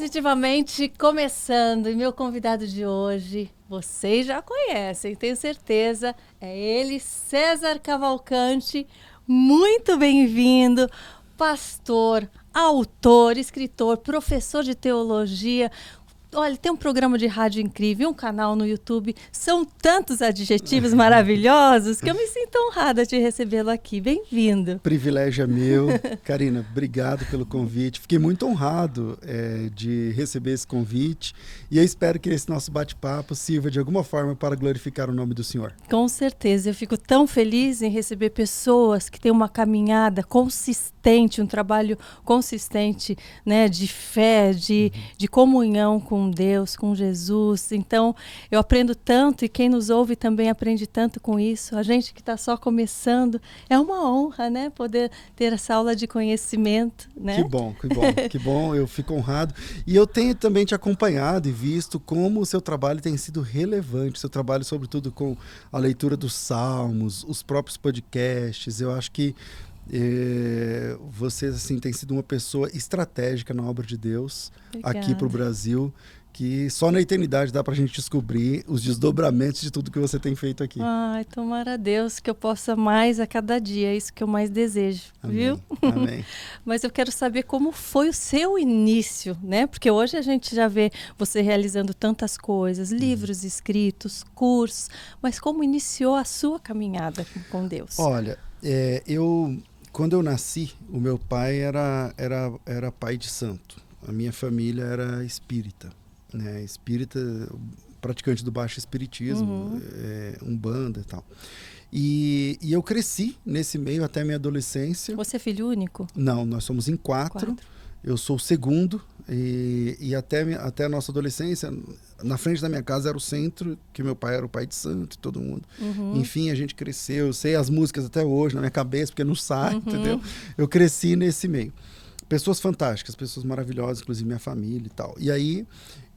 Definitivamente começando, e meu convidado de hoje, vocês já conhecem, tenho certeza, é ele, César Cavalcante. Muito bem-vindo, pastor, autor, escritor, professor de teologia. Olha, tem um programa de rádio incrível, um canal no YouTube. São tantos adjetivos maravilhosos que eu me sinto honrada de recebê-lo aqui. Bem-vindo. Privilégio é meu. Karina, obrigado pelo convite. Fiquei muito honrado de receber esse convite e eu espero que esse nosso bate-papo sirva de alguma forma para glorificar o nome do Senhor. Com certeza. Eu fico tão feliz em receber pessoas que têm uma caminhada consistente, um trabalho consistente, né, de fé, de comunhão com Deus, com Jesus. Então, eu aprendo tanto e quem nos ouve também aprende tanto com isso. A gente que está só começando, é uma honra, né, poder ter essa aula de conhecimento, né? Que bom, que bom, que bom, eu fico honrado. E eu tenho também te acompanhado e visto como o seu trabalho tem sido relevante, seu trabalho sobretudo com a leitura dos Salmos, os próprios podcasts. Eu acho que você assim, tem sido uma pessoa estratégica na obra de Deus. Obrigada. Aqui para o Brasil, que só na eternidade dá para a gente descobrir os desdobramentos de tudo que você tem feito aqui. Ai, tomara a Deus que eu possa mais a cada dia, é isso que eu mais desejo, amém, viu? Amém. Mas eu quero saber como foi o seu início, né? Porque hoje a gente já vê você realizando tantas coisas, livros escritos, cursos, mas como iniciou a sua caminhada com Deus? Olha, quando eu nasci, o meu pai era pai de santo. A minha família era espírita, né? Espírita, praticante do baixo espiritismo, umbanda e tal. E eu cresci nesse meio até a minha adolescência. Você é filho único? Não, nós somos em quatro. Eu sou o segundo e até a nossa adolescência, na frente da minha casa era o centro, que meu pai era o pai de santo e todo mundo. Enfim, a gente cresceu, eu sei as músicas até hoje na minha cabeça, porque não sai, entendeu? Eu cresci nesse meio. Pessoas fantásticas, pessoas maravilhosas, inclusive minha família e tal. E aí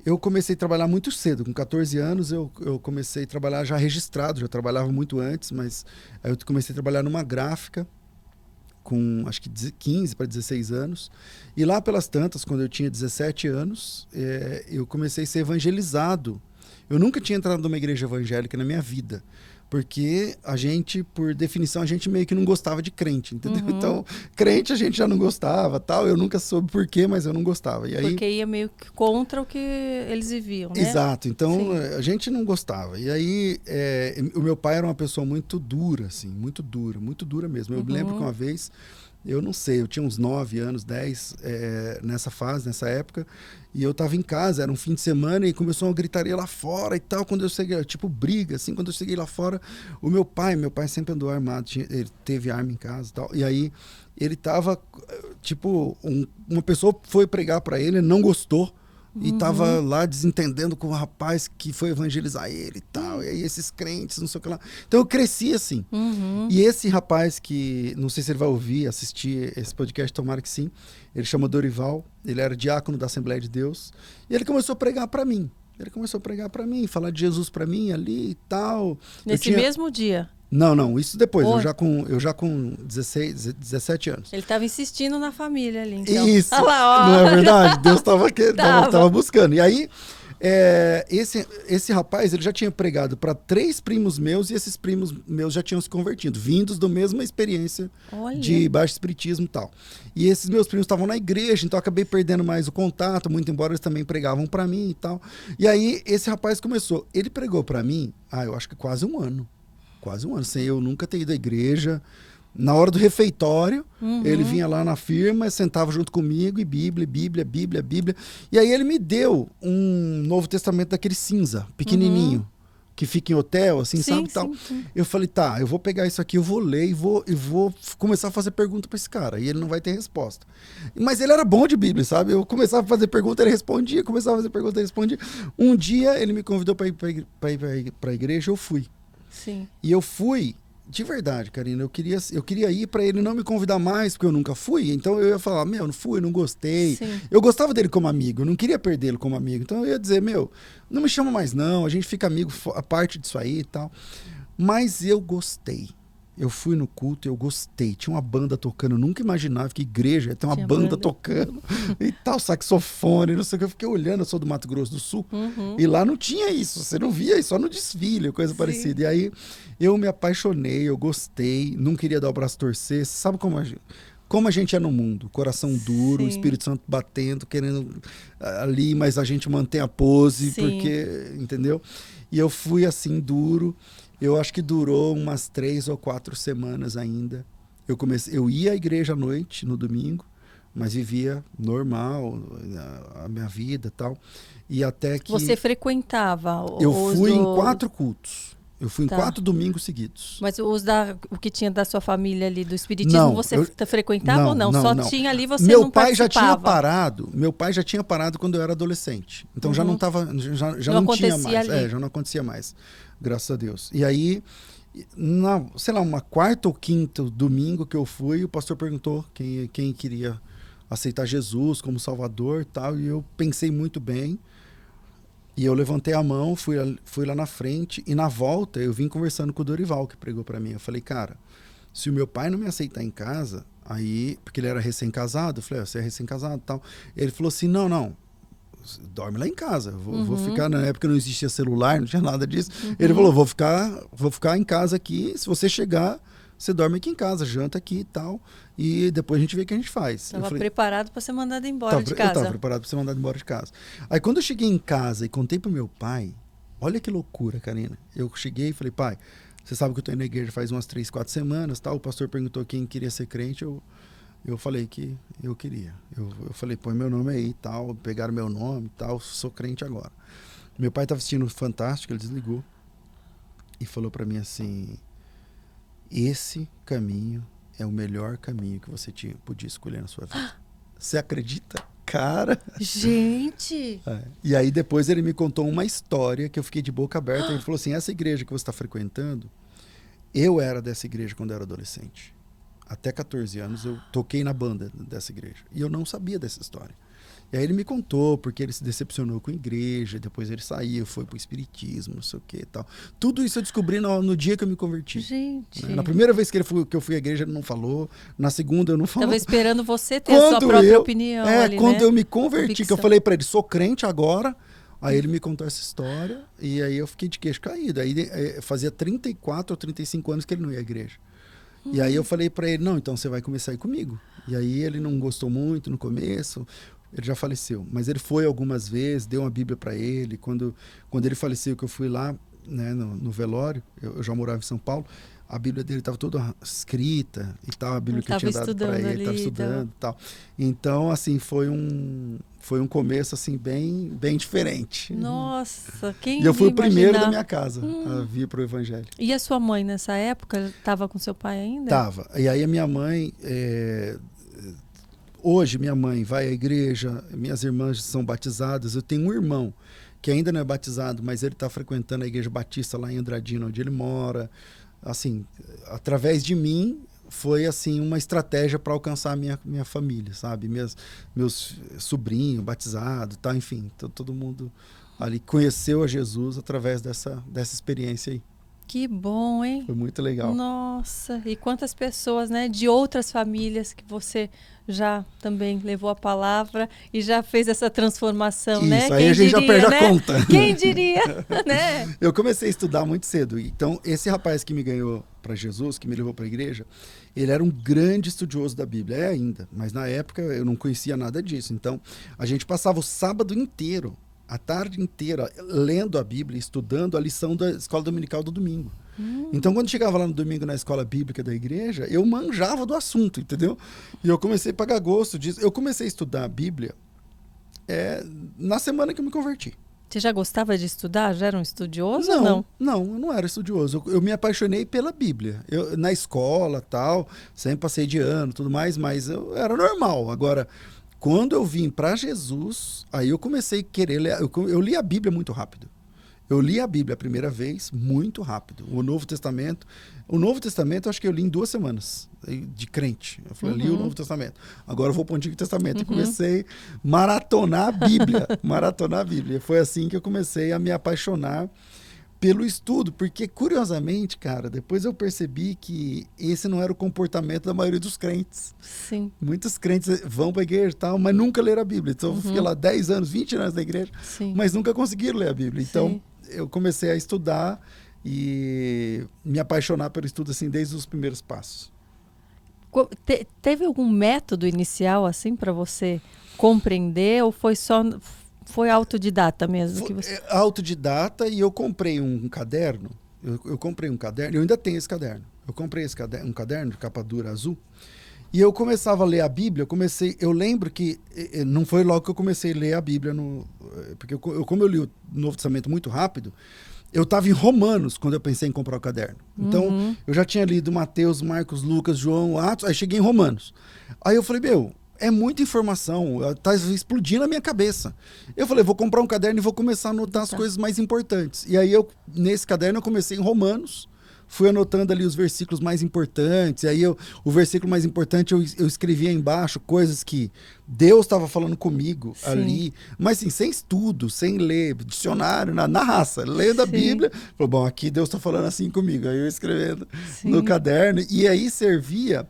eu comecei a trabalhar muito cedo, com 14 anos eu comecei a trabalhar já registrado, já trabalhava muito antes, mas aí eu comecei a trabalhar numa gráfica, com acho que 15 para 16 anos. E lá pelas tantas, quando eu tinha 17 anos, eu comecei a ser evangelizado. Eu nunca tinha entrado numa igreja evangélica na minha vida, porque a gente, por definição, a gente meio que não gostava de crente, entendeu? Então, crente a gente já não gostava, tal. Eu nunca soube por quê, mas eu não gostava. E aí, porque ia meio que contra o que eles viviam, né? Exato. Então, Sim. A gente não gostava. E aí, o meu pai era uma pessoa muito dura, assim, muito dura mesmo. Eu me lembro que uma vez, eu não sei, eu tinha uns 9 anos, 10, nessa época, e eu tava em casa, era um fim de semana, e começou uma gritaria lá fora e tal. Quando eu cheguei, tipo briga, assim, quando eu cheguei lá fora, meu pai sempre andou armado, ele teve arma em casa e tal, e aí ele tava, tipo, uma pessoa foi pregar para ele, não gostou, e tava lá desentendendo com o rapaz que foi evangelizar ele e tal, e aí esses crentes, não sei o que lá. Então eu cresci assim. E esse rapaz que, não sei se ele vai ouvir, assistir esse podcast, tomara que sim, ele chama Dorival, ele era diácono da Assembleia de Deus, e ele começou a pregar para mim. Falar de Jesus para mim ali e tal. Nesse mesmo dia? Não, isso depois, eu já com 17 anos. Ele estava insistindo na família ali, então. Isso, não é verdade? Deus estava buscando. E aí, esse rapaz, ele já tinha pregado para 3 primos meus, e esses primos meus já tinham se convertido, vindos da mesma experiência de baixo espiritismo e tal. E esses meus primos estavam na igreja, então eu acabei perdendo mais o contato, muito embora eles também pregavam para mim e tal. E aí, esse rapaz começou, ele pregou para mim, eu acho que quase um ano, sem eu nunca ter ido à igreja. Na hora do refeitório, ele vinha lá na firma, sentava junto comigo, e Bíblia. E aí ele me deu um Novo Testamento daquele cinza, pequenininho, que fica em hotel, assim, sabe? Tal. Eu falei, eu vou pegar isso aqui, eu vou ler e vou começar a fazer pergunta para esse cara, e ele não vai ter resposta. Mas ele era bom de Bíblia, sabe? Eu começava a fazer pergunta, ele respondia, Um dia ele me convidou para ir para a igreja, eu fui. Sim. E eu fui, de verdade, Karina, eu queria ir para ele não me convidar mais, porque eu nunca fui, então eu ia falar, não fui, não gostei. Sim. Eu gostava dele como amigo, eu não queria perdê-lo como amigo, então eu ia dizer, não me chama mais não, a gente fica amigo a parte disso aí e tal. Mas eu gostei. Eu fui no culto e eu gostei. Tinha uma banda tocando. Eu nunca imaginava que igreja ia ter uma banda tocando. E tal, saxofone, não sei o que. Eu fiquei olhando, eu sou do Mato Grosso do Sul. E lá não tinha isso. Você não via isso, só no desfile, coisa parecida. E aí eu me apaixonei, eu gostei. Não queria dar o braço a torcer. Você sabe como a gente é no mundo? Coração duro, o Espírito Santo batendo, querendo ali, mas a gente mantém a pose, porque, entendeu? E eu fui assim, duro. Eu acho que durou umas 3 ou 4 semanas ainda. Eu ia à igreja à noite, no domingo, mas vivia normal, a minha vida e tal. E até que... Você frequentava? Eu fui em 4 cultos. Eu fui em 4 domingos seguidos. Mas o que tinha da sua família ali, do espiritismo, você frequentava ou não? Só tinha ali, você não participava? Meu pai já tinha parado quando eu era adolescente. Então já não tava, já não tinha mais. Já não acontecia mais, graças a Deus. E aí, sei lá, uma 4ª ou 5º domingo que eu fui, o pastor perguntou quem queria aceitar Jesus como Salvador e tal. E eu pensei muito bem. E eu levantei a mão, fui lá na frente, e na volta eu vim conversando com o Dorival, que pregou para mim. Eu falei, cara, se o meu pai não me aceitar em casa, aí, porque ele era recém-casado, eu falei, você é recém-casado e tal. Ele falou assim, não, dorme lá em casa, vou ficar, na época não existia celular, não tinha nada disso. Ele falou, vou ficar em casa aqui, se você chegar, você dorme aqui em casa, janta aqui e tal, e depois a gente vê o que a gente faz. Estava preparado para ser mandado embora de casa. Eu estava preparado para ser mandado embora de casa. Aí quando eu cheguei em casa e contei pro meu pai, olha que loucura, Karina. Eu cheguei e falei, pai, você sabe que eu estou indo na igreja faz umas 3, 4 semanas, tal. O pastor perguntou quem queria ser crente, eu falei que eu queria. Eu falei, põe meu nome aí e tal, pegaram meu nome e tal, sou crente agora. Meu pai estava assistindo Fantástico, ele desligou e falou para mim assim... Esse caminho é o melhor caminho que você podia escolher na sua vida. Você acredita? Cara! Gente! E aí depois ele me contou uma história que eu fiquei de boca aberta. Ele falou assim, essa igreja que você está frequentando, eu era dessa igreja quando eu era adolescente. Até 14 anos eu toquei na banda dessa igreja. E eu não sabia dessa história. E aí ele me contou, porque ele se decepcionou com a igreja, depois ele saiu, foi pro espiritismo, não sei o que e tal. Tudo isso eu descobri no dia que eu me converti. Gente. Na primeira vez que eu fui à igreja, ele não falou. Na segunda, eu não falou. Estava esperando você ter a sua própria opinião ali, quando né? eu me converti, que eu falei para ele, sou crente agora. Aí ele me contou essa história e aí eu fiquei de queixo caído. Aí fazia 34 ou 35 anos que ele não ia à igreja. E aí eu falei para ele, não, então você vai começar a ir comigo. E aí ele não gostou muito no começo. Ele já faleceu, mas ele foi algumas vezes, deu uma Bíblia para ele. Quando ele faleceu, que eu fui lá, né, no velório, eu já morava em São Paulo, a Bíblia dele estava toda escrita e tal, a Bíblia que eu tinha dado para ele, estava estudando e tal. Então, assim, foi um começo assim bem diferente. Nossa, quem E eu fui o primeiro da minha casa a vir para o Evangelho. E a sua mãe nessa época estava com seu pai ainda? Tava. E aí a minha mãe... Hoje minha mãe vai à igreja, minhas irmãs são batizadas, eu tenho um irmão que ainda não é batizado, mas ele está frequentando a igreja batista lá em Andradina, onde ele mora. Assim, através de mim, foi assim uma estratégia para alcançar a minha família, sabe? Meus sobrinhos batizados, tá? Enfim, todo mundo ali conheceu a Jesus através dessa experiência aí. Que bom, hein? Foi muito legal. Nossa, e quantas pessoas, né, de outras famílias que você já também levou a palavra e já fez essa transformação, isso, né? Isso, aí a gente já perde a conta. Quem diria, né? Eu comecei a estudar muito cedo. Então, esse rapaz que me ganhou para Jesus, que me levou para a igreja, ele era um grande estudioso da Bíblia, é ainda, mas na época eu não conhecia nada disso. Então, a gente passava o sábado inteiro, a tarde inteira, lendo a Bíblia, estudando a lição da escola dominical do domingo. Então, quando chegava lá no domingo na escola bíblica da igreja, eu manjava do assunto, entendeu? E eu comecei a pagar gosto disso. Eu comecei a estudar a Bíblia na semana que eu me converti. Você já gostava de estudar? Já era um estudioso não, ou não? Não, eu não era estudioso. Eu me apaixonei pela Bíblia. Na escola, tal, sempre passei de ano, tudo mais, mas eu era normal. Agora... Quando eu vim para Jesus, aí eu comecei a querer ler. Eu li a Bíblia muito rápido. Eu li a Bíblia a primeira vez muito rápido. O Novo Testamento eu acho que eu li em 2 semanas, de crente. Eu falei, li o Novo Testamento. Agora eu vou para o Antigo Testamento. E comecei a maratonar a Bíblia. Maratonar a Bíblia. Foi assim que eu comecei a me apaixonar pelo estudo, porque curiosamente, cara, depois eu percebi que esse não era o comportamento da maioria dos crentes. Sim. Muitos crentes vão para a igreja e tal, mas nunca leram a Bíblia. Então eu fiquei lá 10 anos, 20 anos na igreja, Sim. mas nunca conseguiram ler a Bíblia. Então Sim. eu comecei a estudar e me apaixonar pelo estudo assim desde os primeiros passos. Teve algum método inicial assim para você compreender ou foi autodidata mesmo? Que você... Autodidata, e eu comprei um caderno. Eu comprei um caderno, eu ainda tenho esse caderno. Eu comprei um caderno de capa dura azul. E eu começava a ler a Bíblia, eu lembro que não foi logo que eu comecei a ler a Bíblia, porque como eu li o Novo Testamento muito rápido, eu estava em Romanos quando eu pensei em comprar o caderno. Então, eu já tinha lido Mateus, Marcos, Lucas, João, Atos, aí cheguei em Romanos. Aí eu falei, é muita informação, tá explodindo a minha cabeça. Eu falei, vou comprar um caderno e vou começar a anotar as coisas mais importantes. E aí, nesse caderno, eu comecei em Romanos, fui anotando ali os versículos mais importantes, e aí o versículo mais importante eu escrevia embaixo coisas que Deus estava falando comigo ali, mas assim, sem estudo, sem ler, dicionário, na raça, lendo a Bíblia, falou, bom, aqui Deus está falando assim comigo, aí eu escrevendo no caderno, e aí servia,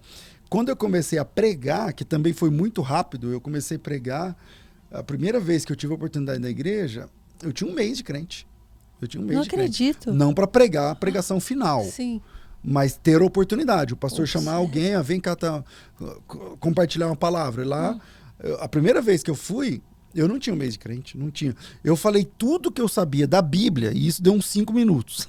quando eu comecei a pregar, que também foi muito rápido, eu comecei a pregar, a primeira vez que eu tive a oportunidade na igreja, eu tinha um mês de crente. Eu tinha um mês não de crente. acredito. Não para pregar a pregação final. Sim. Mas ter a oportunidade. O pastor chamar alguém, vem cá, compartilhar uma palavra. E lá, a primeira vez que eu fui, eu não tinha um mês de crente. Não tinha. Eu falei tudo que eu sabia da Bíblia e isso deu uns 5 minutos.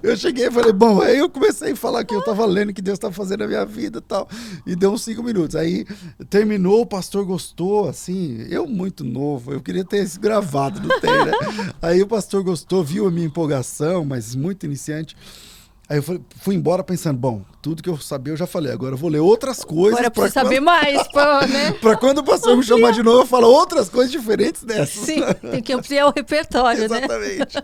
Eu cheguei e falei, bom, aí eu comecei a falar que eu estava lendo, que Deus estava fazendo na minha vida e tal. E deu uns 5 minutos. Aí terminou, o pastor gostou, assim, eu muito novo, eu queria ter isso gravado, não tem, né? Aí o pastor gostou, viu a minha empolgação, mas muito iniciante. Aí eu fui embora pensando, bom, tudo que eu sabia eu já falei, agora eu vou ler outras coisas. Agora eu preciso saber mais, né? Para quando o pastor me chamar de novo, eu falo outras coisas diferentes dessas. Sim, tem que ampliar o repertório, né? Exatamente.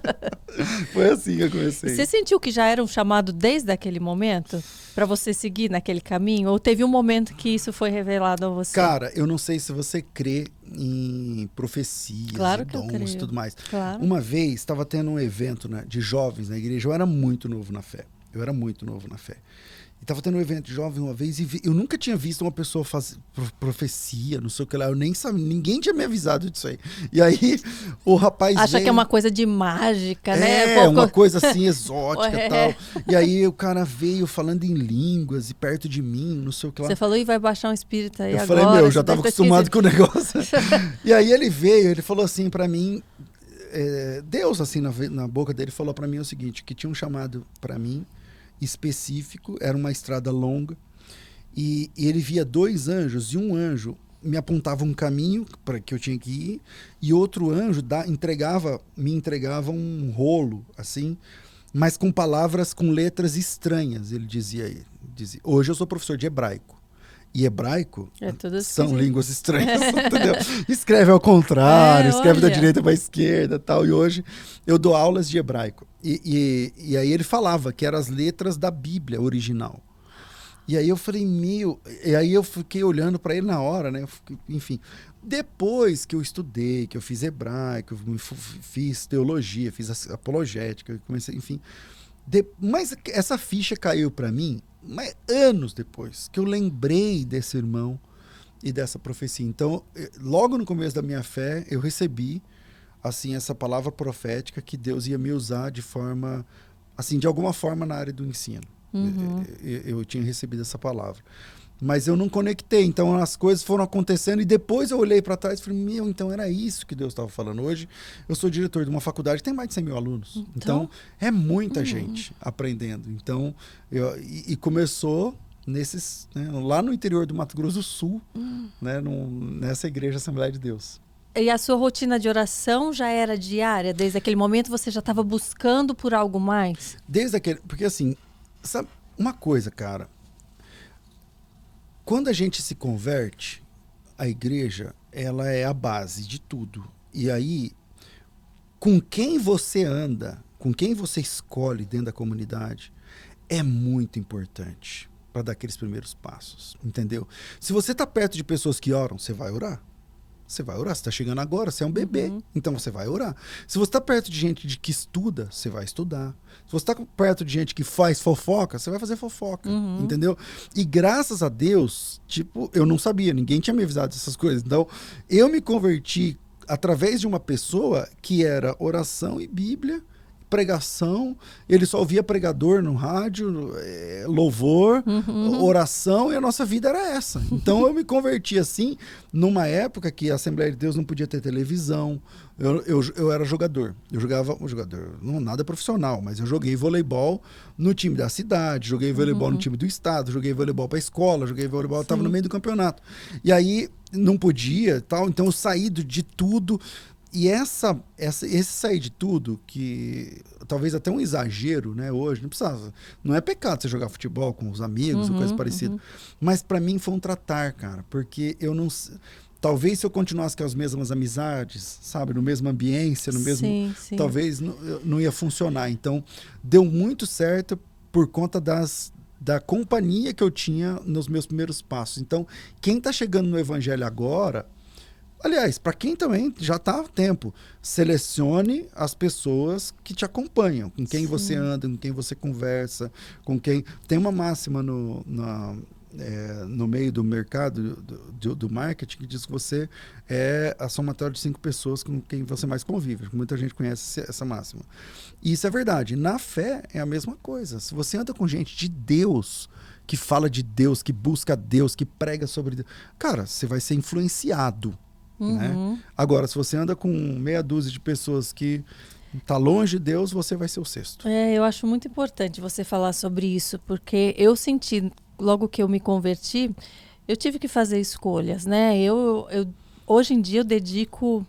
Foi assim que eu comecei. Você sentiu que já era um chamado desde aquele momento? Para você seguir naquele caminho? Ou teve um momento que isso foi revelado a você? Cara, eu não sei se você crê em profecias, claro dons e tudo mais. Claro. Uma vez estava tendo um evento, né, de jovens na igreja. Eu era muito novo na fé. E estava tendo um evento de jovem uma vez e eu nunca tinha visto uma pessoa fazer profecia, não sei o que lá. Eu nem sabia, ninguém tinha me avisado disso aí. E aí o rapaz acha veio, que é uma coisa de mágica, né? É, uma coisa assim exótica e tal. É. E aí o cara veio falando em línguas e perto de mim, não sei o que lá. Você falou, e vai baixar um espírito aí eu agora. Eu falei, já estava acostumado com o negócio. E aí ele veio, ele falou assim para mim, Deus assim na boca dele falou para mim o seguinte, que tinha um chamado para mim específico, era uma estrada longa, e ele via 2 anjos, e um anjo me apontava um caminho para que eu tinha que ir, e outro anjo me entregava um rolo, assim, mas com palavras, com letras estranhas, ele dizia. Hoje eu sou professor de hebraico. E hebraico são línguas estranhas, entendeu? Escreve ao contrário, escreve da direita para a esquerda e tal. E hoje eu dou aulas de hebraico. E aí ele falava que eram as letras da Bíblia original. E aí eu falei, E aí eu fiquei olhando para ele na hora, né? Enfim, depois que eu estudei, que eu fiz hebraico, fiz teologia, fiz apologética, comecei, enfim. Mas essa ficha caiu para mim anos depois, que eu lembrei desse irmão e dessa profecia. Então, logo no começo da minha fé, eu recebi assim essa palavra profética que Deus ia me usar de forma, assim, de alguma forma na área do ensino. Eu tinha recebido essa palavra. Mas eu não conectei, então as coisas foram acontecendo e depois eu olhei para trás e falei, então era isso que Deus estava falando. Hoje eu sou diretor de uma faculdade que tem mais de 100 mil alunos, então é muita gente aprendendo. Então, e começou nesses, né, lá no interior do Mato Grosso do Sul, né, nessa igreja Assembleia de Deus. E a sua rotina de oração já era diária? Desde aquele momento você já estava buscando por algo mais? Porque assim, sabe uma coisa, cara, quando a gente se converte, a igreja, ela é a base de tudo. E aí, com quem você anda, com quem você escolhe dentro da comunidade, é muito importante para dar aqueles primeiros passos, entendeu? Se você está perto de pessoas que oram, você vai orar. você vai orar. Você está chegando agora, você é um bebê, então você vai orar. Se você está perto de gente que estuda, você vai estudar. Se você está perto de gente que faz fofoca, você vai fazer fofoca, entendeu? E graças a Deus, tipo, eu não sabia, ninguém tinha me avisado dessas coisas. Então, eu me converti através de uma pessoa que era oração e Bíblia, pregação, ele só ouvia pregador no rádio, louvor, oração, e a nossa vida era essa. Então eu me converti assim, numa época que a Assembleia de Deus não podia ter televisão. Eu era jogador. Eu jogava, não nada profissional, mas eu joguei voleibol no time da cidade, joguei voleibol no time do estado, joguei voleibol para a escola, joguei voleibol, estava no meio do campeonato. E aí não podia, tal, então eu saí de tudo. E esse sair de tudo, que talvez até um exagero, né, hoje, não é pecado você jogar futebol com os amigos ou coisa parecida, mas para mim foi um tratar, cara, porque eu não... Talvez se eu continuasse com as mesmas amizades, sabe, no mesmo ambiência, no mesmo... Sim. Talvez não ia funcionar. Então, deu muito certo por conta da companhia que eu tinha nos meus primeiros passos. Então, quem está chegando no evangelho agora... Aliás, para quem também já está há tempo, selecione as pessoas que te acompanham, com quem você anda, com quem você conversa, com quem... Tem uma máxima no meio do mercado, do marketing, que diz que você é a somatória de 5 pessoas com quem você mais convive. Muita gente conhece essa máxima. E isso é verdade. Na fé é a mesma coisa. Se você anda com gente de Deus, que fala de Deus, que busca Deus, que prega sobre Deus, cara, você vai ser influenciado. Né? Agora, se você anda com meia dúzia de pessoas que tá longe de Deus, você vai ser o sexto. Eu acho muito importante você falar sobre isso, porque eu senti, logo que eu me converti, eu tive que fazer escolhas, né? Hoje em dia eu dedico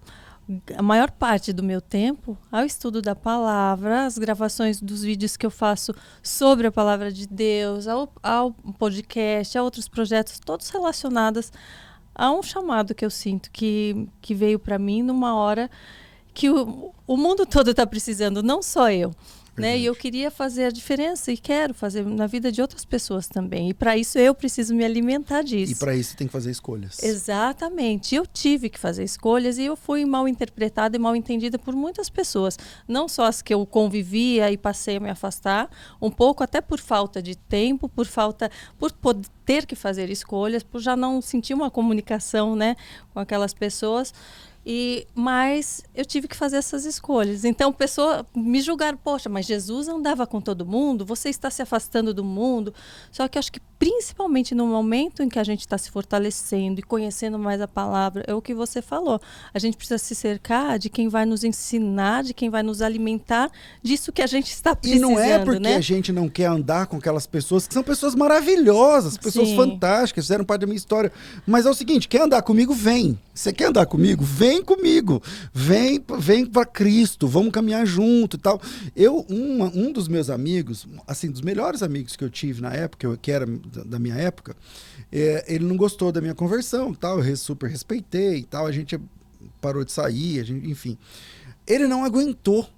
a maior parte do meu tempo ao estudo da palavra, às gravações dos vídeos que eu faço sobre a palavra de Deus, ao podcast, a outros projetos, todos relacionados há um chamado que eu sinto que veio para mim numa hora que o mundo todo está precisando, não só eu. Né? E eu queria fazer a diferença e quero fazer na vida de outras pessoas também. E para isso eu preciso me alimentar disso. E para isso você tem que fazer escolhas. Exatamente. Eu tive que fazer escolhas e eu fui mal interpretada e mal entendida por muitas pessoas. Não só as que eu convivia e passei a me afastar, um pouco até por falta de tempo, por poder ter que fazer escolhas, por já não sentir uma comunicação, né, com aquelas pessoas. Mas eu tive que fazer essas escolhas. Então, pessoa me julgaram, poxa, mas Jesus andava com todo mundo, você está se afastando do mundo. Só que acho que principalmente no momento em que a gente está se fortalecendo e conhecendo mais a palavra, é o que você falou. A gente precisa se cercar de quem vai nos ensinar, de quem vai nos alimentar disso que a gente está precisando. E não é porque, né? A gente não quer andar com aquelas pessoas que são pessoas maravilhosas, pessoas fantásticas, fizeram parte da minha história. Mas é o seguinte, quer andar comigo? Vem. Você quer andar comigo? Vem comigo. Vem para Cristo, vamos caminhar junto e tal. Um dos meus amigos, assim, dos melhores amigos que eu tive na época, que era da minha época, ele não gostou da minha conversão, tal, eu super respeitei e tal, a gente parou de sair, enfim. Ele não aguentou,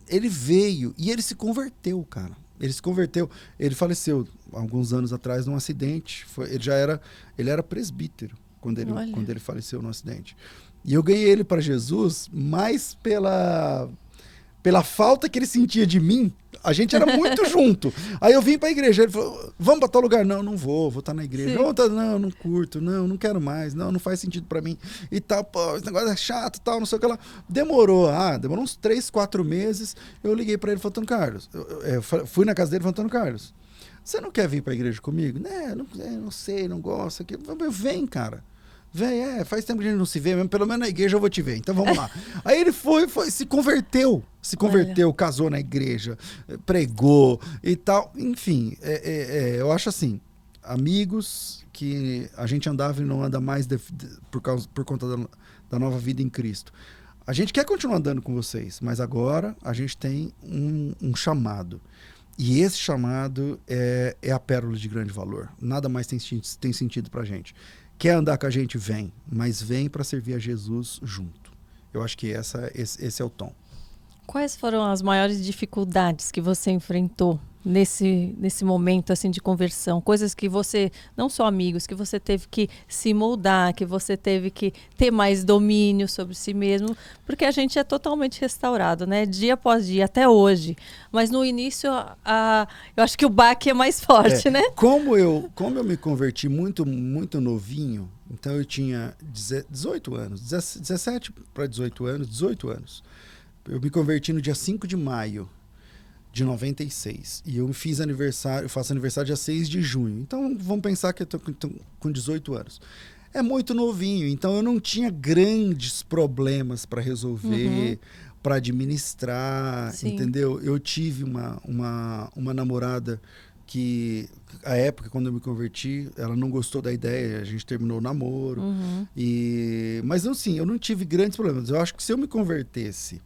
ele veio e ele se converteu, cara. Ele se converteu, ele faleceu alguns anos atrás num acidente, ele era presbítero quando ele faleceu no acidente. E eu ganhei ele para Jesus mais pela falta que ele sentia de mim. A gente era muito junto. Aí eu vim pra igreja, ele falou, vamos pra tal lugar? Não vou estar na igreja. Não curto, não quero mais, não faz sentido pra mim. E tal, pô, esse negócio é chato, tal, não sei o que lá. Demorou uns 3, 4 meses, eu liguei pra ele e falei, Antônio Carlos, eu fui na casa dele e falei, Antônio Carlos, você não quer vir pra igreja comigo? Não sei, não gosto. Vem, cara. Vem, faz tempo que a gente não se vê, mesmo, pelo menos na igreja eu vou te ver, então vamos lá. Aí ele foi, se converteu, casou na igreja, pregou e tal, enfim, eu acho assim, amigos que a gente andava e não anda mais por conta da nova vida em Cristo. A gente quer continuar andando com vocês, mas agora a gente tem um chamado. E esse chamado é a pérola de grande valor. Nada mais tem sentido pra gente. Quer andar com a gente? Vem. Mas vem para servir a Jesus junto. Eu acho que esse é o tom. Quais foram as maiores dificuldades que você enfrentou nesse momento assim de conversão? Coisas que você, não só amigos, que você teve que se moldar, que você teve que ter mais domínio sobre si mesmo, porque a gente é totalmente restaurado, né? Dia após dia, até hoje. Mas no início, eu acho que o baque é mais forte, né? Como eu me converti muito novinho, então eu tinha 18 anos, 17 para 18 anos. Eu me converti no dia 5 de maio de 96. E eu faço aniversário dia 6 de junho. Então, vamos pensar que eu tô com 18 anos. É muito novinho, então eu não tinha grandes problemas para resolver, para administrar, Sim. entendeu? Eu tive uma namorada que, a época, quando eu me converti, ela não gostou da ideia, a gente terminou o namoro. Mas, assim, eu não tive grandes problemas. Eu acho que se eu me convertesse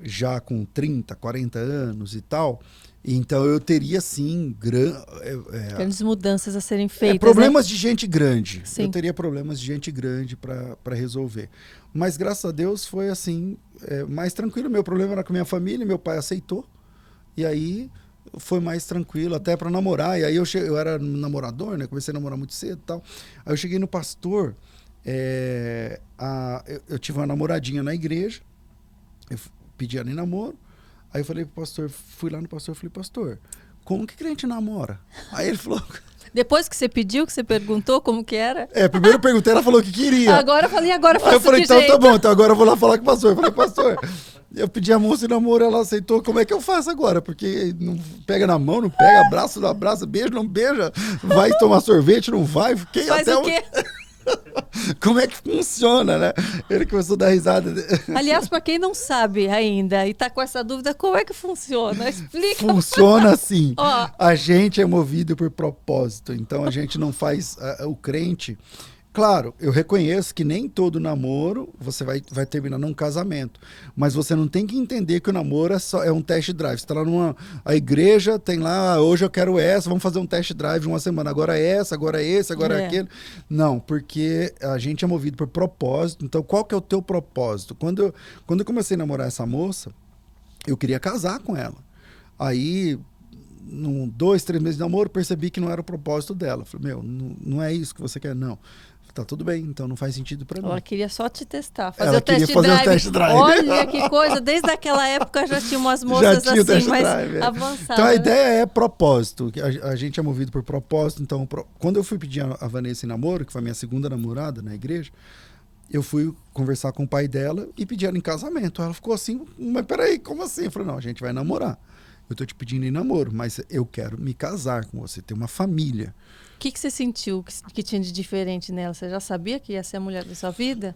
já com 30, 40 anos e tal, então eu teria sim grandes mudanças a serem feitas. Problemas, né? De gente grande. Sim. Eu teria problemas de gente grande para resolver. Mas graças a Deus foi assim, mais tranquilo. Meu problema era com minha família, meu pai aceitou. E aí foi mais tranquilo, até para namorar. E aí eu era namorador, né? Comecei a namorar muito cedo e tal. Aí eu cheguei no pastor, eu tive uma namoradinha na igreja. Eu pedi ela em namoro. Aí eu falei pro pastor, fui lá no pastor e falei, pastor, como que crente namora? Aí ele falou... Depois que você pediu, que você perguntou como que era? Primeiro eu perguntei, ela falou que queria. Agora eu falei, agora faço. Aí eu falei, então jeito. tá bom, então agora eu vou lá falar com o pastor. Eu falei, pastor, eu pedi a moça em namoro, ela aceitou, como é que eu faço agora? Porque não pega na mão, não pega, abraço, não abraça, beija, não beija, vai tomar sorvete, não vai. Faz o quê? Como é que funciona, né? Ele começou a dar risada. Aliás, para quem não sabe ainda e tá com essa dúvida, como é que funciona? Explica. Funciona assim. A gente é movido por propósito. Então a gente não faz o crente. Claro, eu reconheço que nem todo namoro você vai terminar num casamento. Mas você não tem que entender que o namoro é um test drive. Você está lá a igreja, tem lá, hoje eu quero essa, vamos fazer um test drive de uma semana. Agora essa, agora esse, agora aquele. Não, porque a gente é movido por propósito. Então, qual que é o teu propósito? Quando eu comecei a namorar essa moça, eu queria casar com ela. Aí, 2, 3 meses de namoro, percebi que não era o propósito dela. Falei, não é isso que você quer, não. Tá tudo bem, então não faz sentido pra mim. Ela queria só te testar, fazer o test drive. Olha que coisa, desde aquela época já tinha umas moças assim mais avançadas. Então a ideia é propósito, a gente é movido por propósito. Então quando eu fui pedir a Vanessa em namoro, que foi a minha segunda namorada na igreja, eu fui conversar com o pai dela e pedi ela em casamento. Ela ficou assim, mas peraí, como assim? Eu falei, não, a gente vai namorar. Eu tô te pedindo em namoro, mas eu quero me casar com você, ter uma família. O que você sentiu que tinha de diferente nela? Você já sabia que ia ser a mulher da sua vida?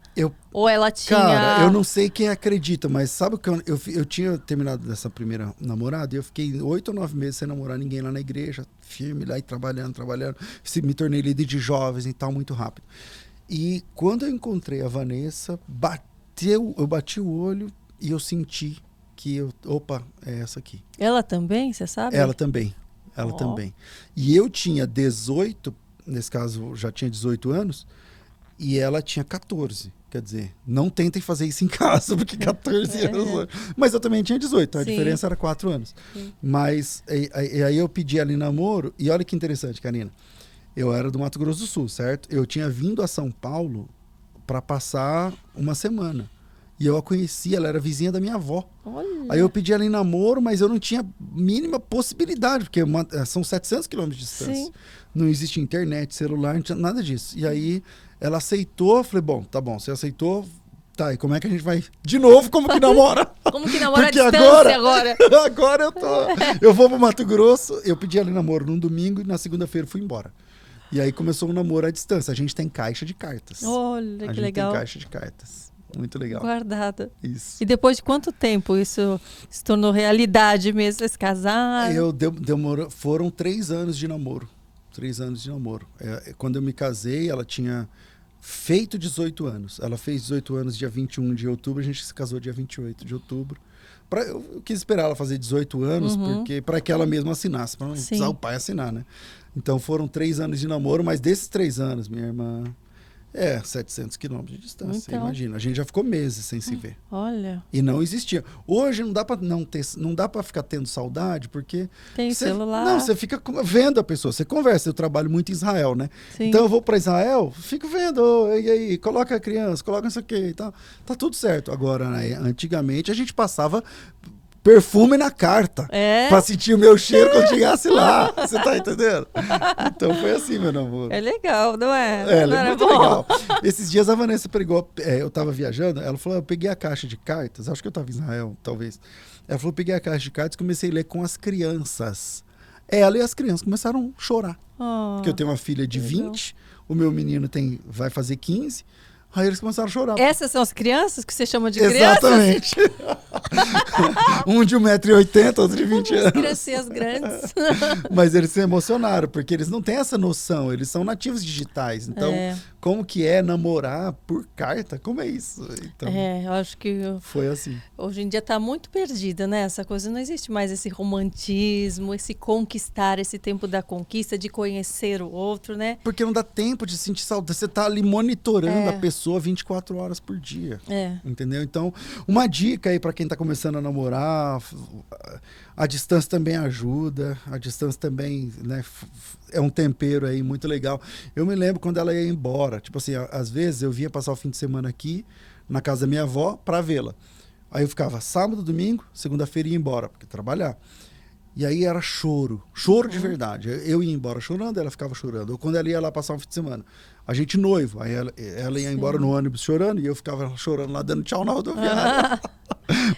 Ou ela tinha... Cara, eu não sei quem acredita, mas sabe que eu tinha terminado dessa primeira namorada e eu fiquei 8 ou 9 meses sem namorar ninguém lá na igreja, firme lá e trabalhando. Me tornei líder de jovens e tal, muito rápido. E quando eu encontrei a Vanessa, eu bati o olho e eu senti que opa, é essa aqui. Ela também, você sabe? Ela também. Ela também. E eu tinha 18, nesse caso já tinha 18 anos, e ela tinha 14. Quer dizer, não tentem fazer isso em casa, porque 14 anos... Mas eu também tinha 18, a diferença era 4 anos. Sim. Mas aí eu pedi ela em namoro, e olha que interessante, Karina. Eu era do Mato Grosso do Sul, certo? Eu tinha vindo a São Paulo para passar uma semana. E eu a conheci, ela era vizinha da minha avó. Olha. Aí eu pedi ela em namoro, mas eu não tinha mínima possibilidade, porque são 700 quilômetros de distância. Sim. Não existe internet, celular, não tinha nada disso. E aí ela aceitou, eu falei, bom, tá bom, você aceitou, tá, e como é que a gente vai de novo, como que namora? Como que namora porque à distância agora? Agora eu vou pro Mato Grosso, eu pedi ela em namoro num domingo e na segunda-feira fui embora. E aí começou um namoro à distância. A gente tem caixa de cartas. Olha, que legal. A gente tem caixa de cartas. Muito legal. Guardada. Isso. E depois de quanto tempo isso se tornou realidade mesmo? Eles casaram? Foram 3 anos de namoro. 3 anos de namoro. Quando eu me casei, ela tinha feito 18 anos. Ela fez 18 anos dia 21 de outubro, a gente se casou dia 28 de outubro. Eu quis esperar ela fazer 18 anos, porque para que ela mesma assinasse, para não precisar o pai assinar, né? Então foram 3 anos de namoro, mas desses 3 anos, minha irmã, 700 quilômetros de distância, Então. imagina. A gente já ficou meses sem se ver. Olha. E não existia. Hoje não dá para ficar tendo saudade, porque... Tem celular. Não, você fica vendo a pessoa. Você conversa. Eu trabalho muito em Israel, né? Sim. Então eu vou para Israel, fico vendo. E aí, coloca a criança, coloca isso aqui e tal. Tá tudo certo. Agora, né, antigamente, a gente passava perfume na carta. Pra sentir o meu cheiro quando chegasse lá. Você tá entendendo? Então foi assim, meu namoro. É legal, não é? É muito legal. Esses dias a Vanessa pegou, eu tava viajando, ela falou, eu peguei a caixa de cartas, acho que eu tava em Israel, talvez. Ela falou, peguei a caixa de cartas e comecei a ler com as crianças. Ela e as crianças começaram a chorar. Porque eu tenho uma filha de 20, o meu menino vai fazer 15. Aí eles começaram a chorar. Essas são as crianças que você chama de crianças? Exatamente. Um de 1,80 m, outro de 20 anos. Criancinhas grandes. Mas eles se emocionaram, porque eles não têm essa noção. Eles são nativos digitais. Então, como que é namorar por carta? Como é isso? Então, eu acho que... Foi assim. Hoje em dia está muito perdida, né? Essa coisa, não existe mais esse romantismo, esse conquistar, esse tempo da conquista, de conhecer o outro, né? Porque não dá tempo de sentir saudade. Você tá ali monitorando a pessoa 24 horas por dia. Entendeu? Então, uma dica aí para quem tá começando a namorar, a distância também ajuda, a distância também, né, é um tempero aí muito legal. Eu me lembro quando ela ia embora, tipo assim, às vezes eu vinha passar o fim de semana aqui, na casa da minha avó, para vê-la. Aí eu ficava sábado, domingo, segunda-feira ia embora, porque trabalhar. E aí era choro de verdade. Eu ia embora chorando, ela ficava chorando. Ou quando ela ia lá passar um fim de semana, a gente noivo, aí ela ia embora no ônibus chorando e eu ficava chorando lá, dando tchau na rodoviária.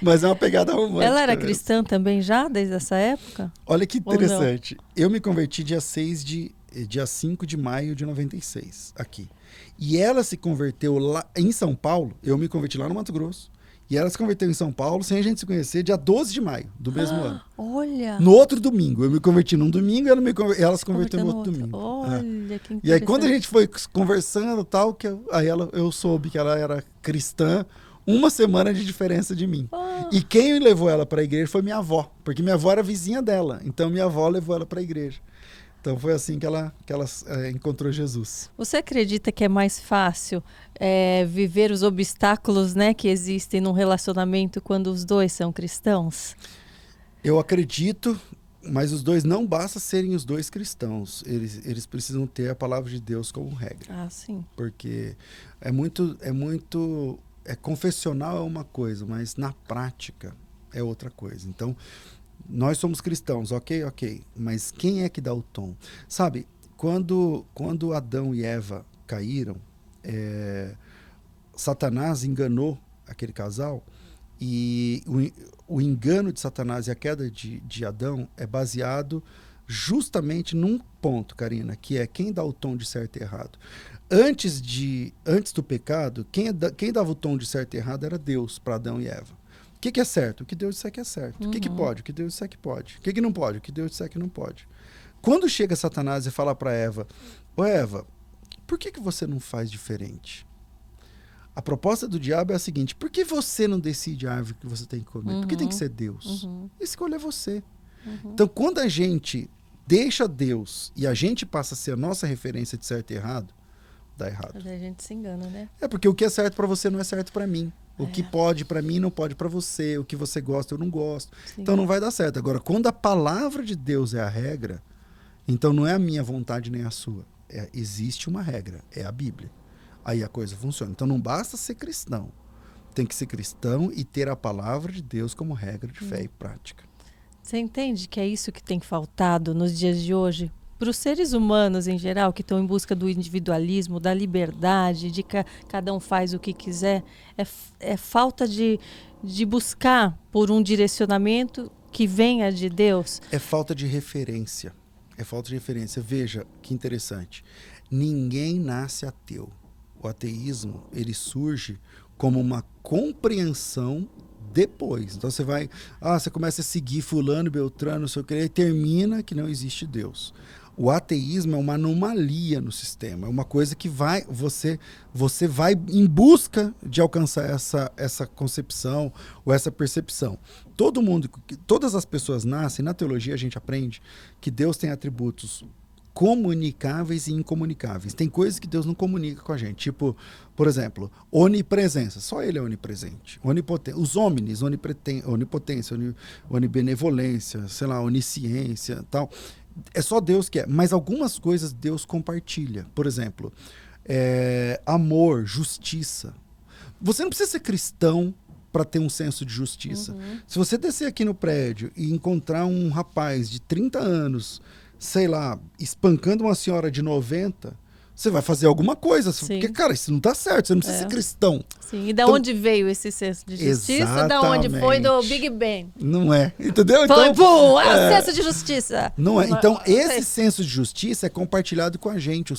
Mas é uma pegada romântica. Ela era cristã também já, desde essa época? Olha que interessante. Eu me converti dia 5 de maio de 96, aqui. E ela se converteu lá em São Paulo, eu me converti lá no Mato Grosso. E ela se converteu em São Paulo, sem a gente se conhecer, dia 12 de maio do mesmo ano. Olha! No outro domingo. Eu me converti num domingo e ela se converteu no outro domingo. Olha, que interessante. E aí, quando a gente foi conversando e tal, eu soube que ela era cristã, uma semana de diferença de mim. E quem levou ela para a igreja foi minha avó, porque minha avó era vizinha dela. Então, minha avó levou ela para a igreja. Então foi assim que ela encontrou Jesus. Você acredita que é mais fácil viver os obstáculos, né, que existem num relacionamento quando os dois são cristãos? Eu acredito, mas os dois não basta serem os dois cristãos. Eles precisam ter a palavra de Deus como regra. Ah, sim. Porque confessional é uma coisa, mas na prática é outra coisa. Então, nós somos cristãos, ok, mas quem é que dá o tom? Sabe, quando Adão e Eva caíram, Satanás enganou aquele casal, e o engano de Satanás e a queda de Adão é baseado justamente num ponto, Karina, que é quem dá o tom de certo e errado. Antes do pecado, quem dava o tom de certo e errado era Deus para Adão e Eva. O que é certo? O que Deus disser que é certo. O que pode? O que Deus disser que pode. O que não pode? O que Deus disser que não pode. Quando chega Satanás e fala para Eva, ô Eva, por que você não faz diferente? A proposta do diabo é a seguinte, por que você não decide a árvore que você tem que comer? Por que tem que ser Deus? Escolha você. Então, quando a gente deixa Deus e a gente passa a ser a nossa referência de certo e errado, dá errado. A gente se engana, né? É porque o que é certo para você não é certo para mim. O que pode para mim não pode para você. O que você gosta eu não gosto. Sim. Então não vai dar certo. Agora, quando a palavra de Deus é a regra, então não é a minha vontade nem a sua. Existe uma regra, é a Bíblia. Aí a coisa funciona. Então não basta ser cristão. Tem que ser cristão e ter a palavra de Deus como regra de fé e prática. Você entende que é isso que tem faltado nos dias de hoje? Para os seres humanos em geral, que estão em busca do individualismo, da liberdade, de que cada um faz o que quiser, é falta de buscar por um direcionamento que venha de Deus. É falta de referência. Veja que interessante. Ninguém nasce ateu. O ateísmo, ele surge como uma compreensão depois. Então você começa a seguir fulano, beltrano, não sei o que, e termina que não existe Deus. O ateísmo é uma anomalia no sistema, é uma coisa que você vai em busca de alcançar essa concepção ou essa percepção. Todas as pessoas nascem, na teologia a gente aprende que Deus tem atributos comunicáveis e incomunicáveis. Tem coisas que Deus não comunica com a gente. Tipo, por exemplo, onipresença. Só ele é onipresente. Os homens, onipotência, onibenevolência, sei lá, onisciência, tal. É só Deus que é. Mas algumas coisas Deus compartilha. Por exemplo, amor, justiça. Você não precisa ser cristão para ter um senso de justiça. Se você descer aqui no prédio e encontrar um rapaz de 30 anos, sei lá, espancando uma senhora de 90, você vai fazer alguma coisa. Sim. Porque, cara, isso não tá certo, você não precisa ser cristão. Sim, e da onde veio esse senso de justiça? Exatamente. Da onde foi do Big Bang? Não é, entendeu? Foi, Então, pum, o senso de justiça. não é. Então, esse senso de justiça é compartilhado com a gente.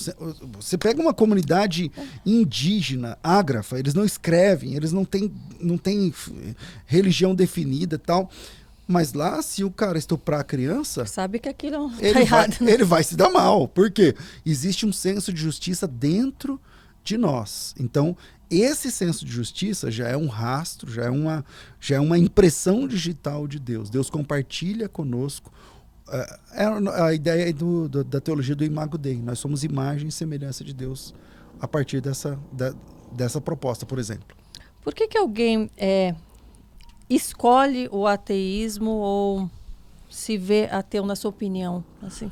Você pega uma comunidade indígena, ágrafa, eles não escrevem, eles não têm religião definida e tal. Mas lá, se o cara estuprar a criança, sabe que aquilo tá errado. Ele vai se dar mal. Por quê? Existe um senso de justiça dentro de nós. Então, esse senso de justiça já é um rastro, já é uma impressão digital de Deus. Deus compartilha conosco. A ideia da teologia do Imago Dei. Nós somos imagem e semelhança de Deus a partir dessa proposta, por exemplo. Por que alguém escolhe o ateísmo ou se vê ateu, na sua opinião? Assim?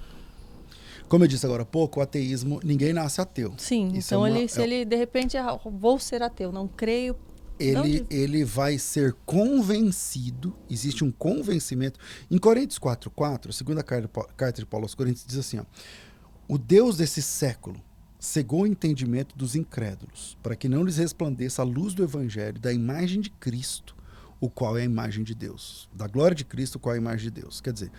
Como eu disse agora há pouco, o ateísmo, ninguém nasce ateu. Sim, Isso então se ele de repente, vou ser ateu, não creio... Ele vai ser convencido, existe um convencimento. Em Coríntios 4:4, a segunda carta de Paulo aos Coríntios diz assim, ó, o Deus desse século cegou o entendimento dos incrédulos, para que não lhes resplandeça a luz do evangelho, da imagem de Cristo, o qual é a imagem de Deus. Da glória de Cristo, o qual é a imagem de Deus. Quer dizer,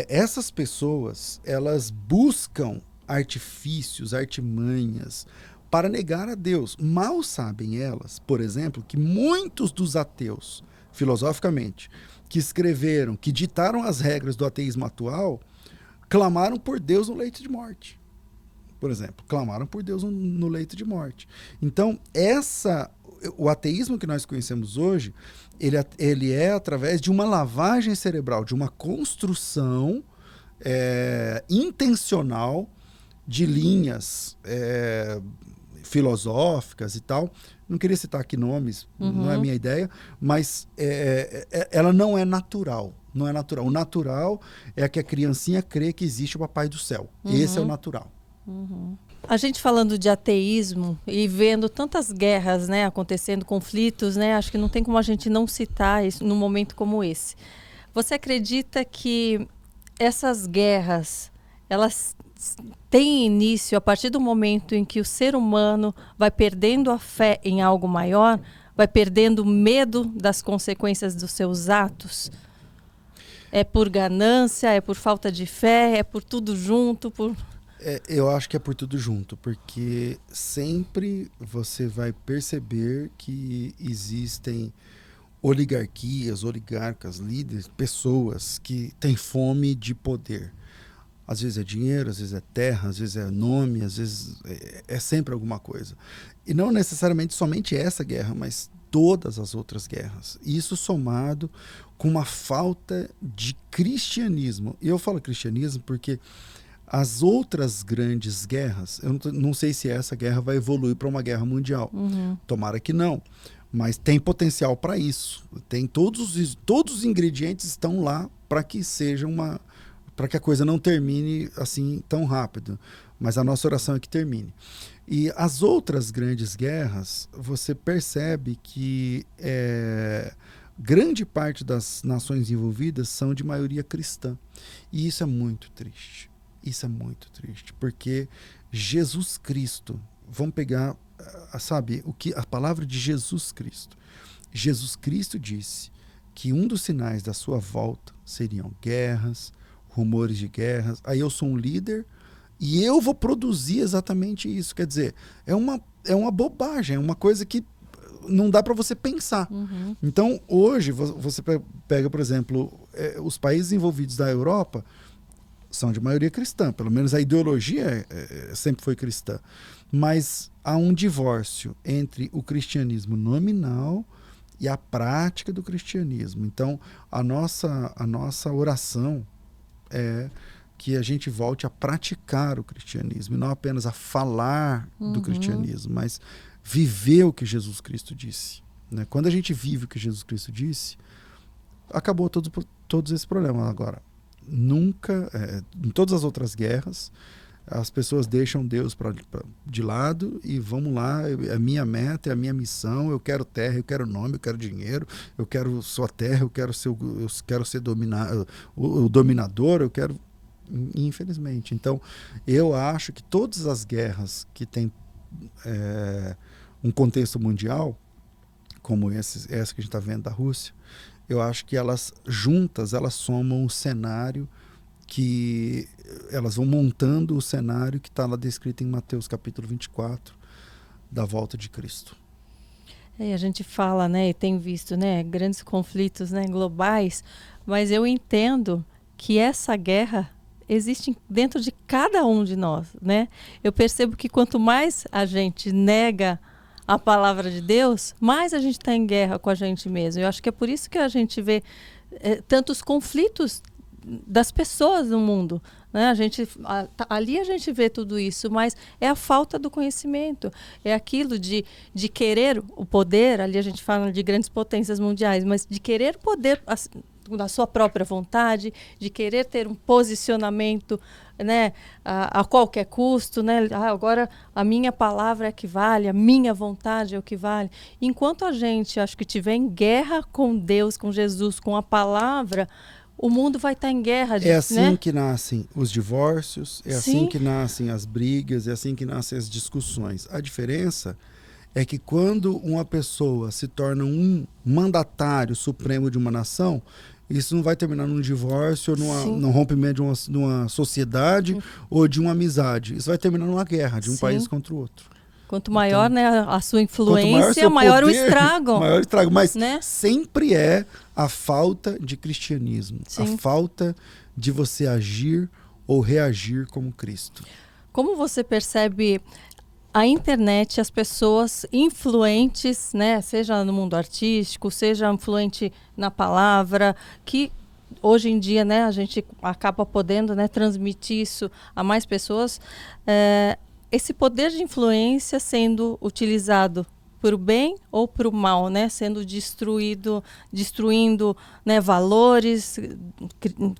essas pessoas, elas buscam artifícios, artimanhas, para negar a Deus. Mal sabem elas, por exemplo, que muitos dos ateus, filosoficamente, que escreveram, que ditaram as regras do ateísmo atual, clamaram por Deus no leito de morte. Por exemplo, clamaram por Deus no leito de morte. Então, o ateísmo que nós conhecemos hoje, ele é através de uma lavagem cerebral, de uma construção intencional de linhas filosóficas e tal. Não queria citar aqui nomes, não é a minha ideia, mas ela não é natural. Não é natural. O natural é que a criancinha crê que existe o Papai do Céu. Esse é o natural. A gente falando de ateísmo e vendo tantas guerras, né, acontecendo, conflitos, né, acho que não tem como a gente não citar isso num momento como esse. Você acredita que essas guerras, elas têm início a partir do momento em que o ser humano vai perdendo a fé em algo maior, vai perdendo medo das consequências dos seus atos? É por ganância, é por falta de fé, é por tudo junto, eu acho que é por tudo junto, porque sempre você vai perceber que existem oligarquias, oligarcas, líderes, pessoas que têm fome de poder. Às vezes é dinheiro, às vezes é terra, às vezes é nome, às vezes é sempre alguma coisa. E não necessariamente somente essa guerra, mas todas as outras guerras. Isso somado com uma falta de cristianismo. E eu falo cristianismo porque as outras grandes guerras, eu não sei se essa guerra vai evoluir para uma guerra mundial. Tomara que não. Mas tem potencial para isso. Tem todos os ingredientes estão lá para que seja para que a coisa não termine assim tão rápido. Mas a nossa oração é que termine. E as outras grandes guerras, você percebe que grande parte das nações envolvidas são de maioria cristã. E isso é muito triste. Isso é muito triste, porque Jesus Cristo, vamos pegar, sabe, a palavra de Jesus Cristo. Jesus Cristo disse que um dos sinais da sua volta seriam guerras, rumores de guerras. Aí eu sou um líder e eu vou produzir exatamente isso. Quer dizer, é uma bobagem, é uma coisa que não dá para você pensar. Então, hoje, você pega, por exemplo, os países envolvidos da Europa, são de maioria cristã, pelo menos a ideologia sempre foi cristã, mas há um divórcio entre o cristianismo nominal e a prática do cristianismo. Então, a nossa oração é que a gente volte a praticar o cristianismo, e não apenas a falar do cristianismo, mas viver o que Jesus Cristo disse. Né? Quando a gente vive o que Jesus Cristo disse, acabou todos esses problemas. Agora, nunca, em todas as outras guerras, as pessoas deixam Deus de lado e vamos lá, é a minha meta, é a minha missão, eu quero terra, eu quero nome, eu quero dinheiro, eu quero sua terra, eu quero ser o dominador, eu quero... Infelizmente. Então, eu acho que todas as guerras que têm um contexto mundial, como essa que a gente está vendo da Rússia, eu acho que elas juntas, elas somam o cenário que elas vão montando o cenário que está lá descrito em Mateus capítulo 24, da volta de Cristo. A gente fala, né, e tem visto, né, grandes conflitos, né, globais, mas eu entendo que essa guerra existe dentro de cada um de nós, né? Eu percebo que quanto mais a gente nega a palavra de Deus, mais a gente está em guerra com a gente mesmo. Eu acho que é por isso que a gente vê tantos conflitos das pessoas no mundo, né? Ali a gente vê tudo isso, mas é a falta do conhecimento, é aquilo de querer o poder. Ali a gente fala de grandes potências mundiais, mas de querer poder da sua própria vontade, de querer ter um posicionamento, né, a qualquer custo, né? Agora a minha palavra é que vale, a minha vontade é o que vale. Enquanto a gente, acho que tiver em guerra com Deus, com Jesus, com a palavra, o mundo vai estar em guerra. É assim, né? que nascem os divórcios, é Sim. assim que nascem as brigas, é assim que nascem as discussões. A diferença é que quando uma pessoa se torna um mandatário supremo de uma nação, isso não vai terminar num divórcio, ou num rompimento de uma sociedade ou de uma amizade. Isso vai terminar numa guerra de um país contra o outro. Quanto maior, então, né, a sua influência, maior poder, o estrago. Maior o estrago. Mas né? sempre é a falta de cristianismo. Sim. A falta de você agir ou reagir como Cristo. Como você percebe a internet, as pessoas influentes, né, seja no mundo artístico, seja influente na palavra, que hoje em dia, né, a gente acaba podendo, né, transmitir isso a mais pessoas, esse poder de influência sendo utilizado para o bem ou para o mal, né, sendo destruindo, né, valores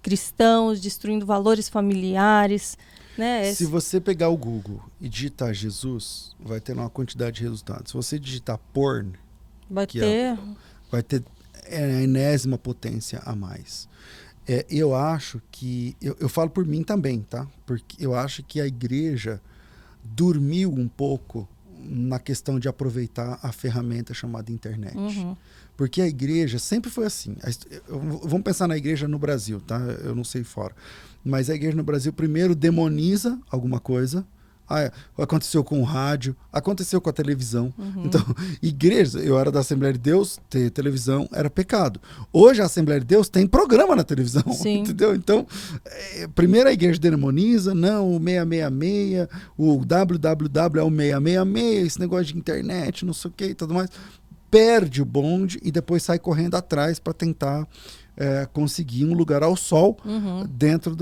cristãos, destruindo valores familiares. Né? Se você pegar o Google e digitar Jesus, vai ter uma quantidade de resultados. Se você digitar porn, vai ter a enésima potência a mais. Eu acho que... Eu falo por mim também, tá? Porque eu acho que a igreja dormiu um pouco na questão de aproveitar a ferramenta chamada internet. Porque a igreja sempre foi assim. Vamos pensar na igreja no Brasil, tá? Eu não sei fora. Mas a igreja no Brasil primeiro demoniza alguma coisa. Aconteceu com o rádio, aconteceu com a televisão. Então, igreja, eu era da Assembleia de Deus, ter televisão era pecado. Hoje a Assembleia de Deus tem programa na televisão, entendeu? Então, primeiro a igreja demoniza, não, o 666, o www é o 666, esse negócio de internet, não sei o que e tudo mais. Perde o bonde e depois sai correndo atrás para tentar conseguir um lugar ao sol dentro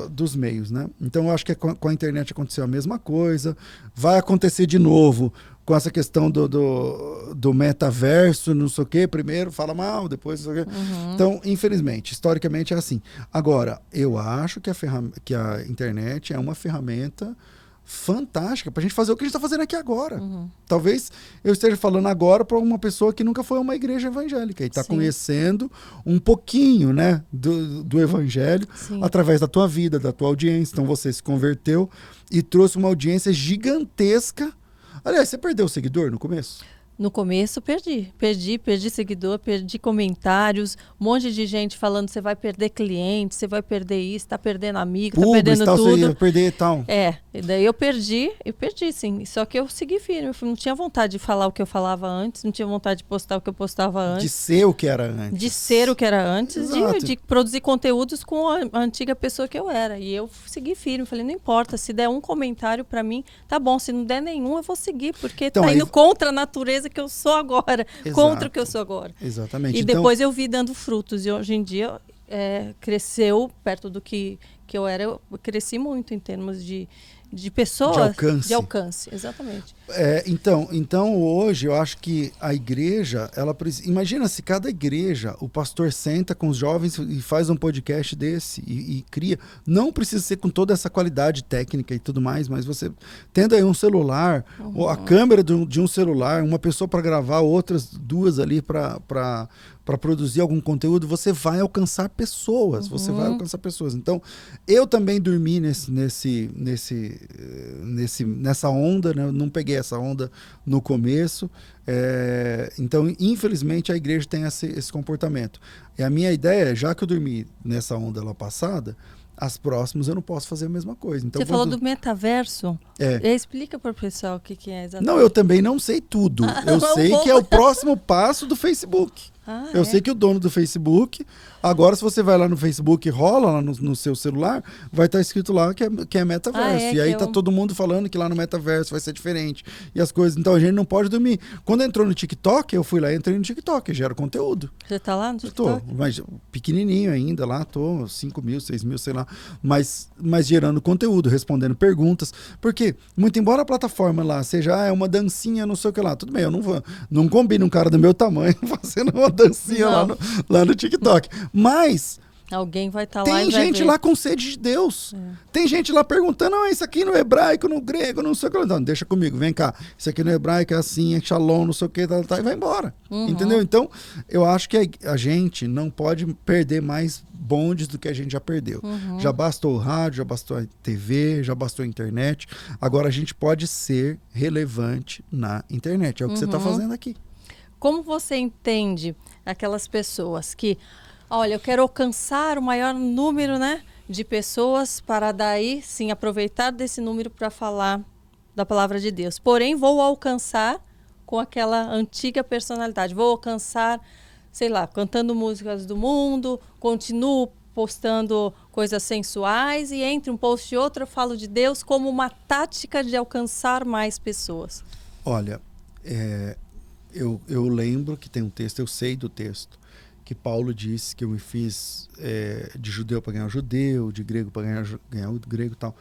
dos meios, né? Então eu acho que com a internet aconteceu a mesma coisa, vai acontecer de novo com essa questão do metaverso, não sei o quê, primeiro fala mal, depois não sei o quê. Então, infelizmente, historicamente é assim. Agora, eu acho que a internet é uma ferramenta fantástica para a gente fazer o que a gente está fazendo aqui agora. Talvez eu esteja falando agora para uma pessoa que nunca foi a uma igreja evangélica e está conhecendo um pouquinho, né, do evangelho através da tua vida, da tua audiência. Então você se converteu e trouxe uma audiência gigantesca. Aliás, você perdeu o seguidor no começo? No começo perdi seguidor, perdi comentários, um monte de gente falando você vai perder cliente, você vai perder isso, tá perdendo amigo, tá perdendo tudo. Você ia perder e tal. E daí eu perdi sim, só que eu segui firme, eu não tinha vontade de falar o que eu falava antes, não tinha vontade de postar o que eu postava antes. De ser o que era antes. De ser o que era antes, de produzir conteúdos com a antiga pessoa que eu era. E eu segui firme, falei, não importa, se der um comentário pra mim, tá bom, se não der nenhum eu vou seguir, porque então, tá indo contra a natureza que eu sou agora, contra o que eu sou agora. Exatamente. E depois eu vi dando frutos, e hoje em dia cresceu perto do que que eu cresci muito em termos de pessoas. De alcance, exatamente. Então, hoje, eu acho que a igreja, imagina se cada igreja, o pastor senta com os jovens e faz um podcast desse e cria. Não precisa ser com toda essa qualidade técnica e tudo mais, mas você tendo aí um celular, ou a câmera de um celular, uma pessoa para gravar, outras duas ali para produzir algum conteúdo, você vai alcançar pessoas. Você vai alcançar pessoas. Então, eu também dormi nessa onda, né? Eu não peguei essa onda no começo. Então, infelizmente, a igreja tem esse comportamento. E a minha ideia, já que eu dormi nessa onda lá passada, as próximas eu não posso fazer a mesma coisa. Então, você falou do metaverso? Explica para o pessoal o que é exatamente. Não, eu também não sei tudo. Eu sei que é o próximo passo do Facebook. Eu sei que o dono do Facebook, agora se você vai lá no Facebook, rola lá no seu celular, vai estar escrito lá que é metaverso. E aí tá todo mundo falando que lá no metaverso vai ser diferente. E as coisas, então a gente não pode dormir. Quando entrou no TikTok, eu fui lá e entrei no TikTok, gero conteúdo. Você tá lá no TikTok? Tô, mas pequenininho ainda lá, tô 5 mil, 6 mil, sei lá, mas gerando conteúdo, respondendo perguntas, porque muito embora a plataforma lá seja uma dancinha, não sei o que lá, tudo bem, eu não combino um cara do meu tamanho fazendo uma dancinha lá no TikTok. Mas alguém vai estar lá. Tem gente lá com sede de Deus. Tem gente lá perguntando, isso aqui no hebraico, no grego, não sei o que. Não, deixa comigo, vem cá. Isso aqui no hebraico é assim, é shalom, não sei o que, e vai embora. Entendeu? Então, eu acho que a gente não pode perder mais bondes do que a gente já perdeu. Já bastou o rádio, já bastou a TV, já bastou a internet. Agora a gente pode ser relevante na internet. É o que você está fazendo aqui. Como você entende aquelas pessoas que, olha, eu quero alcançar o maior número, né, de pessoas para daí, sim, aproveitar desse número para falar da palavra de Deus. Porém, vou alcançar com aquela antiga personalidade. Vou alcançar, sei lá, cantando músicas do mundo, continuo postando coisas sensuais e entre um post e outro eu falo de Deus como uma tática de alcançar mais pessoas. Olha, eu lembro que tem um texto, eu sei do texto, que Paulo disse que eu me fiz de judeu para ganhar o judeu, de grego para ganhar o grego e tal.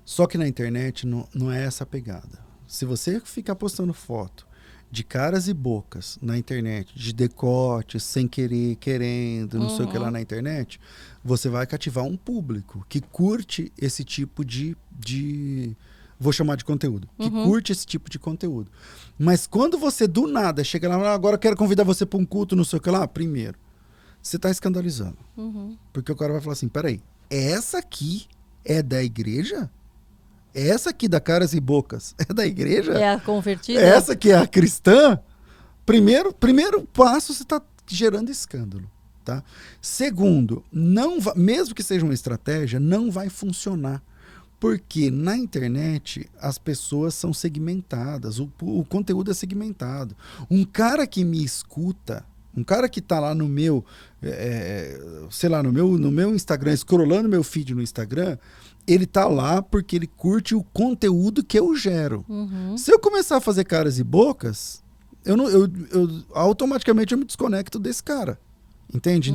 Só que na internet não é essa a pegada. Se você ficar postando foto de caras e bocas na internet, de decote, sem querer, querendo, não sei o que lá na internet, você vai cativar um público que curte esse tipo de vou chamar de conteúdo, que curte esse tipo de conteúdo. Mas quando você do nada chega lá, agora eu quero convidar você para um culto, não sei o que lá, primeiro, você está escandalizando. Porque o cara vai falar assim, peraí, essa aqui é da igreja? Essa aqui da caras e bocas é da igreja? É a convertida? Essa que é a cristã? Primeiro passo, você está gerando escândalo. Tá? Segundo, mesmo que seja uma estratégia, não vai funcionar. Porque na internet as pessoas são segmentadas, o conteúdo é segmentado. Um cara que me escuta, um cara que está lá no meu, sei lá, no meu Instagram, scrollando meu feed no Instagram, ele tá lá porque ele curte o conteúdo que eu gero. Se eu começar a fazer caras e bocas, eu automaticamente eu me desconecto desse cara. Entende?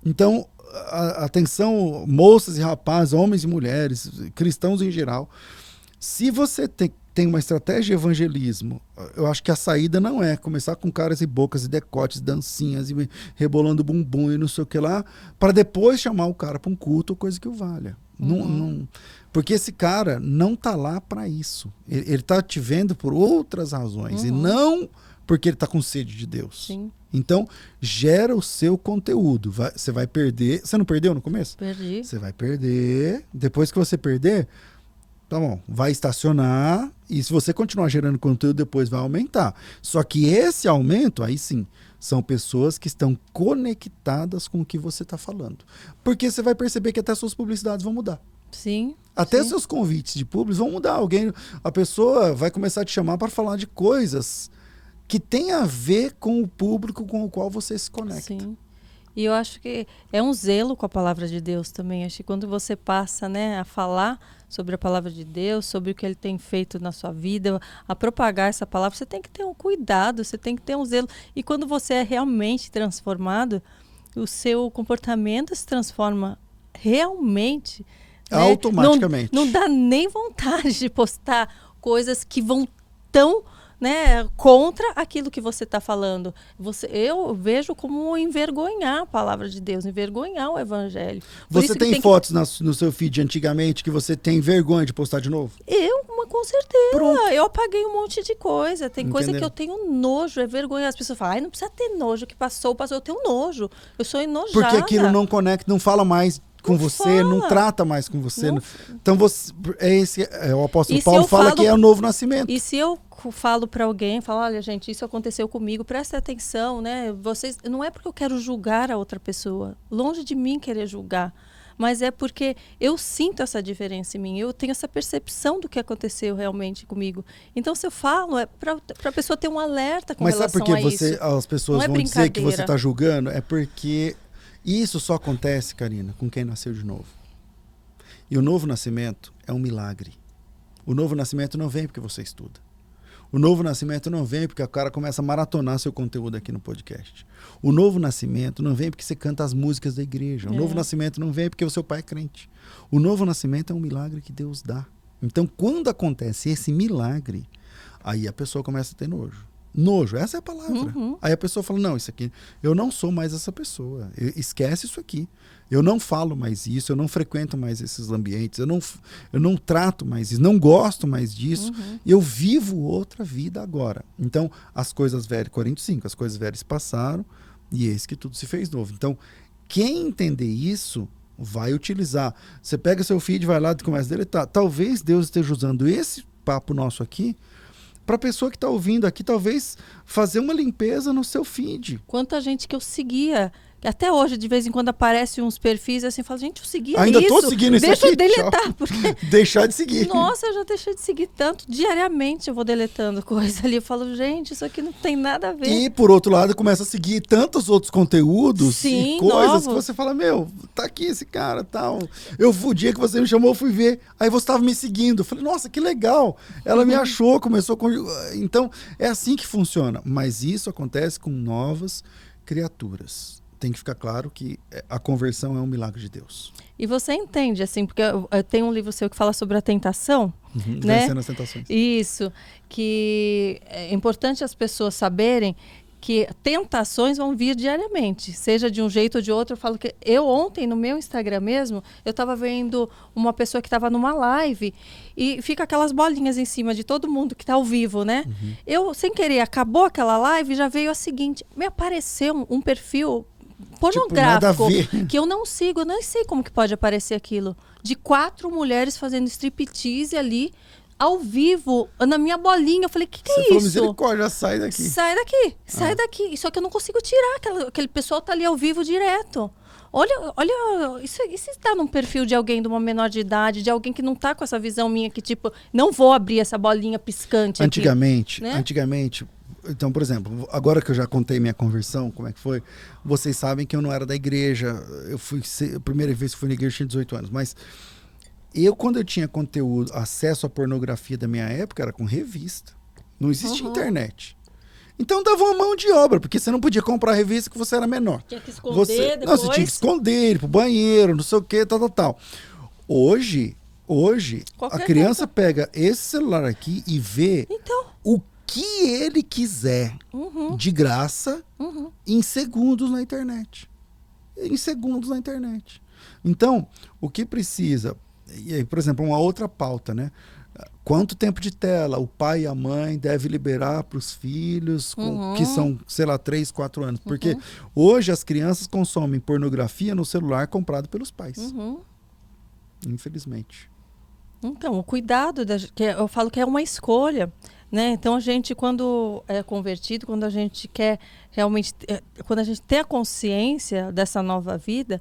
Então atenção, moças e rapazes, homens e mulheres, cristãos em geral. Se você tem uma estratégia de evangelismo, eu acho que a saída não é começar com caras e bocas e decotes, dancinhas e rebolando bumbum e não sei o que lá, para depois chamar o cara para um culto ou coisa que o valha. Porque esse cara não tá lá para isso. Ele tá te vendo por outras razões e não porque ele tá com sede de Deus. Sim. Então, gera o seu conteúdo. Você vai perder. Você não perdeu no começo? Perdi. Você vai perder. Depois que você perder, tá bom, vai estacionar. E se você continuar gerando conteúdo, depois vai aumentar. Só que esse aumento, aí sim, são pessoas que estão conectadas com o que você está falando. Porque você vai perceber que até suas publicidades vão mudar. Sim. Até seus convites de públicos vão mudar. A pessoa vai começar a te chamar para falar de coisas que tem a ver com o público com o qual você se conecta. Sim. E eu acho que é um zelo com a palavra de Deus também. Acho que quando você passa, né, a falar sobre a palavra de Deus, sobre o que ele tem feito na sua vida, a propagar essa palavra, você tem que ter um cuidado, você tem que ter um zelo. E quando você é realmente transformado, o seu comportamento se transforma realmente Né? Automaticamente. Não dá nem vontade de postar coisas que vão tão, né, contra aquilo que você está falando. Eu vejo como envergonhar a palavra de Deus, envergonhar o evangelho. Você tem fotos no seu feed antigamente que você tem vergonha de postar de novo? Com certeza. Pronto. Eu apaguei um monte de coisa. Tem coisa Entendeu? que eu tenho nojo, é vergonha. As pessoas falam, não precisa ter nojo, que passou. Eu tenho nojo. Eu sou enojada. Porque aquilo não conecta, não fala mais com Não você, fala. não trata mais com você. Não. Então o apóstolo E se Paulo eu fala falo- que é o novo nascimento. E se eu falo para alguém, falo, olha, gente, isso aconteceu comigo, presta atenção, né? Vocês, não é porque eu quero julgar a outra pessoa, longe de mim querer julgar, mas é porque eu sinto essa diferença em mim, eu tenho essa percepção do que aconteceu realmente comigo. Então, se eu falo, é para a pessoa ter um alerta com Mas sabe relação por que a isso. as pessoas Não é vão dizer que você brincadeira. está julgando? É porque isso só acontece, Karina, com quem nasceu de novo. E o novo nascimento é um milagre. O novo nascimento não vem porque você estuda. O novo nascimento não vem porque o cara começa a maratonar seu conteúdo aqui no podcast. O novo nascimento não vem porque você canta as músicas da igreja. O novo nascimento não vem porque o seu pai é crente. O novo nascimento é um milagre que Deus dá. Então, quando acontece esse milagre, aí a pessoa começa a ter nojo. Nojo, essa é a palavra. Aí a pessoa fala, não, isso aqui, eu não sou mais essa pessoa. Esquece isso aqui. Eu não falo mais isso, eu não frequento mais esses ambientes, eu não trato mais isso, não gosto mais disso. Eu vivo outra vida agora. Então, as coisas velhas, Coríntios 5, as coisas velhas passaram e eis que tudo se fez novo. Então, quem entender isso vai utilizar. Você pega seu feed, vai lá e começa a deletar. Talvez Deus esteja usando esse papo nosso aqui para a pessoa que está ouvindo aqui, talvez fazer uma limpeza no seu feed. Quanta gente que eu seguia, até hoje, de vez em quando aparecem uns perfis assim, eu falo, gente, eu seguia Ainda isso. tô seguindo isso Deixa eu aqui, deletar, tchau. porque... Deixar de seguir. Nossa, eu já deixei de seguir tanto. Diariamente eu vou deletando coisa ali. Eu falo, gente, isso aqui não tem nada a ver. E, por outro lado, começa a seguir tantos outros conteúdos Sim, e coisas novos. que você fala, meu, tá aqui esse cara, tal. O dia que você me chamou, eu fui ver. Aí você estava me seguindo. Eu falei, nossa, que legal. Ela me achou, começou com... Então, é assim que funciona. Mas isso acontece com novas criaturas. Tem que ficar claro que a conversão é um milagre de Deus. E você entende, assim, porque eu tenho um livro seu que fala sobre a tentação, né? Vencendo as tentações. Isso, que é importante as pessoas saberem que tentações vão vir diariamente, seja de um jeito ou de outro. Eu falo que ontem, no meu Instagram mesmo, eu estava vendo uma pessoa que estava numa live e fica aquelas bolinhas em cima de todo mundo que está ao vivo, né? Eu, sem querer, acabou aquela live, já veio a seguinte, me apareceu um perfil pornográfico, que eu não sigo, eu não sei como que pode aparecer aquilo, de 4 mulheres fazendo striptease ali, ao vivo, na minha bolinha. Eu falei, que é falou, isso? misericórdia, sai daqui. Sai daqui. Só que eu não consigo tirar, aquele pessoal tá ali ao vivo direto. Olha, isso está num perfil de alguém de uma menor de idade, de alguém que não tá com essa visão minha que, tipo, não vou abrir essa bolinha piscante Antigamente, aqui, né? Então, por exemplo, agora que eu já contei minha conversão, como é que foi, vocês sabem que eu não era da igreja. A primeira vez que fui na igreja eu tinha 18 anos, mas quando eu tinha conteúdo, acesso à pornografia da minha época, era com revista. Não existia internet. Então dava uma mão de obra, porque você não podia comprar a revista que você era menor. Tinha que esconder depois. Não, você tinha que esconder, ir pro banheiro, não sei o que, tal. Hoje Qualquer a criança pega esse celular aqui e vê o que ele quiser de graça em segundos na internet. Então, o que precisa... E aí, por exemplo, uma outra pauta, né? Quanto tempo de tela o pai e a mãe devem liberar para os filhos que são, sei lá, 3, 4 anos? Porque hoje as crianças consomem pornografia no celular comprado pelos pais. Infelizmente. Então, o cuidado, que eu falo que é uma escolha, né? Então, a gente, quando é convertido, quando a gente quer realmente... Quando a gente tem a consciência dessa nova vida...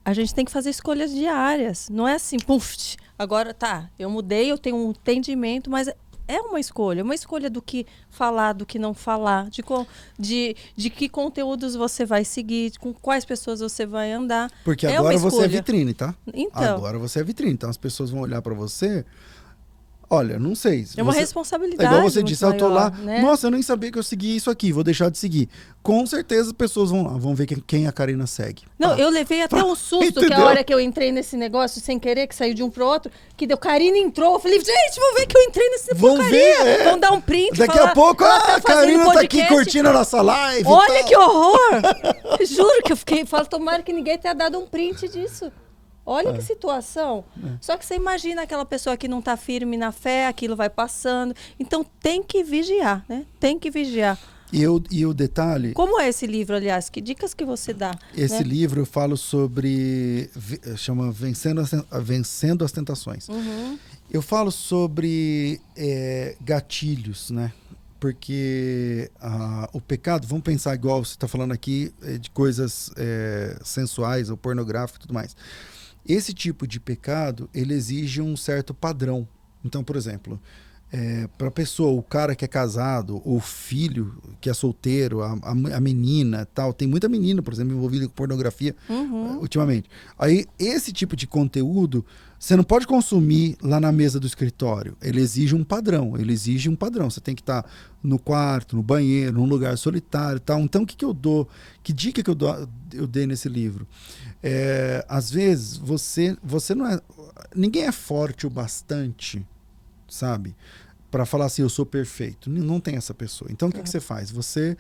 A gente tem que fazer escolhas diárias. Não é assim, puf, agora eu mudei, eu tenho um entendimento, mas é uma escolha do que falar, do que não falar, de que conteúdos você vai seguir, com quais pessoas você vai andar. Porque agora você é vitrine, tá? Então. Agora você é vitrine. Então as pessoas vão olhar para você. Olha, não sei. É uma responsabilidade. É igual você disse, eu tô lá, né? nossa, eu nem sabia que eu segui isso aqui, vou deixar de seguir. Com certeza as pessoas vão lá, vão ver quem a Karina segue. Não, eu levei até um susto, Entendeu? que a hora que eu entrei nesse negócio, sem querer, que saiu de um pro outro, que deu, Karina entrou, eu falei, gente, vão ver que eu entrei nesse porcaria. Vão dar um print. Daqui a pouco, a Karina tá aqui curtindo a nossa live. Olha que horror! Juro que eu falo, tomara que ninguém tenha dado um print disso. Olha que situação. Só que você imagina aquela pessoa que não está firme na fé, aquilo vai passando. Então tem que vigiar, né? Tem que vigiar. E o detalhe... Como é esse livro, aliás? Que dicas que você dá? Esse livro eu falo sobre... Chama Vencendo as Tentações. Eu falo sobre gatilhos, né? Porque o pecado, vamos pensar igual você está falando aqui, de coisas sensuais ou pornográficas e tudo mais. Esse tipo de pecado, ele exige um certo padrão. Então, por exemplo, para a pessoa, o cara que é casado, o filho que é solteiro, a menina, tal, tem muita menina, por exemplo, envolvida com pornografia ultimamente. Aí, esse tipo de conteúdo, você não pode consumir lá na mesa do escritório. Ele exige um padrão, Você tem que estar no quarto, no banheiro, num lugar solitário, tal. Então, o que eu dou? Que dica que eu dei nesse livro? Às vezes, você não é... Ninguém é forte o bastante, sabe? Para falar assim, eu sou perfeito. Não tem essa pessoa. Então, o que você faz? Você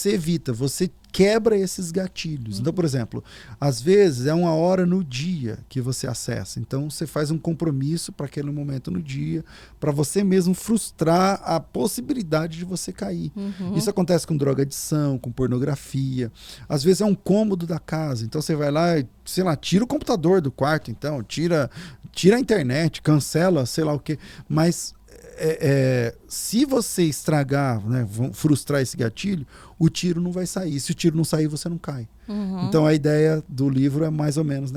evita, você quebra esses gatilhos. Então, por exemplo, às vezes é 1 hora no dia que você acessa. Então, você faz um compromisso para aquele momento no dia, para você mesmo frustrar a possibilidade de você cair. Isso acontece com drogadição, com pornografia. Às vezes é um cômodo da casa. Então, você vai lá e, sei lá, tira o computador do quarto, então, tira a internet, cancela, sei lá o quê. Mas se você estragar, né, frustrar esse gatilho, o tiro não vai sair. Se o tiro não sair, você não cai. Então a ideia do livro é mais ou menos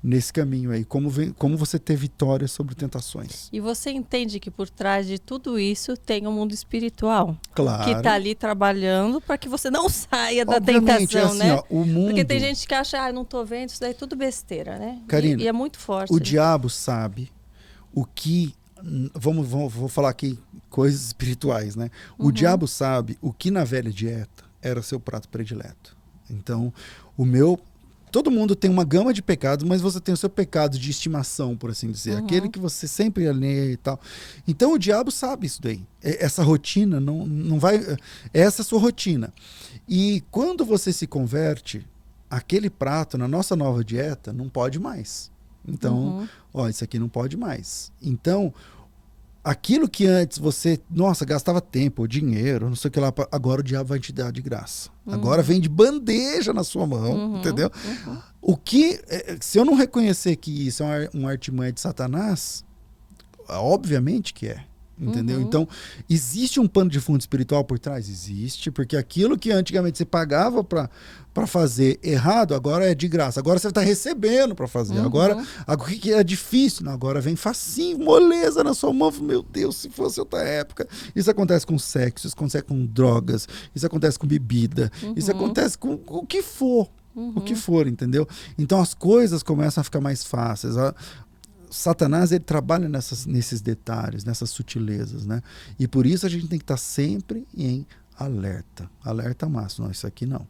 nesse caminho aí. Como você ter vitória sobre tentações. E você entende que por trás de tudo isso tem um mundo espiritual. Claro. Que está ali trabalhando para que você não saia da Obviamente, tentação, assim, né? Ó, o mundo... Porque tem gente que acha, não estou vendo, isso daí é tudo besteira, né? Karina, e é muito forte. O diabo sabe o que... Vou falar aqui coisas espirituais, né? O diabo sabe o que na velha dieta era seu prato predileto. Então, todo mundo tem uma gama de pecados, mas você tem o seu pecado de estimação, por assim dizer. Aquele que você sempre alheia e tal. Então, o diabo sabe isso daí. Essa rotina não vai... Essa é a sua rotina. E quando você se converte, aquele prato na nossa nova dieta não pode mais. Então, isso aqui não pode mais. Então, aquilo que antes você, gastava tempo, dinheiro, não sei o que lá, agora o diabo vai te dar de graça. Agora vem de bandeja na sua mão, entendeu? O que, se eu não reconhecer que isso é uma artimanha de Satanás, obviamente que é. Entendeu? Então, existe um pano de fundo espiritual por trás? Existe, porque aquilo que antigamente você pagava para fazer errado, agora é de graça. Agora você está recebendo para fazer. Agora, o que é difícil? Não, agora vem facinho, moleza na sua mão. Meu Deus, se fosse outra época. Isso acontece com sexo, isso acontece com drogas, isso acontece com bebida, isso acontece com o que for. O que for, entendeu? Então, as coisas começam a ficar mais fáceis. Satanás, ele trabalha nesses detalhes, nessas sutilezas, né? E por isso a gente tem que estar sempre em alerta máximo. Não, isso aqui não.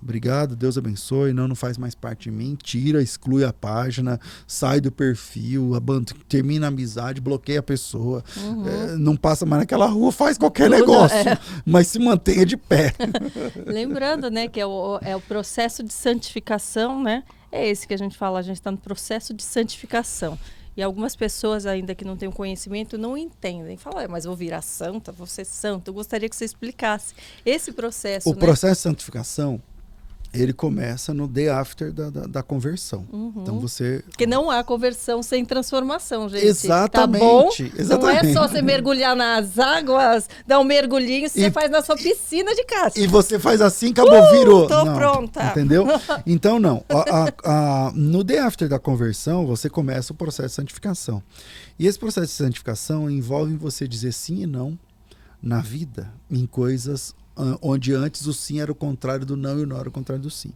Obrigado, Deus abençoe, não faz mais parte de mim, tira, exclui a página, sai do perfil, termina a amizade, bloqueia a pessoa, não passa mais naquela rua, faz qualquer negócio, mas se mantenha de pé. Lembrando, né, que é o processo de santificação, né? É esse que a gente fala, a gente está no processo de santificação. E algumas pessoas ainda que não têm o conhecimento não entendem. Falam, mas vou virar santa, vou ser santo. Eu gostaria que você explicasse esse processo. O processo de santificação, ele começa no day after da conversão. Então você... Porque não há conversão sem transformação, gente. Exatamente. Tá bom? Exatamente. Não é só você mergulhar nas águas, dar um mergulhinho, você faz na sua piscina de casa. E você faz assim, acabou, virou. Tô pronta. Entendeu? Então, não. No day after da conversão, você começa o processo de santificação. E esse processo de santificação envolve você dizer sim e não na vida, em coisas onde antes o sim era o contrário do não e o não era o contrário do sim.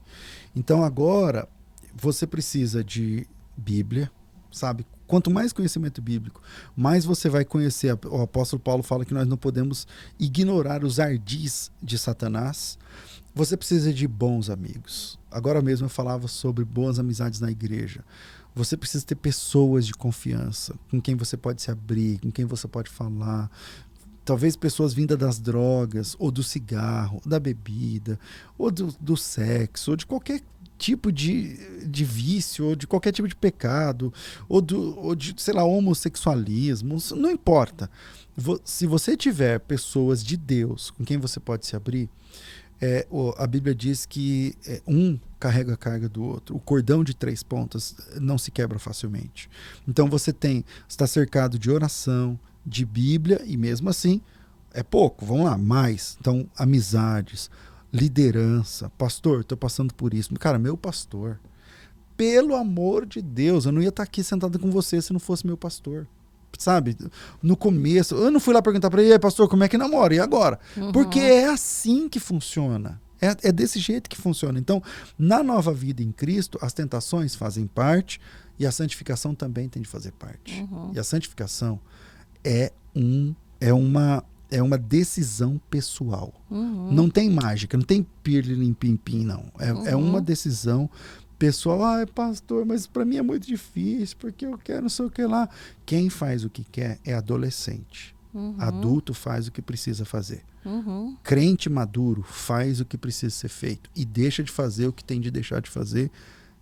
Então agora você precisa de Bíblia, sabe? quanto mais conhecimento bíblico, mais você vai conhecer. O apóstolo Paulo fala que nós não podemos ignorar os ardis de Satanás. Você precisa de bons amigos. Agora mesmo eu falava sobre boas amizades na igreja. Você precisa ter pessoas de confiança, com quem você pode se abrir, com quem você pode falar. Talvez pessoas vindas das drogas, ou do cigarro, ou da bebida, ou do sexo, ou de qualquer tipo de vício, ou de qualquer tipo de pecado, ou de, sei lá, homossexualismo, não importa. Se você tiver pessoas de Deus com quem você pode se abrir, a Bíblia diz que um carrega a carga do outro. O cordão de 3 pontas não se quebra facilmente. Então você está cercado de oração, de Bíblia, e mesmo assim é pouco, vamos lá, mais. Então, amizades, liderança, pastor, estou passando por isso. Cara, meu pastor, pelo amor de Deus, eu não ia estar aqui sentado com você se não fosse meu pastor. Sabe, no começo, eu não fui lá perguntar para ele, pastor, como é que namora? E agora? Porque é assim que funciona. É desse jeito que funciona. Então, na nova vida em Cristo, as tentações fazem parte e a santificação também tem de fazer parte. E a santificação é uma decisão pessoal. Não tem mágica, não tem pirlim-pim-pim, não. É uma decisão pessoal. Pastor, mas para mim é muito difícil, porque eu quero não sei o que lá. Quem faz o que quer é adolescente. Adulto faz o que precisa fazer. Crente maduro faz o que precisa ser feito e deixa de fazer o que tem de deixar de fazer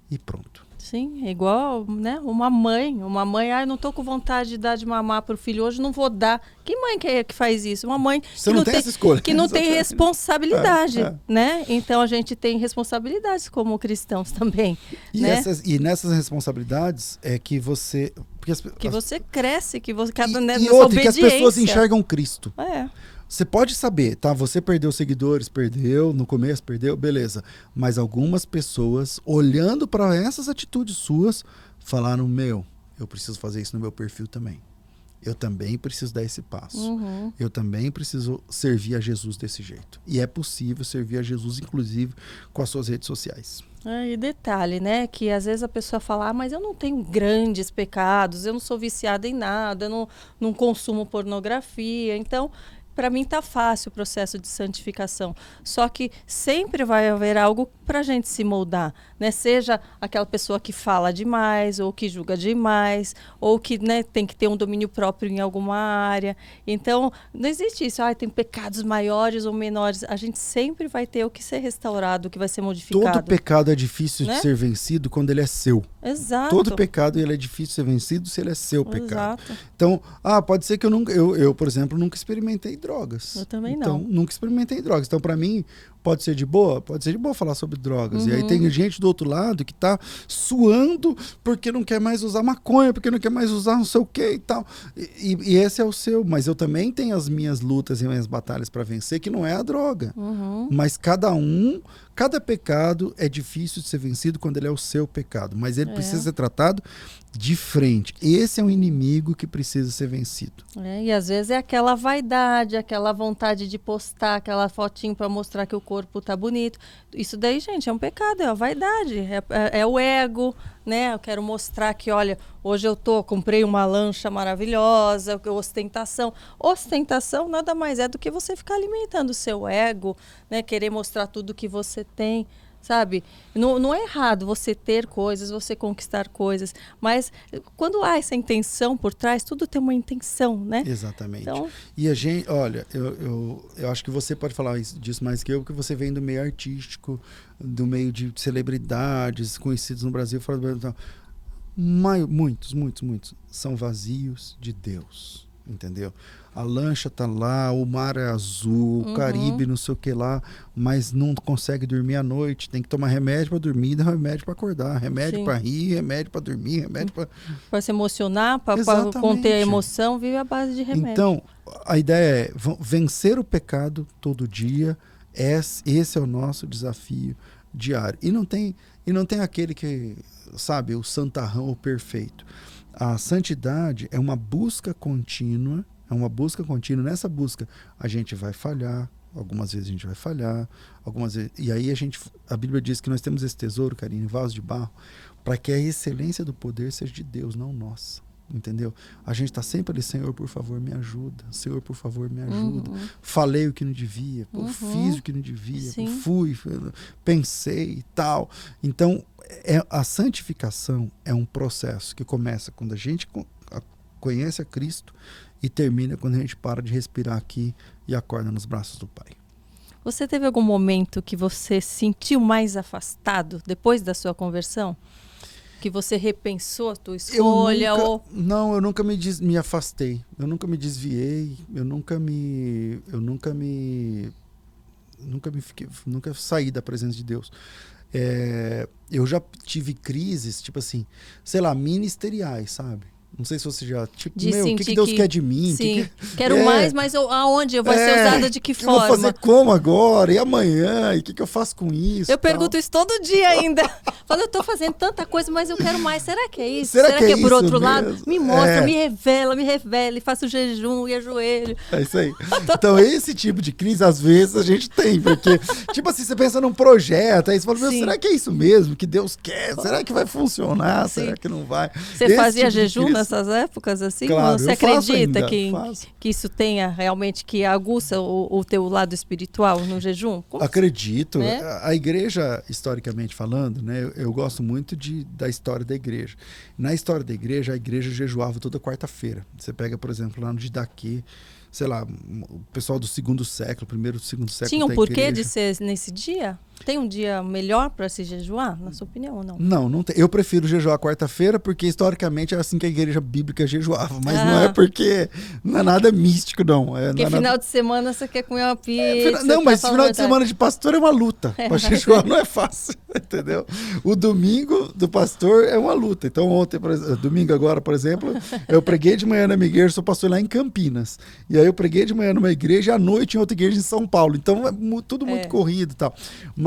e pronto. Sim, é igual, né? Uma mãe, eu não tô com vontade de dar de mamar pro filho hoje, não vou dar. Que mãe que faz isso? Uma mãe Você não tem essa escolha. Que não tem responsabilidade, né? Então a gente tem responsabilidades como cristãos também. E, né? Nessas responsabilidades é que você... você cresce, que você... E outra, que as pessoas enxergam Cristo. Você pode saber, tá? Você perdeu seguidores, no começo perdeu, beleza. Mas algumas pessoas, olhando para essas atitudes suas, falaram, eu preciso fazer isso no meu perfil também. Eu também preciso dar esse passo. Eu também preciso servir a Jesus desse jeito. E é possível servir a Jesus, inclusive, com as suas redes sociais. E detalhe, né? Que às vezes a pessoa fala, mas eu não tenho grandes pecados, eu não sou viciada em nada, eu não consumo pornografia, então... Para mim tá fácil o processo de santificação. Só que sempre vai haver algo para a gente se moldar, né? Seja aquela pessoa que fala demais, ou que julga demais, ou que, né, tem que ter um domínio próprio em alguma área. Então, não existe isso. Tem pecados maiores ou menores. A gente sempre vai ter o que ser restaurado, o que vai ser modificado. Todo pecado é difícil de ser vencido quando ele é seu. Exato. Todo pecado ele é difícil de ser vencido se ele é seu pecado. Exato. Então, pode ser que eu, por exemplo, nunca experimentei drogas. Eu também não. Então, nunca experimentei drogas. Então, para mim, pode ser de boa falar sobre drogas. E aí tem gente do outro lado que tá suando porque não quer mais usar maconha, porque não quer mais usar não sei o que e tal. E esse é o seu. Mas eu também tenho as minhas lutas e minhas batalhas para vencer, que não é a droga. Mas cada pecado é difícil de ser vencido quando ele é o seu pecado. Mas ele precisa ser tratado de frente. Esse é um inimigo que precisa ser vencido. E às vezes é aquela vaidade, aquela vontade de postar aquela fotinho para mostrar que o corpo tá bonito. Isso daí, gente, é um pecado, é a vaidade, é o ego, né? Eu quero mostrar que, olha, hoje comprei uma lancha maravilhosa, ostentação. Ostentação nada mais é do que você ficar alimentando o seu ego, né? Querer mostrar tudo que você tem. Sabe? Não é errado você ter coisas, você conquistar coisas, mas quando há essa intenção por trás, tudo tem uma intenção, né? Exatamente. Então... E a gente, olha, eu acho que você pode falar disso mais que eu, porque você vem do meio artístico, do meio de celebridades conhecidos no Brasil, fora do Brasil. Muitos são vazios de Deus. Entendeu? A lancha tá lá, o mar é azul, o Caribe não sei o que lá, mas não consegue dormir à noite, tem que tomar remédio para dormir, remédio para acordar, remédio para rir, remédio para dormir, remédio para se emocionar, para conter a emoção, vive à base de remédio. Então, a ideia é vencer o pecado todo dia. Esse é o nosso desafio diário. E não tem aquele que, sabe, o santarrão, o perfeito. A santidade é uma busca contínua, Nessa busca a gente vai falhar, algumas vezes a gente vai falhar, algumas vezes... E aí a Bíblia diz que nós temos esse tesouro, Karine, em vaso de barro, para que a excelência do poder seja de Deus, não nossa. entendeu? A gente está sempre ali, Senhor, por favor, me ajuda. Senhor, por favor, me ajuda. Falei o que não devia, fiz o que não devia, pensei e tal. Então, a santificação é um processo que começa quando a gente conhece a Cristo e termina quando a gente para de respirar aqui e acorda nos braços do Pai. Você teve algum momento que você se sentiu mais afastado depois da sua conversão? Que você repensou a tua escolha? Não, eu nunca me afastei. Eu nunca me desviei. Nunca saí da presença de Deus. Eu já tive crises, tipo assim, sei lá, ministeriais, sabe? Não sei se você já, tipo, o que Deus quer de mim? Sim, quero mais, mas aonde? Eu vou ser usada de que forma? Eu vou fazer como agora? E amanhã? E o que eu faço com isso? Eu pergunto isso todo dia ainda. Falo, eu estou fazendo tanta coisa, mas eu quero mais. Será que é isso? Será que é por outro lado? Me mostra, me revela, e faço jejum e ajoelho. É isso aí. Então, esse tipo de crise, às vezes, a gente tem, porque, tipo assim, você pensa num projeto, aí você fala, será que é isso mesmo que Deus quer? Será que vai funcionar? Será que não vai? Você fazia jejum nessas épocas, assim? Claro, você acredita que isso tenha realmente, que aguça o teu lado espiritual no jejum? Acredito. A igreja, historicamente falando, né, eu gosto muito da história da igreja. Na história da igreja, a igreja jejuava toda quarta-feira. Você pega, por exemplo, lá no Didaquê, sei lá, o pessoal do segundo século, primeiro, segundo século. Tinha um porquê de ser nesse dia? Tem um dia melhor para se jejuar, na sua opinião, ou não? Não tem. Eu prefiro jejuar quarta-feira, porque historicamente é assim que a igreja bíblica jejuava. Mas não é porque não é nada místico, não. Porque final de semana você quer comer uma pizza. Não, mas final de semana de pastor é uma luta. Para jejuar não é fácil, entendeu? O domingo do pastor é uma luta. Então ontem, domingo agora, por exemplo, eu preguei de manhã na minha igreja, sou pastor lá em Campinas. E aí eu preguei de manhã numa igreja e à noite em outra igreja em São Paulo. Então é tudo muito corrido e tal.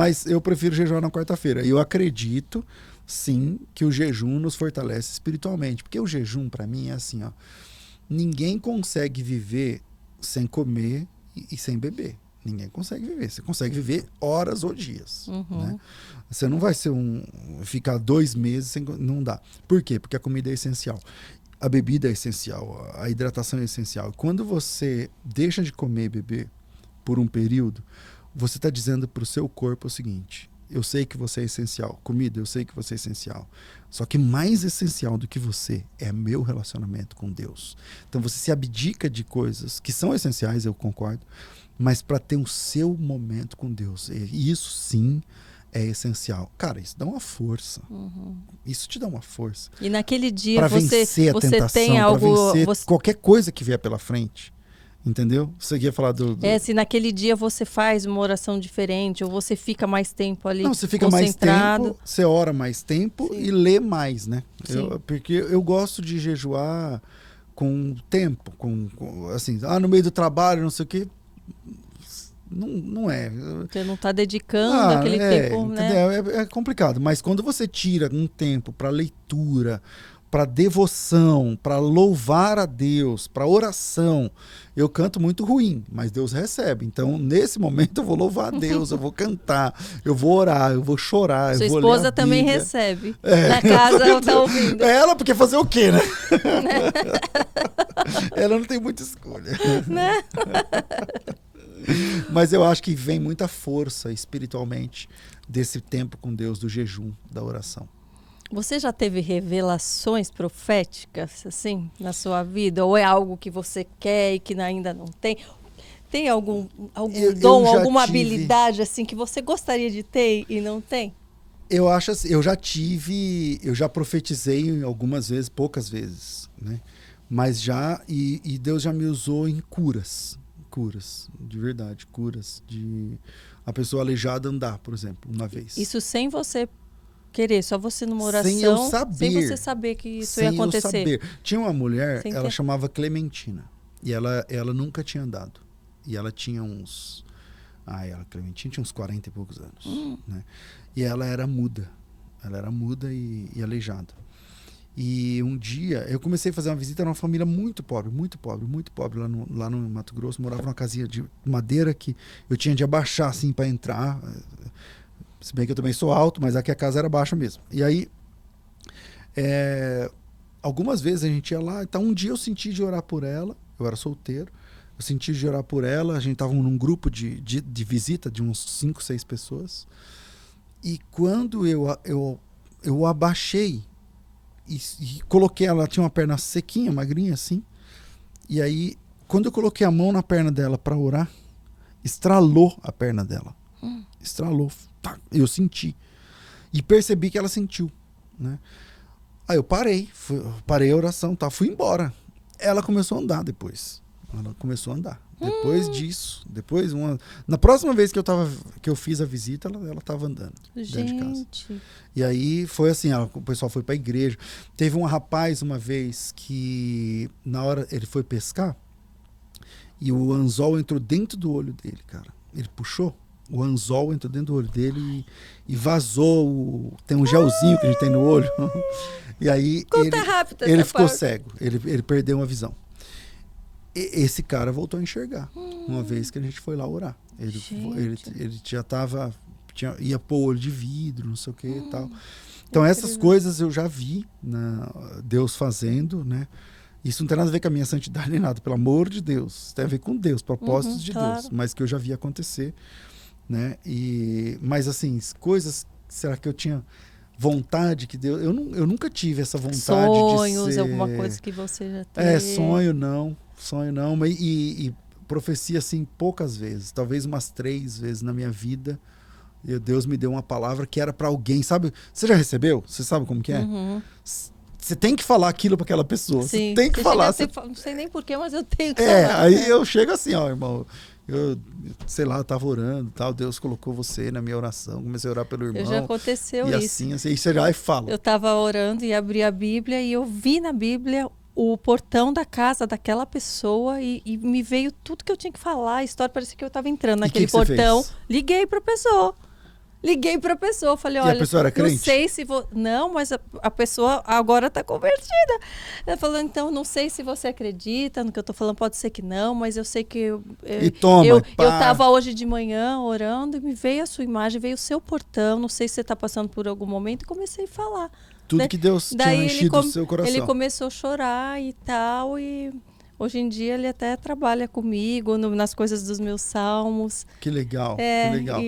Mas eu prefiro jejuar na quarta-feira. E eu acredito, sim, que o jejum nos fortalece espiritualmente. Porque o jejum, para mim, é assim, ó. Ninguém consegue viver sem comer e sem beber. Ninguém consegue viver. Você consegue viver horas ou dias. Né? Você não vai ficar 2 meses sem... Não dá. Por quê? Porque a comida é essencial. A bebida é essencial. A hidratação é essencial. Quando você deixa de comer e beber por um período, você está dizendo para o seu corpo o seguinte: eu sei que você é essencial. Comida, eu sei que você é essencial. Só que mais essencial do que você é meu relacionamento com Deus. Então você se abdica de coisas que são essenciais, eu concordo, mas para ter o seu momento com Deus. E isso sim é essencial. Cara, isso dá uma força. Isso te dá uma força. E naquele dia para vencer a tentação, tem algo, para vencer qualquer coisa que vier pela frente. Entendeu? Você ia falar se naquele dia você faz uma oração diferente, ou você fica mais tempo ali. Não, você fica mais tempo, você ora mais tempo e lê mais, né? Porque eu gosto de jejuar com tempo, assim, no meio do trabalho, não sei o quê. Não é. Você não está dedicando aquele tempo, né? É complicado, mas quando você tira um tempo para leitura, para devoção, para louvar a Deus, para oração. Eu canto muito ruim, mas Deus recebe. Então, nesse momento, eu vou louvar a Deus, eu vou cantar, eu vou orar, eu vou chorar, Sua eu vou ler esposa a também Bíblia. recebe. Na casa ela está ouvindo. Ela, porque fazer o quê, né? Ela não tem muita escolha. Né? Mas eu acho que vem muita força espiritualmente desse tempo com Deus, do jejum, da oração. Você já teve revelações proféticas, assim, na sua vida? Ou é algo que você quer e que ainda não tem? Tem algum dom, alguma habilidade, assim, que você gostaria de ter e não tem? Eu acho assim, eu já profetizei algumas vezes, poucas vezes, né? Mas e Deus já me usou em curas, de verdade, de a pessoa aleijada andar, por exemplo, uma vez. Isso sem você querer, só você numa oração, sem você saber que isso ia acontecer. Sem eu saber. Tinha uma mulher, ela chamava Clementina, e ela nunca tinha andado. E ela tinha Clementina tinha uns 40 e poucos anos, né? E ela era muda e aleijada. E um dia eu comecei a fazer uma visita numa família muito pobre lá no Mato Grosso. Morava numa casinha de madeira que eu tinha de abaixar assim para entrar. Se bem que eu também sou alto, mas aqui a casa era baixa mesmo. E aí algumas vezes a gente ia lá, então um dia eu senti de orar por ela, eu era solteiro, eu senti de orar por ela, a gente estava num grupo de visita de uns 5, 6 pessoas, e quando eu abaixei e coloquei ela, tinha uma perna sequinha, magrinha assim, e aí quando eu coloquei a mão na perna dela para orar, estralou a perna dela, estralou, tá, eu senti, e percebi que ela sentiu, né? Aí eu parei a oração, tá, fui embora. Ela começou a andar depois. Ela começou a andar. Depois disso, na próxima vez que eu fiz a visita, ela estava andando dentro de casa. E aí foi assim, o pessoal foi para a igreja. Teve um rapaz uma vez que na hora ele foi pescar e o anzol entrou dentro do olho dele, cara. Ele puxou, o anzol entrou dentro do olho dele e vazou. Tem um gelzinho que a gente tem no olho. E aí ele ficou cego, ele perdeu uma visão. Esse cara voltou a enxergar uma vez que a gente foi lá orar. Ele já estava, ia pôr olho de vidro, não sei o que e tal. Então essas coisas eu já vi, né, Deus fazendo, né? Isso não tem nada a ver com a minha santidade nem nada, pelo amor de Deus. Tem a ver com Deus, propósitos de Deus, mas que eu já vi acontecer, né? Mas assim, coisas, será que eu tinha vontade que Deus... Eu nunca tive essa vontade sonhos, de ser... alguma coisa que você já teve. Sonho não, mas profecia assim poucas vezes, talvez umas 3 vezes na minha vida. E Deus me deu uma palavra que era para alguém, sabe? Você já recebeu? Você sabe como que é? Você tem que falar aquilo para aquela pessoa. Sim, você tem que falar. Não sei nem porquê, mas eu tenho que falar. Aí eu chego assim, ó, irmão. Eu, sei lá, eu tava orando, tal, Deus colocou você na minha oração, comecei a orar pelo irmão. Já aconteceu isso. E assim, você já e fala. Eu tava orando e abri a Bíblia e eu vi na Bíblia o portão da casa daquela pessoa e me veio tudo que eu tinha que falar, a história, parecia que eu tava entrando naquele portão. Liguei pra pessoa, falei, olha, a pessoa era crente? Não sei se não, mas a pessoa agora está convertida. Ela falou, então, não sei se você acredita no que eu estou falando, pode ser que não, mas eu sei que eu estava hoje de manhã orando e me veio a sua imagem, veio o seu portão, não sei se você está passando por algum momento, e comecei a falar. Tudo que Deus tinha enchido o seu coração. Ele começou a chorar e tal, e hoje em dia ele até trabalha comigo nas coisas dos meus salmos. Que legal, que legal.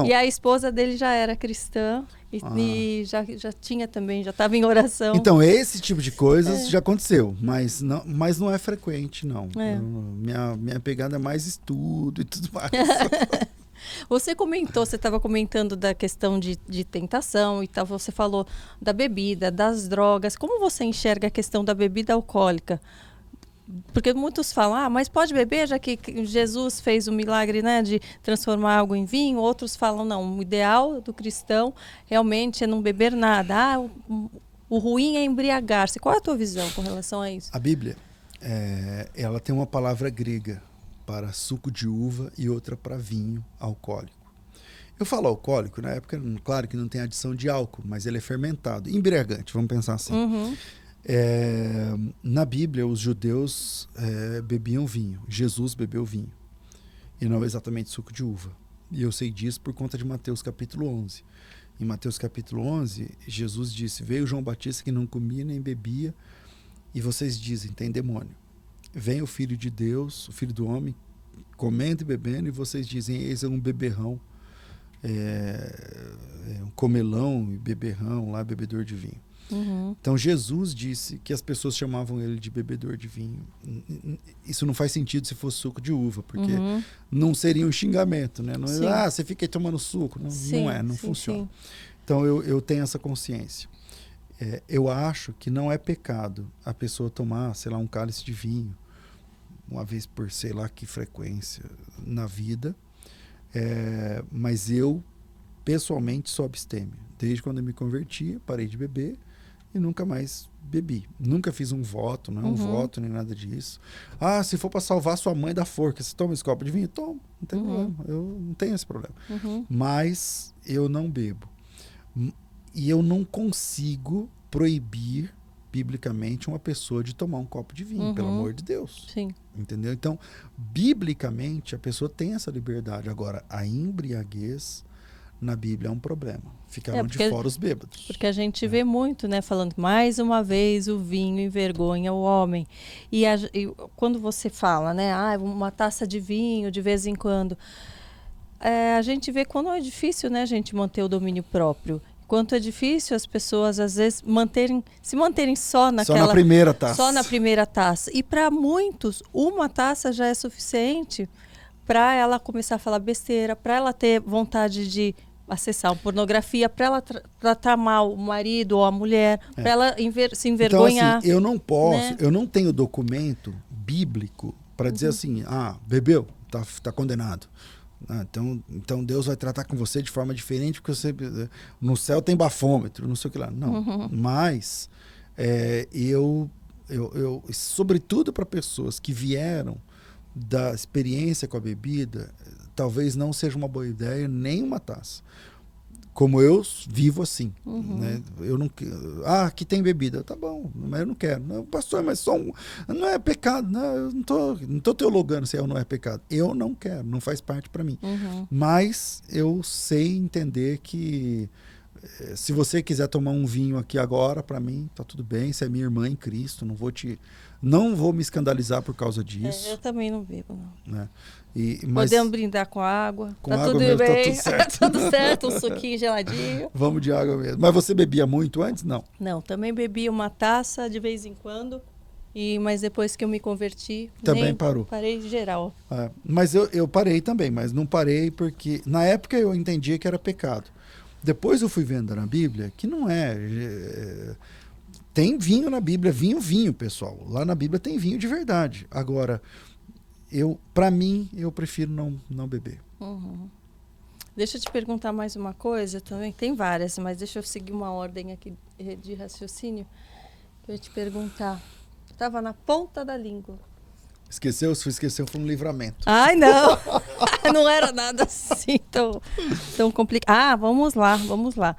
E a esposa dele já era cristã e já tinha também, já estava em oração. Então, esse tipo de coisas já aconteceu, mas não é frequente, não. Minha pegada é mais estudo e tudo mais. Você estava comentando da questão de tentação e tal, você falou da bebida, das drogas. Como você enxerga a questão da bebida alcoólica? Porque muitos falam, mas pode beber, já que Jesus fez o milagre, né, de transformar algo em vinho. Outros falam, não, o ideal do cristão realmente é não beber nada. O ruim é embriagar-se. Qual é a tua visão com relação a isso? A Bíblia, ela tem uma palavra grega para suco de uva e outra para vinho alcoólico. Eu falo alcoólico, na época, claro que não tem adição de álcool, mas ele é fermentado. Embriagante, vamos pensar assim. Na Bíblia, os judeus bebiam vinho. Jesus bebeu vinho. E não exatamente suco de uva. E eu sei disso por conta de Mateus capítulo 11. Em Mateus capítulo 11, Jesus disse, veio João Batista que não comia nem bebia, e vocês dizem, tem demônio. Vem o Filho de Deus, o Filho do Homem, comendo e bebendo, e vocês dizem, eis é um beberrão, um comelão e beberrão, lá, bebedor de vinho. Então Jesus disse que as pessoas chamavam ele de bebedor de vinho. Isso não faz sentido se fosse suco de uva, porque não seria um xingamento, né? Não você fica aí tomando suco. Não funciona. Sim. Então eu tenho essa consciência. Eu acho que não é pecado a pessoa tomar, sei lá, um cálice de vinho uma vez por sei lá que frequência na vida, mas eu pessoalmente sou abstêmio. Desde quando eu me converti, parei de beber e nunca mais bebi. Nunca fiz um voto, não é um voto nem nada disso. Se for para salvar sua mãe da forca, você toma esse copo de vinho? Tomo, não tem problema. Eu não tenho esse problema. Mas eu não bebo. E eu não consigo proibir biblicamente uma pessoa de tomar um copo de vinho, pelo amor de Deus. Sim. Entendeu? Então, biblicamente, a pessoa tem essa liberdade. Agora, a embriaguez na Bíblia é um problema. Ficaram de fora os bêbados. Porque a gente vê muito, né? Falando, mais uma vez o vinho envergonha o homem. E quando você fala, né? Uma taça de vinho de vez em quando. A gente vê quando é difícil, né? A gente manter o domínio próprio. Quanto é difícil as pessoas, às vezes, se manterem só na primeira taça. Só na primeira taça. E para muitos, uma taça já é suficiente para ela começar a falar besteira, para ela ter vontade de acessar pornografia, para ela tratar mal o marido ou a mulher, para ela se envergonhar. Então, assim, eu não posso, né? Eu não tenho documento bíblico para dizer assim, bebeu, tá condenado. Então Deus vai tratar com você de forma diferente, porque você no céu tem bafômetro, não sei o que lá. Não, mas eu sobretudo para pessoas que vieram da experiência com a bebida, talvez não seja uma boa ideia nem uma taça. Como eu vivo assim, né? Eu não, aqui tem bebida, tá bom, mas eu não quero. Não, pastor, mas não é pecado, não, eu não tô teologando se não é pecado. Eu não quero, não faz parte para mim. Mas eu sei entender que se você quiser tomar um vinho aqui agora, para mim tá tudo bem. Você é minha irmã em Cristo, não vou me escandalizar por causa disso. Eu também não bebo, não. Né? Podemos brindar com água. Com água tudo mesmo, bem. Tá tudo certo. Tá tudo certo, um suquinho geladinho. Vamos de água mesmo. Mas você bebia muito antes? Não. Não, também bebia uma taça de vez em quando. Mas depois que eu me converti, também parou. Parei de geral. Mas eu parei também, mas não parei porque na época eu entendia que era pecado. Depois eu fui vendo na Bíblia que não é. Tem vinho na Bíblia, vinho, pessoal. Lá na Bíblia tem vinho de verdade. Agora, para mim, eu prefiro não beber. Deixa eu te perguntar mais uma coisa também. Tem várias, mas deixa eu seguir uma ordem aqui de raciocínio. Que eu ia te perguntar. Estava na ponta da língua. Esqueceu? Se esqueceu, foi um livramento. Ai, não! Não era nada assim tão complicado. Vamos lá.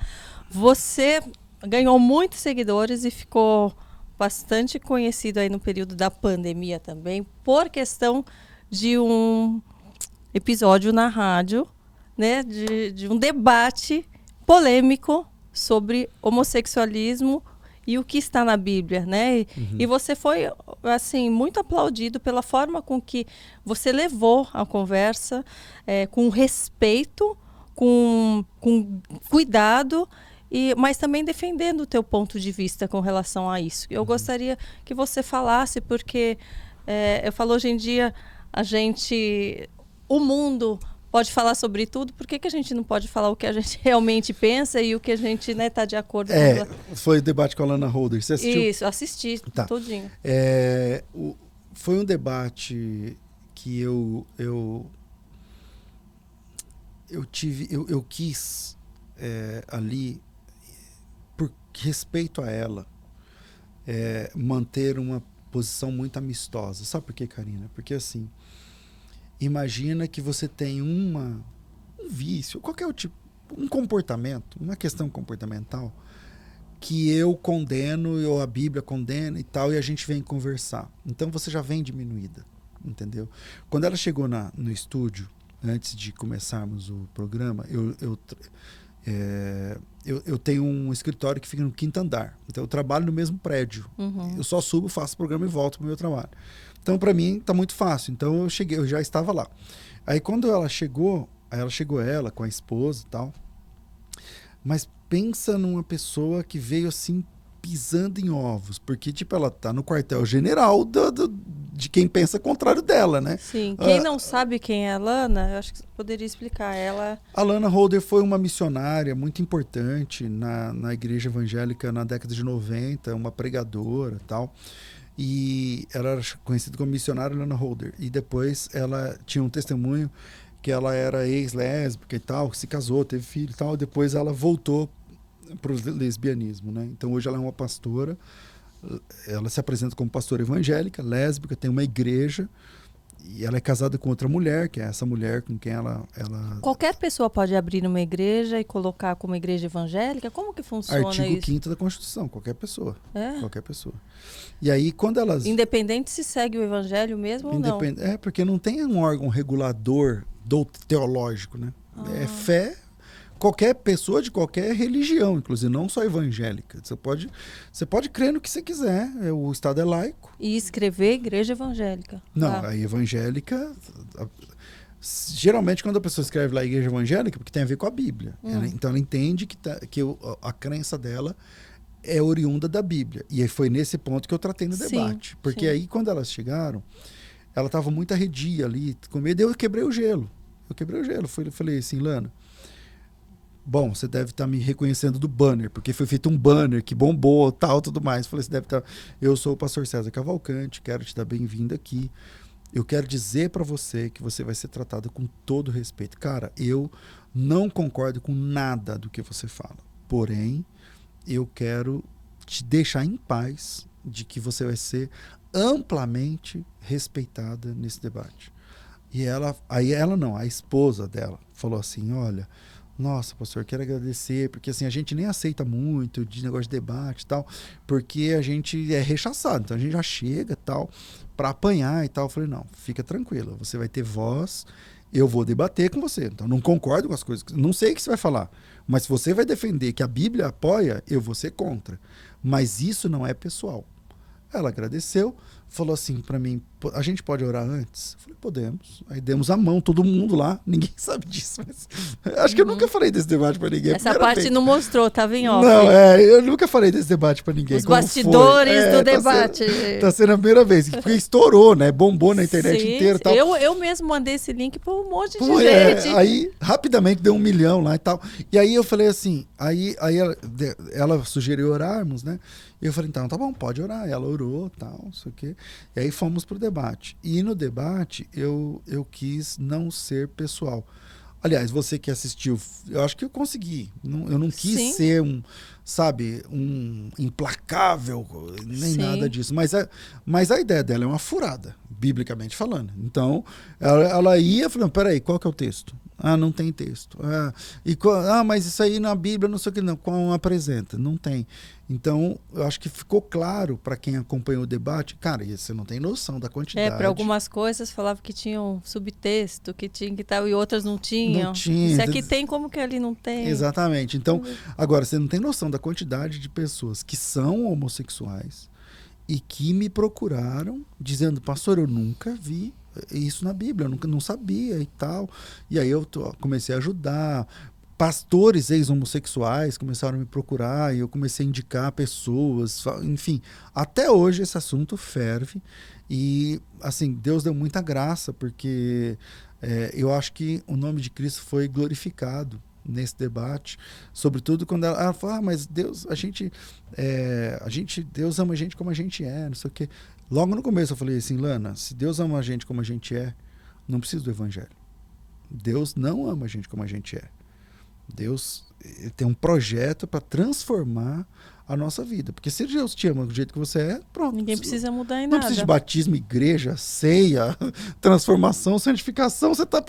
Você ganhou muitos seguidores e ficou bastante conhecido aí no período da pandemia também, por questão de um episódio na rádio, né, de um debate polêmico sobre homossexualismo e o que está na Bíblia, né? E você foi, assim, muito aplaudido pela forma com que você levou a conversa, com respeito, com cuidado, mas também defendendo o teu ponto de vista com relação a isso. Eu gostaria que você falasse, porque eu falo hoje em dia, o mundo pode falar sobre tudo, por que a gente não pode falar o que a gente realmente pensa e o que a gente está de acordo com? Foi o debate com a Alana Holder. Você assistiu? Isso, assisti, todinho. Foi um debate que eu quis ali, por respeito a ela, manter uma posição muito amistosa. Sabe por quê, Karina? Porque assim, imagina que você tem um vício, qualquer tipo, um comportamento, uma questão comportamental, que eu condeno, ou a Bíblia condena e tal, e a gente vem conversar. Então você já vem diminuída, entendeu? Quando ela chegou no estúdio, antes de começarmos o programa, eu tenho um escritório que fica no 5º andar. Então eu trabalho no mesmo prédio. Eu só subo, faço o programa e volto para o meu trabalho. Então para mim tá muito fácil. Então eu já estava lá. Aí quando ela chegou com a esposa e tal. Mas pensa numa pessoa que veio assim pisando em ovos, porque tipo ela tá no quartel-general de quem pensa contrário dela, né? Sim. Quem não sabe quem é a Alana, eu acho que você poderia explicar. A Alana Holder foi uma missionária muito importante na igreja evangélica na década de 90, uma pregadora e tal. E ela era conhecida como missionária Alana Holder. E depois ela tinha um testemunho que ela era ex-lésbica e tal, se casou, teve filho e tal. Depois ela voltou para o lesbianismo, né? Então hoje ela é uma pastora. Ela se apresenta como pastora evangélica, lésbica, tem uma igreja. E ela é casada com outra mulher, que é essa mulher com quem ela... Qualquer pessoa pode abrir uma igreja e colocar como igreja evangélica? Como que funciona Artigo isso? Artigo 5º da Constituição, qualquer pessoa. Qualquer pessoa. E aí, quando elas... Independente se segue o evangelho mesmo ou não? Porque não tem um órgão regulador teológico, né? É fé qualquer pessoa de qualquer religião, inclusive, não só evangélica. Você pode crer no que você quiser, o Estado é laico. E escrever igreja evangélica. Não, a evangélica... Geralmente, quando a pessoa escreve lá igreja evangélica, porque tem a ver com a Bíblia. Então, ela entende que a crença dela é oriunda da Bíblia. E foi nesse ponto que eu tratei no debate. Porque aí, quando elas chegaram, ela estava muito arredia ali, com medo, eu quebrei o gelo. Falei assim, Lana, bom, você deve estar me reconhecendo do banner, porque foi feito um banner que bombou, tal, tudo mais. Falei, você deve estar... Eu sou o pastor César Cavalcante, quero te dar bem-vindo aqui. Eu quero dizer para você que você vai ser tratado com todo respeito. Cara, eu não concordo com nada do que você fala. Porém, eu quero te deixar em paz de que você vai ser amplamente respeitada nesse debate. E a esposa dela, falou assim, olha, nossa, pastor, quero agradecer, porque assim, a gente nem aceita muito de negócio de debate e tal, porque a gente é rechaçado, então a gente já chega tal, para apanhar e tal. Eu falei, não, fica tranquila, você vai ter voz, eu vou debater com você, então não concordo com as coisas, não sei o que você vai falar, mas se você vai defender que a Bíblia apoia, eu vou ser contra, mas isso não é pessoal. Ela agradeceu, falou assim para mim, a gente pode orar antes? Eu falei, podemos. Aí demos a mão, todo mundo lá, ninguém sabe disso, mas acho que eu nunca falei desse debate para ninguém. Essa parte não mostrou, tava em off. Não, eu nunca falei desse debate para ninguém. Os bastidores do debate. Tá sendo a primeira vez, porque estourou, né? Bombou na internet inteira e tal. Eu mesmo mandei esse link para um monte de gente. Aí, rapidamente, deu 1 milhão lá e tal. E aí eu falei assim, aí ela sugeriu orarmos, né? E eu falei, então, tá bom, pode orar. Ela orou, tal, não sei o quê. E aí fomos pro debate. E no debate, eu quis não ser pessoal. Aliás, você que assistiu, eu acho que eu consegui. Eu não quis ser um implacável, nem nada disso. Mas a ideia dela é uma furada, biblicamente falando. Então, ela ia falando, peraí, qual que é o texto? Ah, não tem texto. Mas isso aí na Bíblia, não sei o que, não. Qual apresenta? Não tem. Então, eu acho que ficou claro para quem acompanhou o debate, cara, você não tem noção da quantidade. Para algumas coisas falava que tinha um subtexto, que tinha que tal, e outras não tinham. Não tinha. Isso aqui tem, como que ali não tem? Exatamente. Então, agora, você não tem noção da quantidade de pessoas que são homossexuais e que me procuraram dizendo, pastor, eu nunca vi isso na Bíblia, eu não sabia e tal. E aí eu comecei a ajudar. Pastores ex-homossexuais começaram a me procurar e eu comecei a indicar pessoas, enfim, até hoje esse assunto ferve e, assim, Deus deu muita graça, porque eu acho que o nome de Cristo foi glorificado nesse debate, sobretudo quando ela fala, mas Deus, Deus ama a gente como a gente é, não sei o quê. Logo no começo eu falei assim, Lana, se Deus ama a gente como a gente é, não precisa do evangelho. Deus não ama a gente como a gente é. Deus tem um projeto para transformar a nossa vida. Porque se Deus te ama do jeito que você é, pronto. Ninguém precisa mudar em nada. Não nada. precisa de batismo, igreja, ceia, transformação, santificação. Você está...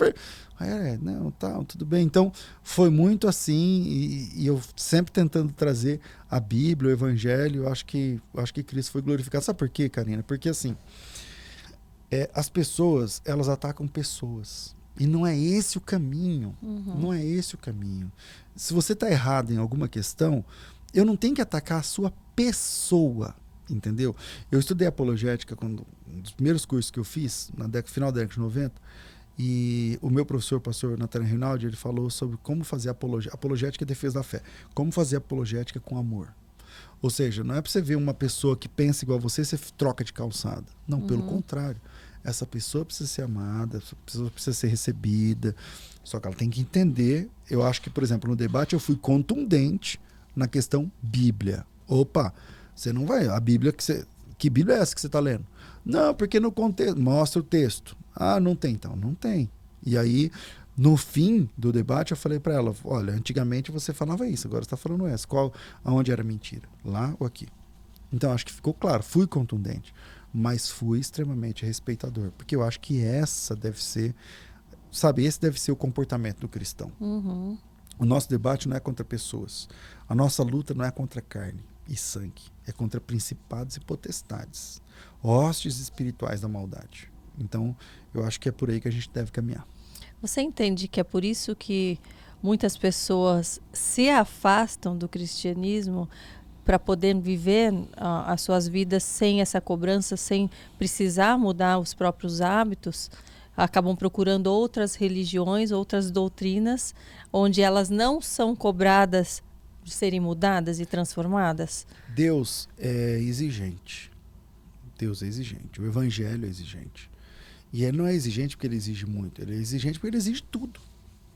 Não, tá, tudo bem. Então, foi muito assim. E eu sempre tentando trazer a Bíblia, o Evangelho. Eu acho que Cristo foi glorificado. Sabe por quê, Karina? Porque, assim, as pessoas, elas atacam pessoas. E não é esse o caminho. Não é esse o caminho. Se você está errado em alguma questão, eu não tenho que atacar a sua pessoa, entendeu? Eu estudei apologética, um dos primeiros cursos que eu fiz, final da década de 90, e o meu professor, pastor Nathaniel Rinaldi, ele falou sobre como fazer apologética e defesa da fé. Como fazer apologética com amor. Ou seja, não é para você ver uma pessoa que pensa igual a você troca de calçada. Não, pelo contrário. Essa pessoa precisa ser amada, essa pessoa precisa ser recebida, só que ela tem que entender. Eu acho que, por exemplo, no debate eu fui contundente na questão Bíblia. Opa, você não vai... A Bíblia que Bíblia é essa que você está lendo? Não, porque no contexto... Mostra o texto. Ah, não tem, então. Não tem. E aí, no fim do debate, eu falei para ela, olha, antigamente você falava isso, agora você está falando essa. Aonde era mentira? Lá ou aqui? Então, acho que ficou claro. Fui contundente. Mas fui extremamente respeitador, porque eu acho que esse deve ser o comportamento do cristão. O nosso debate não é contra pessoas, a nossa luta não é contra carne e sangue, é contra principados e potestades, hostes espirituais da maldade. Então, eu acho que é por aí que a gente deve caminhar. Você entende que é por isso que muitas pessoas se afastam do cristianismo para poder viver as suas vidas sem essa cobrança, sem precisar mudar os próprios hábitos, acabam procurando outras religiões, outras doutrinas, onde elas não são cobradas de serem mudadas e transformadas? Deus é exigente. Deus é exigente. O evangelho é exigente. E ele não é exigente porque ele exige muito. Ele é exigente porque ele exige tudo.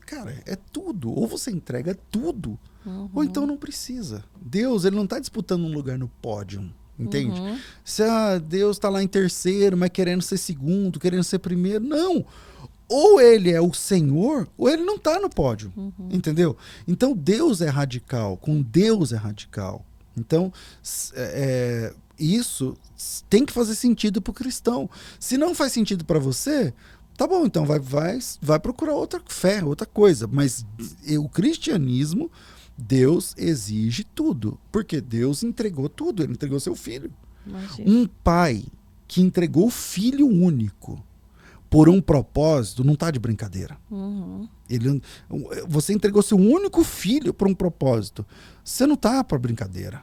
Cara, é tudo. Ou você entrega tudo, ou então não precisa. Deus, ele não está disputando um lugar no pódio. Entende? Se Deus está lá em terceiro, mas querendo ser segundo, querendo ser primeiro. Não. Ou ele é o Senhor, ou ele não está no pódio. Entendeu? Então Deus é radical. Com Deus é radical. Então, isso tem que fazer sentido para o cristão. Se não faz sentido para você, tá bom, então vai procurar outra fé, outra coisa. Mas o cristianismo, Deus exige tudo. Porque Deus entregou tudo. Ele entregou seu filho. Imagina. Um pai que entregou o filho único por um propósito não está de brincadeira. Você entregou seu único filho por um propósito. Você não está para brincadeira.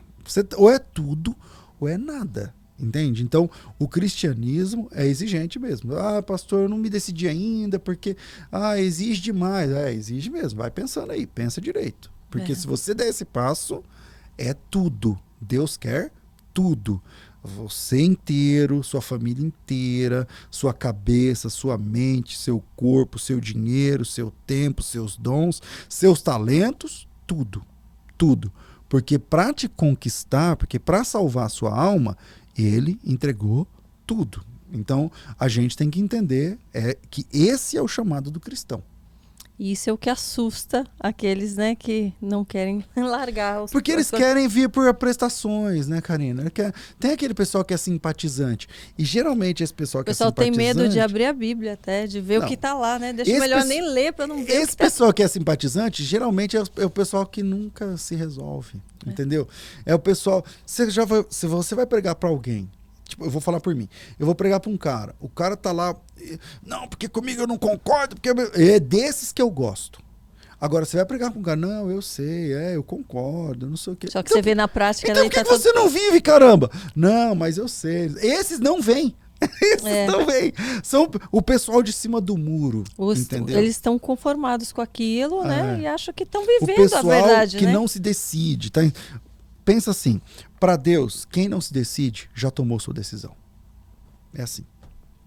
Ou é tudo ou é nada. Entende? Então, o cristianismo é exigente mesmo. Pastor, eu não me decidi ainda porque exige demais. Exige mesmo. Vai pensando aí, pensa direito. Porque se você der esse passo, é tudo. Deus quer tudo. Você inteiro, sua família inteira, sua cabeça, sua mente, seu corpo, seu dinheiro, seu tempo, seus dons, seus talentos, tudo. Tudo. Porque para te conquistar, porque para salvar a sua alma, ele entregou tudo. Então, a gente tem que entender que esse é o chamado do cristão. Isso é o que assusta aqueles, né, que não querem largar os... Porque eles querem vir por prestações, né, Karina? Tem aquele pessoal que é simpatizante. E geralmente esse pessoal que é simpatizante... O pessoal tem medo de abrir a Bíblia até, de ver o que está lá, né? Deixa melhor nem ler para não ver. Esse pessoal que é simpatizante, geralmente é o pessoal que nunca se resolve, entendeu? É o pessoal... Se você vai pregar para alguém, tipo, eu vou falar por mim. Eu vou pregar para um cara. O cara tá lá... Não, porque comigo eu não concordo. Porque é desses que eu gosto. Agora, você vai pregar para um cara. Não, eu sei, eu concordo, não sei o quê. Só que então, você vê na prática... Então por que você não vive, caramba? Não, mas eu sei. Esses não vêm. Esses não vêm. São o pessoal de cima do muro. Entendeu? Eles estão conformados com aquilo, né? E acham que estão vivendo a verdade, né? O pessoal que não se decide, tá? Pensa assim, para Deus, quem não se decide já tomou sua decisão. É assim.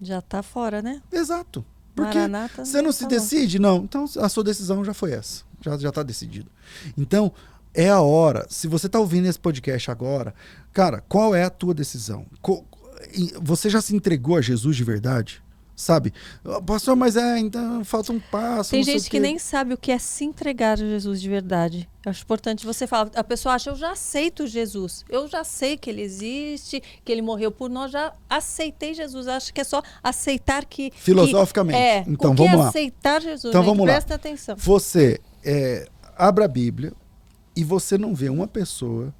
Já está fora, né? Exato. Porque você não se decide, não. Então a sua decisão já foi essa. Já está decidido. Então, é a hora. Se você está ouvindo esse podcast agora, cara, qual é a tua decisão? Você já se entregou a Jesus de verdade? Sabe? Pastor, mas então falta um passo. Tem gente que nem sabe o que é se entregar a Jesus de verdade. Eu acho importante você falar. A pessoa acha, eu já aceito Jesus. Eu já sei que ele existe, que ele morreu por nós, já aceitei Jesus. Acho que é só aceitar que... Filosoficamente. Então, vamos lá. Aceitar Jesus. Então, vamos lá. Presta atenção. Você abre a Bíblia e você não vê uma pessoa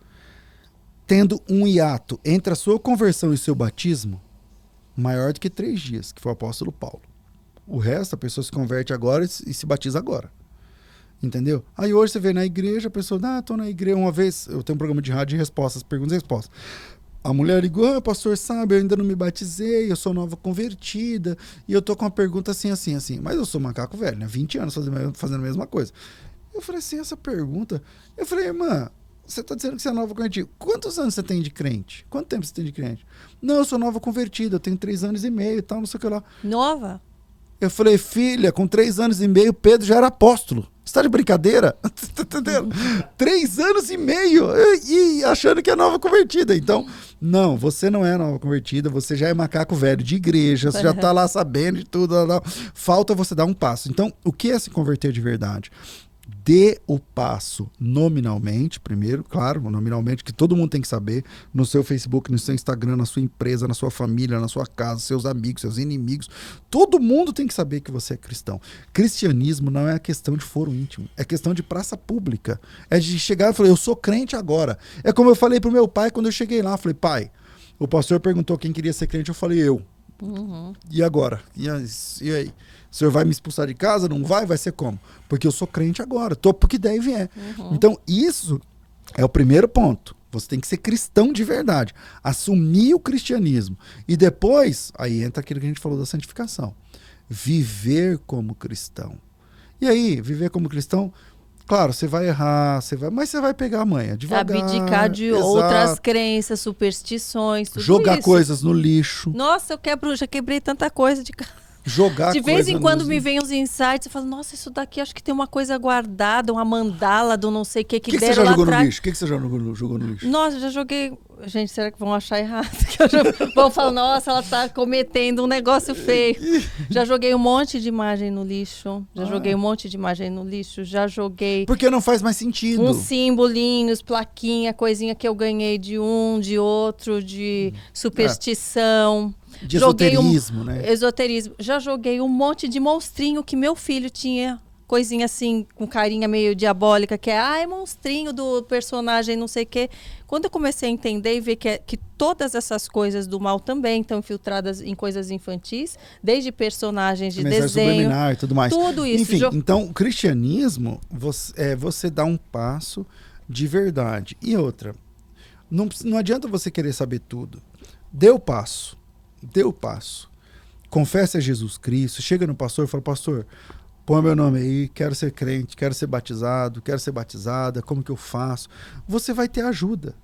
tendo um hiato entre a sua conversão e seu batismo maior do que 3 dias, que foi o apóstolo Paulo. O resto, a pessoa se converte agora e se batiza agora. Entendeu? Aí hoje você vê na igreja, a pessoa, tô na igreja. Uma vez, eu tenho um programa de rádio de respostas, perguntas e respostas. A mulher ligou, pastor, sabe, eu ainda não me batizei, eu sou nova convertida, e eu tô com uma pergunta assim. Mas eu sou macaco velho, né? 20 anos fazendo a mesma coisa. Eu falei assim, essa pergunta... Eu falei, irmã, você está dizendo que você é nova convertida. Quantos anos você tem de crente? Quanto tempo você tem de crente? Não, eu sou nova convertida, eu tenho 3 anos e meio e tal, não sei o que lá. Nova? Eu falei, filha, com 3 anos e meio, Pedro já era apóstolo. Você tá de brincadeira? Tá entendendo? 3 anos e meio e achando que é nova convertida. Então, não, você não é nova convertida, você já é macaco velho de igreja, você já tá lá sabendo de tudo. Falta você dar um passo. Então, o que é se converter de verdade? Dê o passo nominalmente, primeiro, claro, nominalmente, que todo mundo tem que saber, no seu Facebook, no seu Instagram, na sua empresa, na sua família, na sua casa, seus amigos, seus inimigos, todo mundo tem que saber que você é cristão. Cristianismo não é questão de foro íntimo, é questão de praça pública, é de chegar e falar, eu sou crente agora. É como eu falei pro meu pai quando eu cheguei lá, falei, pai, o pastor perguntou quem queria ser crente, eu falei, eu. E agora? E aí? O senhor vai me expulsar de casa? Não vai? Vai ser como? Porque eu sou crente agora. Tô porque daí vier. Então, isso é o primeiro ponto. Você tem que ser cristão de verdade. Assumir o cristianismo. E depois, aí entra aquilo que a gente falou da santificação. Viver como cristão. E aí, viver como cristão, claro, você vai errar, mas você vai pegar a manha devagar. Abdicar de outras crenças, superstições, tudo jogar isso. Coisas no lixo. Nossa, já quebrei tanta coisa de casa. Jogar de vez em quando me vem uns insights, eu falo, nossa, isso daqui acho que tem uma coisa guardada, uma mandala do não sei o que deram lá atrás. O que você já jogou no lixo? O que você já jogou no lixo? Nossa, eu já joguei... Gente, será que vão achar errado? Vão falar, nossa, ela tá cometendo um negócio feio. Já joguei um monte de imagem no lixo. Já joguei... Porque não faz mais sentido. Uns simbolinhos, plaquinha, coisinha que eu ganhei de um, de outro, de superstição. De esoterismo, né? Esoterismo. Já joguei um monte de monstrinho que meu filho tinha, coisinha assim, com carinha meio diabólica, que é monstrinho do personagem não sei o quê. Quando eu comecei a entender e ver que todas essas coisas do mal também estão infiltradas em coisas infantis, desde personagens de desenho, e tudo mais. Tudo isso. Enfim, então o cristianismo você dá um passo de verdade. E outra, não adianta você querer saber tudo. Dê o passo. Confesse a Jesus Cristo. Chega no pastor e fala, pastor, põe meu nome aí, quero ser crente, quero ser batizado, quero ser batizada, como que eu faço? Você vai ter ajuda.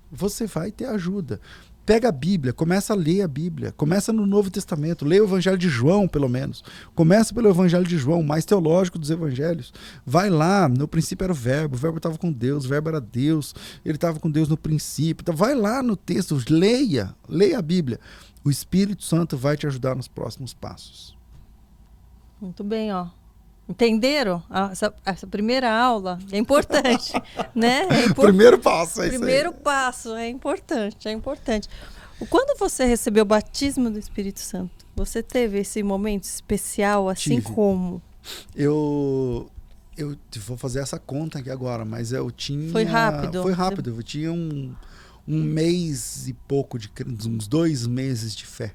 Pega a Bíblia, começa a ler a Bíblia, começa no Novo Testamento, leia o Evangelho de João, pelo menos. Começa pelo Evangelho de João, mais teológico dos Evangelhos. Vai lá, no princípio era o Verbo estava com Deus, o Verbo era Deus, ele estava com Deus no princípio. Então, vai lá no texto, leia a Bíblia. O Espírito Santo vai te ajudar nos próximos passos. Muito bem, ó. Entenderam? Essa primeira aula é importante, né? Primeiro passo, é isso aí. Primeiro passo, é importante. Quando você recebeu o batismo do Espírito Santo, você teve esse momento especial, assim como? Eu vou fazer essa conta aqui agora, mas eu tinha... Foi rápido? Foi rápido, eu tinha um mês e pouco, uns 2 meses de fé,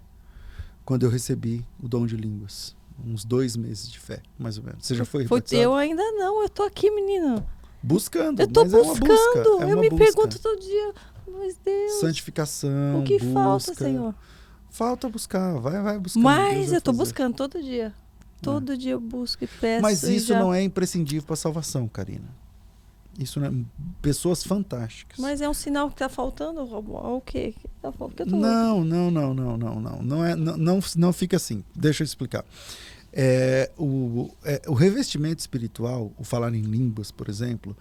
quando eu recebi o dom de línguas. Uns 2 meses de fé, mais ou menos. Você já foi batizado? Eu ainda não, eu tô aqui, menina. Buscando. Eu tô buscando. Eu me pergunto todo dia, mas Deus. Santificação. O que falta, Senhor? Falta buscar, vai buscar. Mas eu tô buscando todo dia. Todo dia eu busco e peço. Mas isso não é imprescindível para a salvação, Karina. Isso não é... Pessoas fantásticas. Mas é um sinal que tá faltando o quê? Não. Não fica assim. Deixa eu explicar. O revestimento espiritual, o falar em línguas, por exemplo,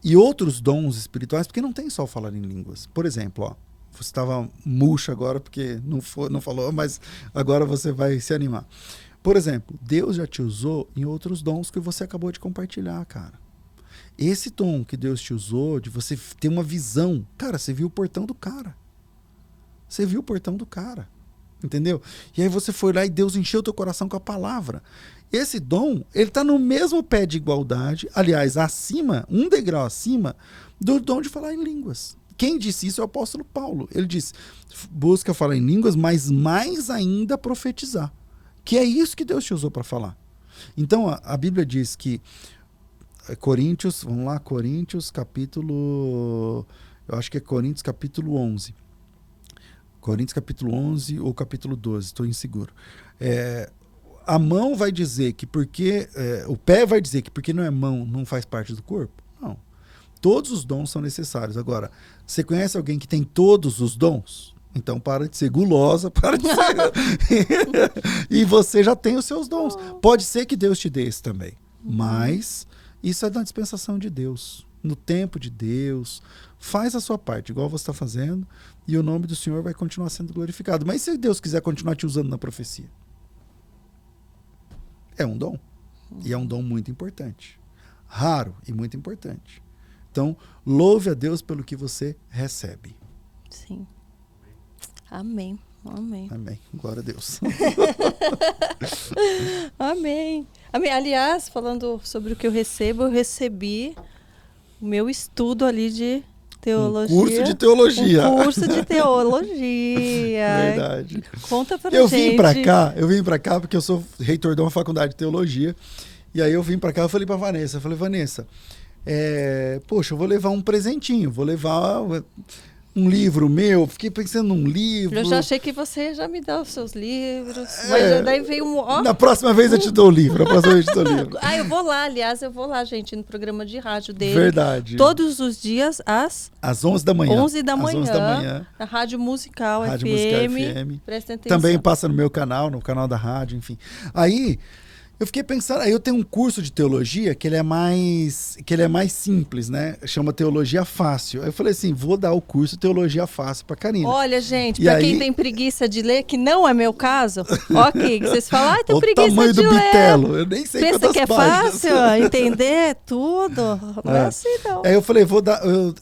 e outros dons espirituais, porque não tem só o falar em línguas. Por exemplo, você estava murcho agora porque não falou, mas agora você vai se animar. Por exemplo, Deus já te usou em outros dons que você acabou de compartilhar, cara. Esse dom que Deus te usou, de você ter uma visão, cara, você viu o portão do cara. Entendeu? E aí você foi lá e Deus encheu o teu coração com a palavra. Esse dom, ele está no mesmo pé de igualdade, aliás, acima, um degrau acima, do dom de falar em línguas. Quem disse isso é o apóstolo Paulo. Ele disse, busca falar em línguas, mas mais ainda profetizar. Que é isso que Deus te usou para falar. Então, a Bíblia diz que Coríntios capítulo... Eu acho que é Coríntios capítulo 11. Coríntios capítulo 11 ou capítulo 12, estou inseguro. A mão vai dizer que porque... o pé vai dizer que porque não é mão, não faz parte do corpo? Não. Todos os dons são necessários. Agora, você conhece alguém que tem todos os dons? Então para de ser gulosa, para de ser... E você já tem os seus dons. Pode ser que Deus te dê esse também. Mas isso é da dispensação de Deus. No tempo de Deus. Faz a sua parte, igual você está fazendo, e o nome do Senhor vai continuar sendo glorificado. Mas se Deus quiser continuar te usando na profecia? É um dom. E é um dom muito importante. Raro e muito importante. Então, louve a Deus pelo que você recebe. Sim. Amém. Glória a Deus. Amém. Aliás, falando sobre o que eu recebi o meu estudo ali de Teologia. Um curso de teologia. Um curso de teologia. Verdade. Conta pra Eu gente. Eu vim pra cá porque eu sou reitor de uma faculdade de teologia. E aí eu vim pra cá, eu falei pra Vanessa, Vanessa, poxa, eu vou levar um presentinho, vou levar um livro meu, fiquei pensando num livro. Eu já achei que você já me dá os seus livros, mas daí veio Na próxima vez eu te dou o livro, eu vou lá, aliás, gente, no programa de rádio dele. Verdade. Todos os dias às 11 da manhã. 11 da manhã. Na Rádio Musical FM. Presta atenção. Também passa no meu canal, no canal da rádio, enfim. Aí eu fiquei pensando, aí eu tenho um curso de teologia que ele é mais simples, né? Chama Teologia Fácil. Aí eu falei assim, vou dar o curso Teologia Fácil pra Karina. Olha, gente, pra quem tem preguiça de ler, que não é meu caso, ok, que vocês falam, tem preguiça de ler. O tamanho do bitelo, eu nem sei quantas páginas. Pensa que é fácil entender tudo? Não é assim, não. Aí eu falei,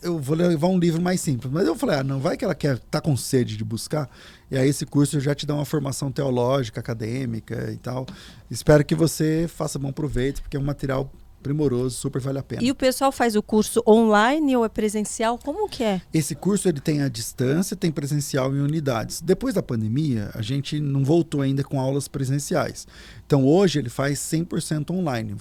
eu vou levar um livro mais simples. Mas eu falei, não vai que ela tá com sede de buscar? E aí esse curso já te dá uma formação teológica, acadêmica e tal. Espero que você faça bom proveito, porque é um material primoroso, super vale a pena. E o pessoal faz o curso online ou é presencial? Como que é? Esse curso ele tem à distância, tem presencial em unidades. Depois da pandemia, a gente não voltou ainda com aulas presenciais. Então hoje ele faz 100% online.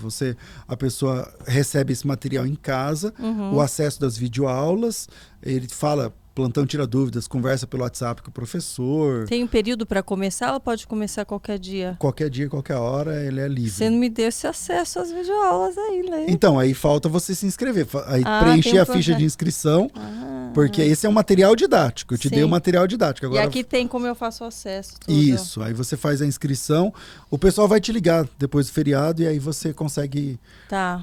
A pessoa recebe esse material em casa, o acesso das videoaulas, ele fala... Plantão tira dúvidas, conversa pelo WhatsApp com o professor. Tem um período para começar ou pode começar qualquer dia? Qualquer dia, qualquer hora, ele é livre. Você não me deu esse acesso às videoaulas aí, né? Então, aí falta você se inscrever. Aí preencher a ficha de inscrição, porque esse é um material didático. Eu te dei o material didático. Agora, e aqui tem como eu faço acesso. Tudo. Isso, aí você faz a inscrição, o pessoal vai te ligar depois do feriado e aí você consegue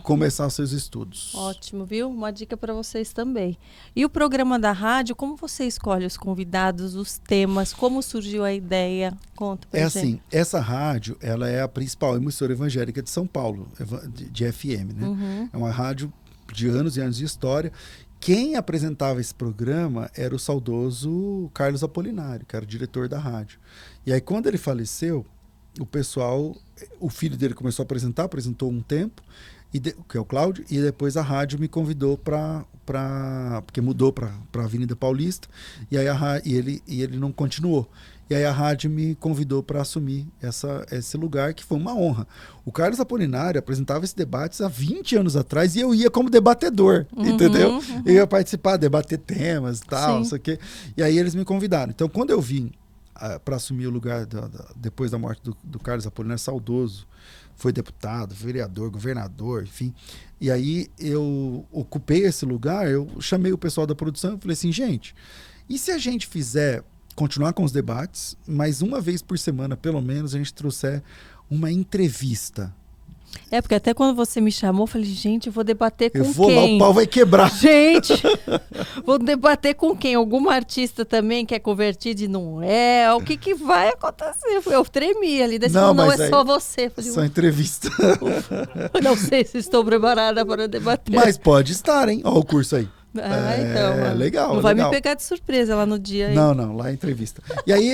começar os seus estudos. Ótimo, viu? Uma dica para vocês também. E o programa da rádio, como você escolhe os convidados, os temas, como surgiu a ideia? Conta pra gente. Assim, essa rádio, ela é a principal emissora evangélica de São Paulo, de FM, né? É uma rádio de anos e anos de história. Quem apresentava esse programa era o saudoso Carlos Apolinário, que era o diretor da rádio. E aí, quando ele faleceu, o filho dele começou a apresentar, apresentou um tempo, que é o Cláudio, e depois a rádio me convidou porque mudou para a Avenida Paulista, e aí ele não continuou. E aí a rádio me convidou para assumir esse lugar, que foi uma honra. O Carlos Apolinário apresentava esses debates há 20 anos atrás e eu ia como debatedor, entendeu? Eu ia participar, debater temas e tal, não sei o quê. E aí eles me convidaram. Então, quando eu vim para assumir o lugar depois da morte do Carlos Apolinário, saudoso, foi deputado, vereador, governador, enfim. E aí eu ocupei esse lugar, eu chamei o pessoal da produção e falei assim, gente, e se a gente continuar com os debates, mas uma vez por semana, pelo menos, a gente trouxer uma entrevista? Porque até quando você me chamou, eu falei, gente, eu vou debater com quem? Eu vou lá, o pau vai quebrar. Gente, vou debater com quem? Algum artista também que é convertido e não é? O que vai acontecer? Eu tremi ali, daí não é só você. Falei, só entrevista. Eu não sei se estou preparada para debater. Mas pode estar, hein? Olha o curso aí. Então. É legal. Não vai me pegar de surpresa lá no dia. Aí. Não, lá é entrevista. E aí,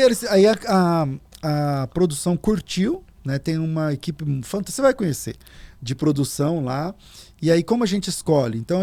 a produção curtiu, né? Tem uma equipe fantástica, você vai conhecer, de produção lá. E aí, como a gente escolhe? Então,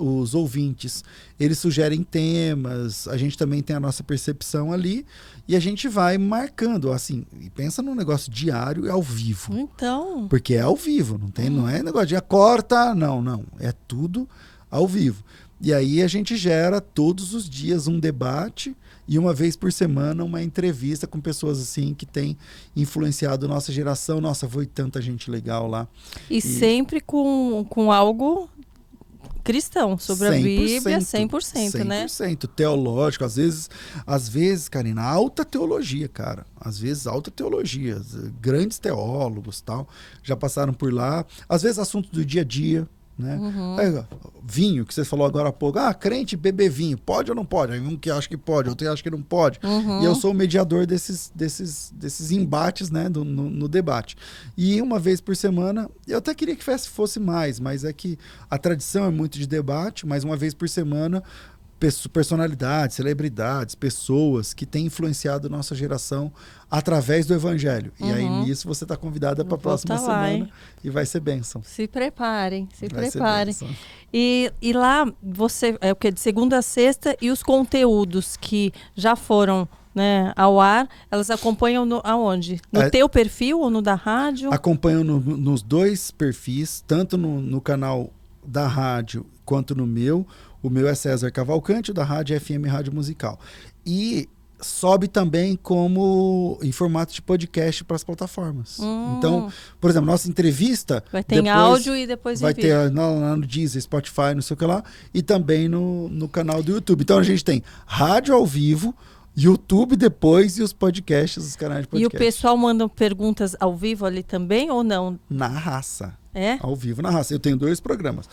os ouvintes, eles sugerem temas, a gente também tem a nossa percepção ali, e a gente vai marcando, assim, e pensa num negócio diário e ao vivo. Então. Porque é ao vivo, não é negócio de corta, não. É tudo ao vivo. E aí a gente gera todos os dias um debate e uma vez por semana uma entrevista com pessoas assim que têm influenciado nossa geração. Nossa, foi tanta gente legal lá. E sempre com algo cristão, sobre 100%, a Bíblia, 100%, né? 100%, teológico. Às vezes, Karina, alta teologia, cara. Às vezes, alta teologia. Grandes teólogos, tal, já passaram por lá. Às vezes, assuntos do dia a dia. Né? Vinho, que você falou agora há pouco, crente beber vinho, pode ou não pode? Aí um que acha que pode, outro que acha que não pode. E eu sou o mediador desses embates, né, no debate. E uma vez por semana, eu até queria que fosse mais, mas é que a tradição é muito de debate, mas uma vez por semana personalidades, celebridades, pessoas que têm influenciado nossa geração através do evangelho. E aí, nisso, você está convidada para a próxima semana e vai ser bênção. Se preparem, se Vai preparem. ser bênção. E lá, você, é o que? De segunda a sexta, e os conteúdos que já foram, né, ao ar, elas acompanham aonde? No teu perfil ou no da rádio? Acompanham nos dois perfis, tanto no canal da rádio quanto no meu. O meu é César Cavalcante, o da rádio é FM Rádio Musical. E sobe também como em formato de podcast para as plataformas. Então, por exemplo, nossa entrevista... Vai ter em áudio e depois vai ter lá no Deezer, Spotify, não sei o que lá, e também no canal do YouTube. Então, a gente tem rádio ao vivo, YouTube depois e os podcasts, os canais de podcast. E o pessoal manda perguntas ao vivo ali também ou não? Na raça. É? Ao vivo, na raça. Eu tenho 2 programas.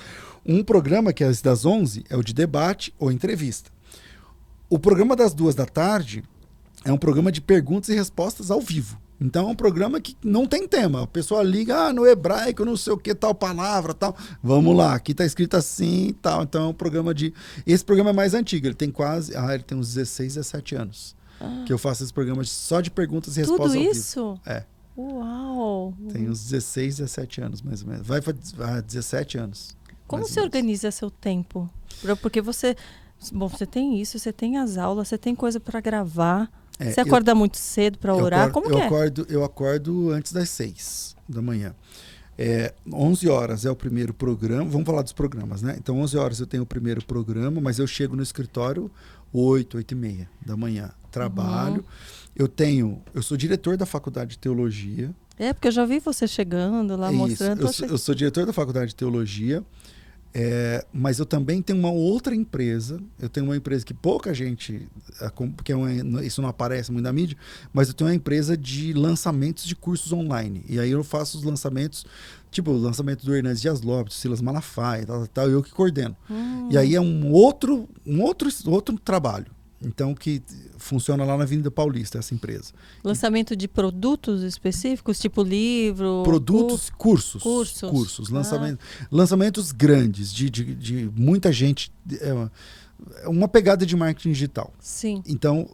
Um programa, que é esse das 11, é o de debate ou entrevista. O programa das 2 da tarde é um programa de perguntas e respostas ao vivo. Então é um programa que não tem tema. A pessoa liga, no hebraico, não sei o que, tal palavra, tal. Vamos lá, aqui tá escrito assim e tal. Então é um programa de... Esse programa é mais antigo, ele tem quase... ele tem uns 16, 17 anos. Que eu faço esse programa só de perguntas e respostas ao vivo. Tudo isso? É. Uau! Tem uns 16, 17 anos, mais ou menos. Vai para 17 anos. Como você organiza seu tempo? Porque você tem isso, você tem as aulas, você tem coisa para gravar. Você acorda muito cedo para orar? Como que é? Eu acordo antes das 6 da manhã. 11 horas é o primeiro programa. Vamos falar dos programas, né? Então, 11 horas eu tenho o primeiro programa, mas eu chego no escritório 8h30 da manhã. Trabalho. Eu sou diretor da Faculdade de Teologia. Porque eu já vi você chegando lá mostrando. Eu sou diretor da Faculdade de Teologia, mas eu também tenho uma outra empresa. Eu tenho uma empresa que pouca gente, porque isso não aparece muito na mídia, mas eu tenho uma empresa de lançamentos de cursos online. E aí eu faço os lançamentos, tipo o lançamento do Hernandes Dias Lopes, do Silas Malafaia, tal, eu que coordeno. E aí é um outro trabalho. Então, que funciona lá na Avenida Paulista, essa empresa. Lançamento de produtos específicos, tipo livro? Produtos, cursos. Lançamentos grandes, de muita gente. Uma pegada de marketing digital. Sim. Então,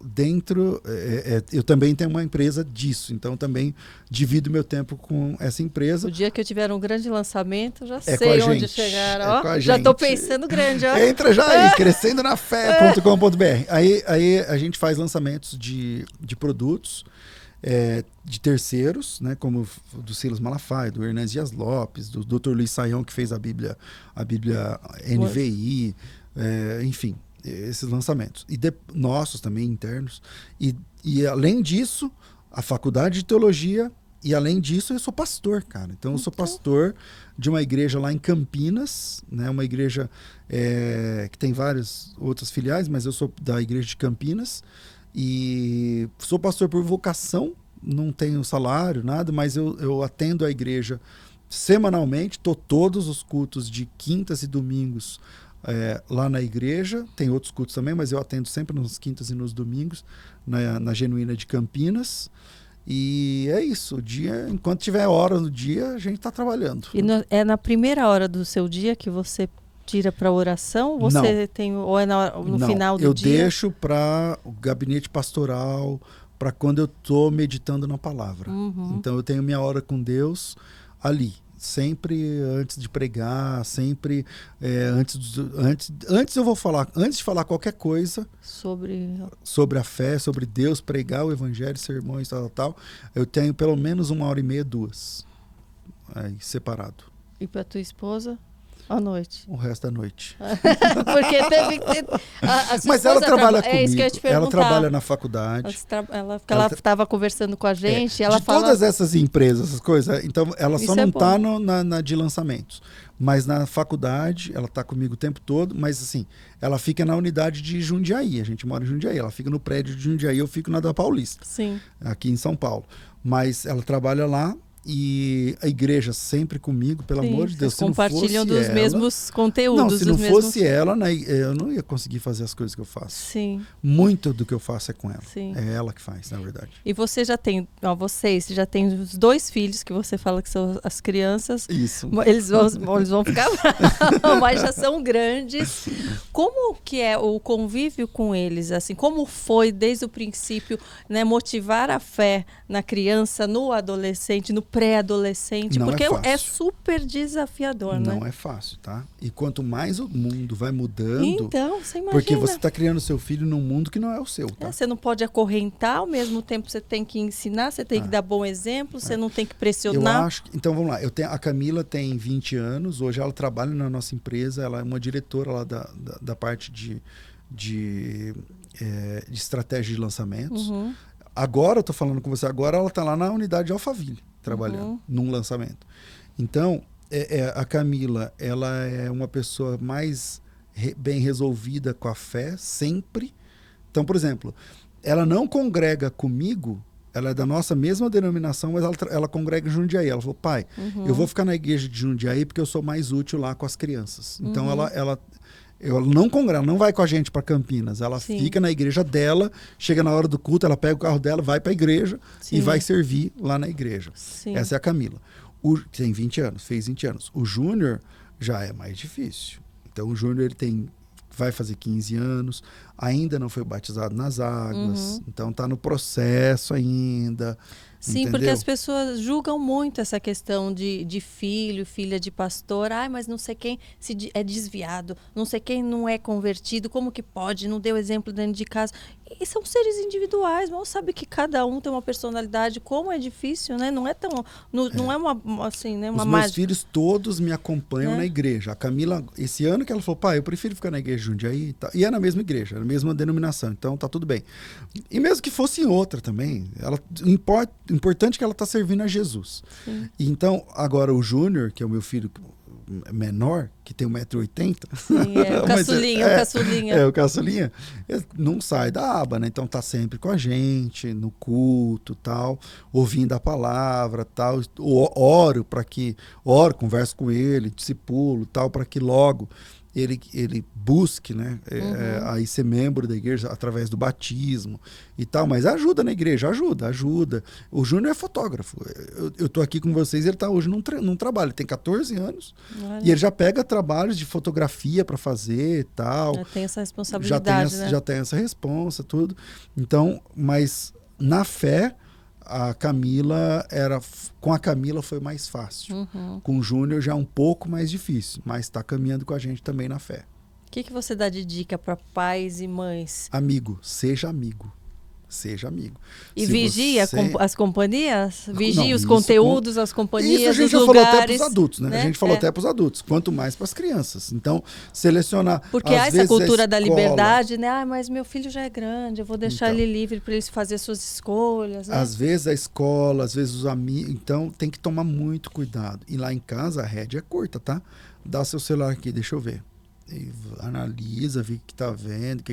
eu também tenho uma empresa disso. Então, também divido meu tempo com essa empresa. O dia que eu tiver um grande lançamento, já sei onde chegar. Já estou pensando grande. Entra já aí, crescendonafé.com.br. Aí a gente faz lançamentos de produtos de terceiros, né, como do Silas Malafaia, do Hernandes Dias Lopes, do Dr. Luiz Saião, que fez a Bíblia NVI, enfim, esses lançamentos. E nossos também, internos. E além disso, a Faculdade de Teologia, e além disso, eu sou pastor, cara. Então, eu sou pastor de uma igreja lá em Campinas, né, uma igreja que tem várias outras filiais, mas eu sou da igreja de Campinas. E sou pastor por vocação, não tenho salário, nada, mas eu atendo a igreja semanalmente, todos os cultos de quintas e domingos lá na igreja. Tem outros cultos também, mas eu atendo sempre nas quintas e nos domingos, na Genuína de Campinas. E é isso, enquanto tiver hora no dia, a gente está trabalhando. E é na primeira hora do seu dia que você tira para oração? Ou é no final do dia? Eu deixo para o gabinete pastoral, para quando eu estou meditando na palavra. Então eu tenho minha hora com Deus ali, sempre antes de pregar, sempre antes de falar qualquer coisa sobre a fé, sobre Deus, pregar o evangelho, sermões, tal, eu tenho pelo menos 1h30, 2 aí separado. E para tua esposa? À noite. O resto da noite. Porque teve mas ela trabalha comigo. É isso que eu ia te perguntar. Ela trabalha na faculdade. Ela estava conversando com a gente. Todas essas empresas, essas coisas, então ela só não está na de lançamentos. Mas na faculdade, ela está comigo o tempo todo. Mas assim, ela fica na unidade de Jundiaí. A gente mora em Jundiaí. Ela fica no prédio de Jundiaí, eu fico na da Paulista. Sim. Aqui em São Paulo. Mas ela trabalha lá. E a igreja sempre comigo, pelo amor de Deus. Vocês compartilham dos ela, mesmos conteúdos. Não, se não fosse mesmos... ela, né, eu não ia conseguir fazer as coisas que eu faço. Sim. Muito do que eu faço é com ela. Sim. É ela que faz, na verdade. E você já tem, vocês já tem os 2 filhos que você fala que são as crianças. Isso. Eles vão ficar bravos, mas já são grandes. Como que é o convívio com eles? Assim, como foi desde o princípio, né, motivar a fé na criança, no adolescente, no pré-adolescente? Não Porque é fácil. é super desafiador, né? Não é fácil, tá? E quanto mais o mundo vai mudando... Então, você imagina. Porque você está criando seu filho num mundo que não é o seu, tá? Você não pode acorrentar, ao mesmo tempo você tem que ensinar, você tem que dar bom exemplo, você não tem que pressionar. Eu acho que, então vamos lá, a Camila tem 20 anos, hoje ela trabalha na nossa empresa, ela é uma diretora lá da parte de estratégia de lançamentos. Uhum. Agora, eu tô falando com você agora, ela está lá na unidade de Alphaville, trabalhando num lançamento. Então, a Camila, ela é uma pessoa mais bem resolvida com a fé, sempre. Então, por exemplo, ela não congrega comigo, ela é da nossa mesma denominação, mas ela congrega em Jundiaí. Ela falou, pai, eu vou ficar na igreja de Jundiaí porque eu sou mais útil lá com as crianças. Então, ela não congrega, ela não vai com a gente para Campinas. Ela fica na igreja dela, chega na hora do culto, ela pega o carro dela, vai para a igreja e vai servir lá na igreja. Sim. Essa é a Camila. Tem 20 anos, fez 20 anos. O Júnior já é mais difícil. Então, o Júnior vai fazer 15 anos, ainda não foi batizado nas águas, então está no processo ainda. Sim, entendeu? porque as pessoas julgam muito essa questão de filho, filha de pastor. Mas não sei quem é desviado, não sei quem não é convertido, como que pode, não deu exemplo dentro de casa. E são seres individuais, mal sabe que cada um tem uma personalidade, como é difícil, né? Não é tão, não é uma assim, né, uma Os meus filhos todos me acompanham na igreja. A Camila, esse ano que ela falou, pai, eu prefiro ficar na igreja de Jundiaí, tá? E é na mesma igreja, na mesma denominação, então tá tudo bem. E mesmo que fosse em outra também, importante é que ela tá servindo a Jesus. Sim. E então, agora o Júnior, que é o meu filho menor, que tem 1,80 m. Sim, o caçulinha, o caçulinha. O caçulinha. Ele não sai da aba, né? Então tá sempre com a gente, no culto, tal, ouvindo a palavra, tal. Oro, converso com ele, discipulo, tal, para que logo ele busque, né, aí ser membro da igreja através do batismo e tal, mas ajuda na igreja, ajuda. O Júnior é fotógrafo. Eu tô aqui com vocês, ele tá hoje num trabalho, ele tem 14 anos. Olha. E ele já pega trabalhos de fotografia para fazer e tal. Já tem essa responsabilidade, né? Já tem essa responsa, tudo. Então, mas na fé, com a Camila foi mais fácil. Com o Júnior já é um pouco mais difícil, mas está caminhando com a gente também na fé. O que você dá de dica para pais e mães? Amigo, seja amigo. Seja amigo. E vigia as companhias? Vigia os conteúdos, as companhias, isso a gente os já lugares. Falou até para os adultos, né? A gente falou até para os adultos, quanto mais para as crianças. Então, selecionar. Porque há essa cultura da liberdade, né? Mas meu filho já é grande, eu vou deixar ele livre para ele fazer suas escolhas. Né? Às vezes a escola, às vezes os amigos. Então, tem que tomar muito cuidado. E lá em casa, a rédea é curta, tá? Dá seu celular aqui, deixa eu ver. E analisa, vê o que tá vendo,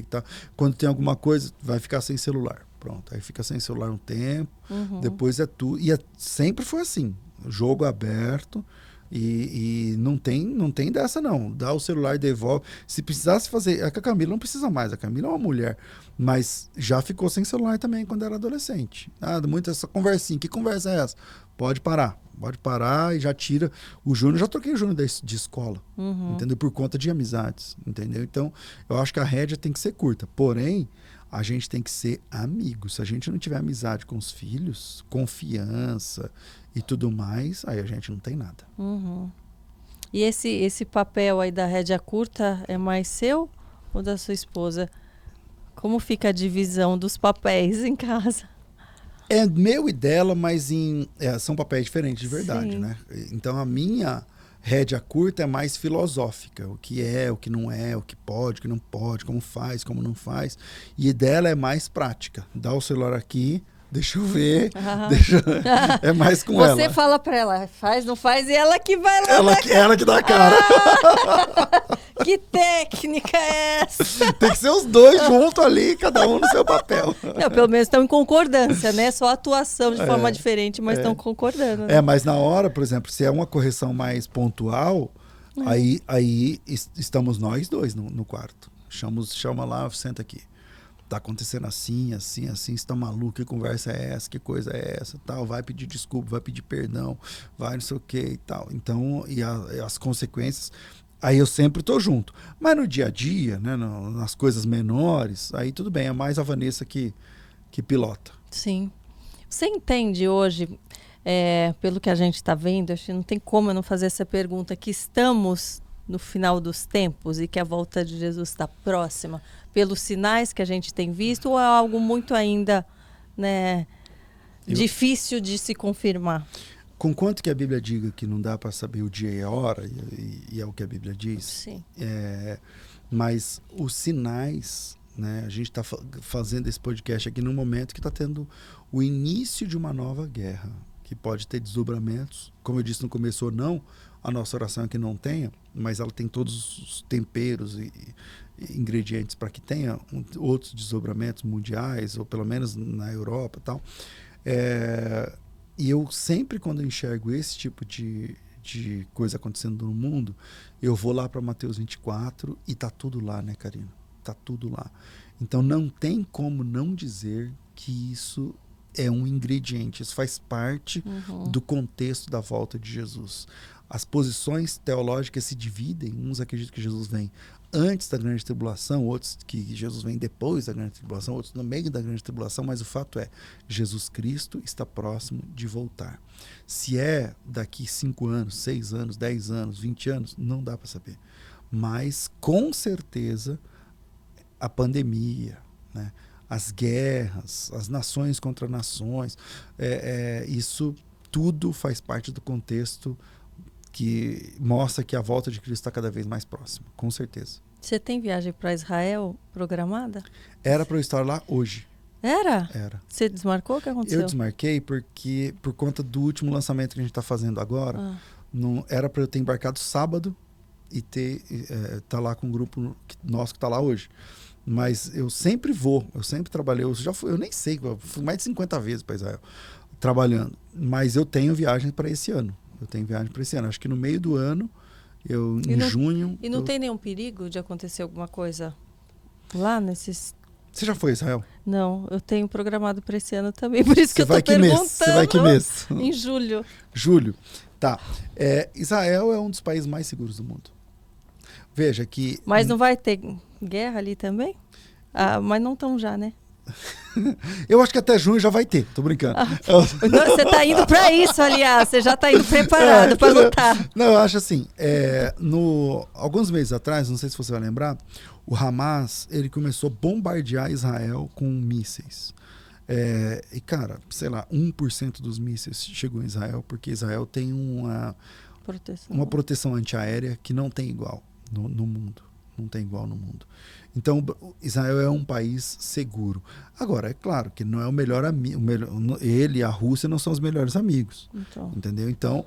quando tem alguma coisa, vai ficar sem celular. Pronto, aí fica sem celular um tempo, depois é tudo. E sempre foi assim, jogo aberto e não tem dessa não. Dá o celular e devolve. Se precisasse fazer, é que a Camila não precisa mais, a Camila é uma mulher, mas já ficou sem celular também quando era adolescente. Muito essa conversinha, que conversa é essa? Pode parar e já tira. O Júnior, já troquei o Júnior de escola, entendeu? Por conta de amizades, entendeu? Então, eu acho que a rédea tem que ser curta, porém, a gente tem que ser amigo. Se a gente não tiver amizade com os filhos, confiança e tudo mais, aí a gente não tem nada. E esse papel aí da rédea curta é mais seu ou da sua esposa? Como fica a divisão dos papéis em casa? É meu e dela, mas são papéis diferentes de verdade, né? Então a minha rédea curta é mais filosófica, o que é, o que não é, o que pode, o que não pode, como faz, como não faz. E dela é mais prática. Dá o celular aqui, deixa eu ver, é mais com ela. Você fala pra ela, faz, não faz, e ela que vai lá. Ela que dá a cara. Que técnica é essa? Tem que ser os dois juntos ali, cada um no seu papel. Não, pelo menos estão em concordância, né? Só atuação de forma diferente, mas estão concordando. Né? Mas na hora, por exemplo, se é uma correção mais pontual, aí estamos nós dois no quarto. Chama lá, senta aqui. Tá acontecendo assim, assim, assim, você tá maluco, que conversa é essa, que coisa é essa, tal, vai pedir desculpa, vai pedir perdão, vai não sei o que e tal. Então, as consequências, aí eu sempre tô junto. Mas no dia a dia, né, nas coisas menores, aí tudo bem, é mais a Vanessa que pilota. Sim. Você entende hoje, pelo que a gente está vendo, acho que não tem como eu não fazer essa pergunta, que estamos no final dos tempos e que a volta de Jesus está próxima, pelos sinais que a gente tem visto, ou é algo muito ainda, né, difícil de se confirmar? Com quanto que a Bíblia diga que não dá para saber o dia e a hora, e é o que a Bíblia diz, sim. Mas os sinais, né, a gente está fazendo esse podcast aqui num momento que está tendo o início de uma nova guerra, que pode ter desdobramentos, como eu disse no começo ou não, a nossa oração é que não tenha, mas ela tem todos os temperos e ingredientes para que tenha outros desdobramentos mundiais, ou pelo menos na Europa e tal. E eu sempre, quando eu enxergo esse tipo de coisa acontecendo no mundo, eu vou lá para Mateus 24 e tá tudo lá, né, Karina? Tá tudo lá. Então não tem como não dizer que isso é um ingrediente, isso faz parte do contexto da volta de Jesus. As posições teológicas se dividem, uns acreditam que Jesus vem antes da grande tribulação, outros que Jesus vem depois da grande tribulação, outros no meio da grande tribulação, mas o fato é, Jesus Cristo está próximo de voltar. Se é daqui 5 anos, 6 anos, 10 anos, 20 anos, não dá para saber. Mas, com certeza, a pandemia, né, as guerras, as nações contra nações, isso tudo faz parte do contexto que mostra que a volta de Cristo está cada vez mais próxima, com certeza. Você tem viagem para Israel programada? Era para eu estar lá hoje. Era? Era. Você desmarcou? O que aconteceu? Eu desmarquei porque, por conta do último lançamento que a gente está fazendo agora, não era para eu ter embarcado sábado e tá lá com um grupo nosso que está lá hoje. Mas eu sempre vou, eu sempre trabalhei, eu nem sei, eu fui mais de 50 vezes para Israel trabalhando, mas eu tenho viagem para esse ano. Acho que no meio do ano, em junho... E não tem nenhum perigo de acontecer alguma coisa lá nesses... Você já foi a Israel? Não, eu tenho programado para esse ano também, por isso que eu estou perguntando. Você vai que mês? Em julho. Julho. Tá. Israel é um dos países mais seguros do mundo. Veja que... Mas não vai ter guerra ali também? Mas não estão já, né? Eu acho que até junho já vai ter, tô brincando. Você está indo para isso, aliás, você já está indo preparado para lutar. Não, eu acho assim, alguns meses atrás, não sei se você vai lembrar, o Hamas, ele começou a bombardear Israel com mísseis. E cara, sei lá, 1% dos mísseis chegou em Israel, porque Israel tem uma proteção antiaérea que não tem igual no mundo. Não tem igual no mundo. Então, Israel é um país seguro. Agora, é claro que não é o melhor amigo. Ele e a Rússia não são os melhores amigos. Então. Entendeu? Então,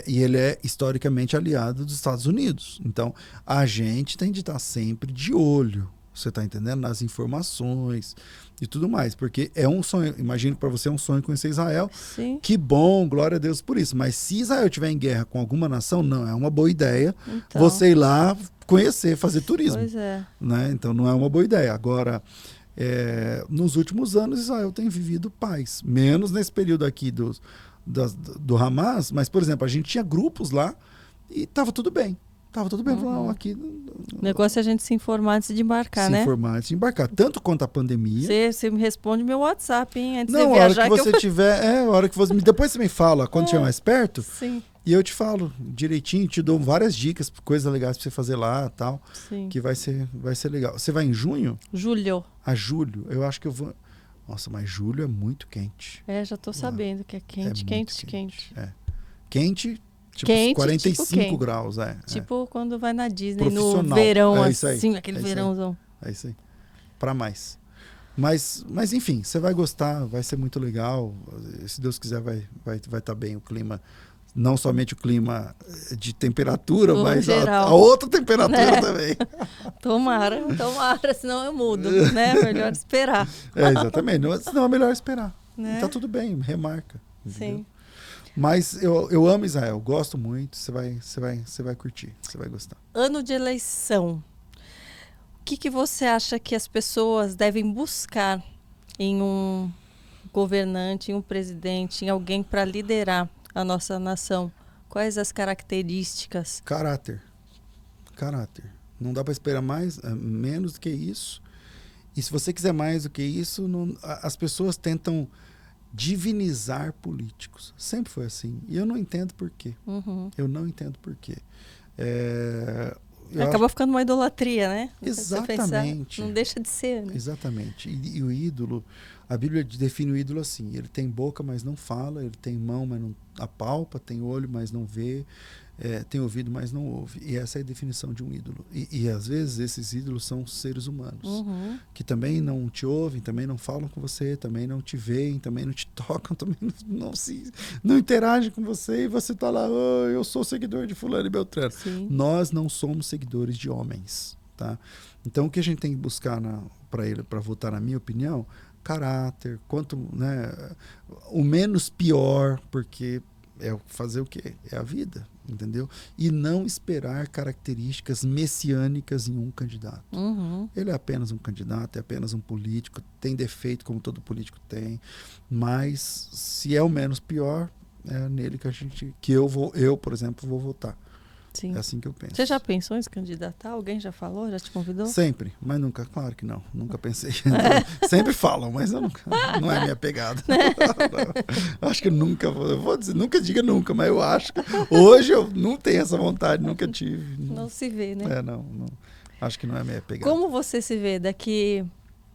e ele é historicamente aliado dos Estados Unidos. Então, a gente tem de estar sempre de olho. Você está entendendo? Nas informações e tudo mais. Porque é um sonho. Imagino que para você é um sonho conhecer Israel. Sim. Que bom, glória a Deus por isso. Mas se Israel estiver em guerra com alguma nação, não é uma boa ideia você ir lá conhecer, fazer turismo. Pois é. Né? Então não é uma boa ideia. Agora, nos últimos anos, Israel tem vivido paz. Menos nesse período aqui do Hamas. Mas, por exemplo, a gente tinha grupos lá e estava tudo bem. Tava tudo bem. Falando, aqui, o negócio é a gente se informar antes de embarcar, né? Se informar antes de embarcar. Tanto quanto a pandemia. Você me responde meu WhatsApp, hein? Antes de viajar. A hora que você tiver... a hora que você... Depois você me fala, quando estiver mais perto. Sim. E eu te falo direitinho, te dou várias dicas, coisas legais pra você fazer lá e tal. Sim. Que vai ser legal. Você vai em junho? Julho. Julho. Eu acho que eu vou... Nossa, mas julho é muito quente. Já tô sabendo que é quente, quente. Quente... Tipo, quente, 45 graus, Tipo quando vai na Disney no verão, assim, aquele verãozão. É isso aí. Pra mais. Mas enfim, você vai gostar, vai ser muito legal. Se Deus quiser, vai estar bem o clima. não somente o clima de temperatura, No mas geral. a outra temperatura Né? também. Tomara, senão eu mudo, né? Melhor esperar. Exatamente. Senão é melhor esperar. Né? E tá tudo bem, remarca. Entendeu? Sim. Mas eu amo Israel, gosto muito, você vai curtir, você vai gostar. Ano de eleição. O que você acha que as pessoas devem buscar em um governante, em um presidente, em alguém para liderar a nossa nação? Quais as características? Caráter. Não dá para esperar menos do que isso. E se você quiser mais do que isso, as pessoas tentam divinizar políticos. Sempre foi assim. E eu não entendo por quê. Uhum. Eu não entendo por quê. Acaba ficando uma idolatria, né? Exatamente. Não deixa de ser, né? Exatamente. E o ídolo, a Bíblia define o ídolo assim: ele tem boca, mas não fala, ele tem mão, mas não apalpa, tem olho, mas não vê, tem ouvido, mas não ouve. E essa é a definição de um ídolo. E às vezes esses ídolos são seres humanos, Uhum. que também não te ouvem, também não falam com você, também não te veem, também não te tocam, também não interagem com você, e você está lá, oh, eu sou seguidor de fulano e beltrano. Sim. Nós não somos seguidores de homens, tá? Então o que a gente tem que buscar para votar, na minha opinião, caráter, o menos pior, porque é fazer o quê? É a vida, entendeu? E não esperar características messiânicas em um candidato. Uhum. Ele é apenas um candidato, é apenas um político, tem defeito como todo político tem, mas se é o menos pior, é nele que eu, por exemplo, vou votar. Sim. É assim que eu penso. Você já pensou em se candidatar? Alguém já falou? Já te convidou? Sempre, mas nunca, claro que não. Nunca pensei. Sempre falam, mas eu nunca, não é minha pegada. Não. Acho que eu vou dizer, nunca diga nunca, mas eu acho que hoje eu não tenho essa vontade, nunca tive. Não se vê, né? Não. Acho que não é minha pegada. Como você se vê daqui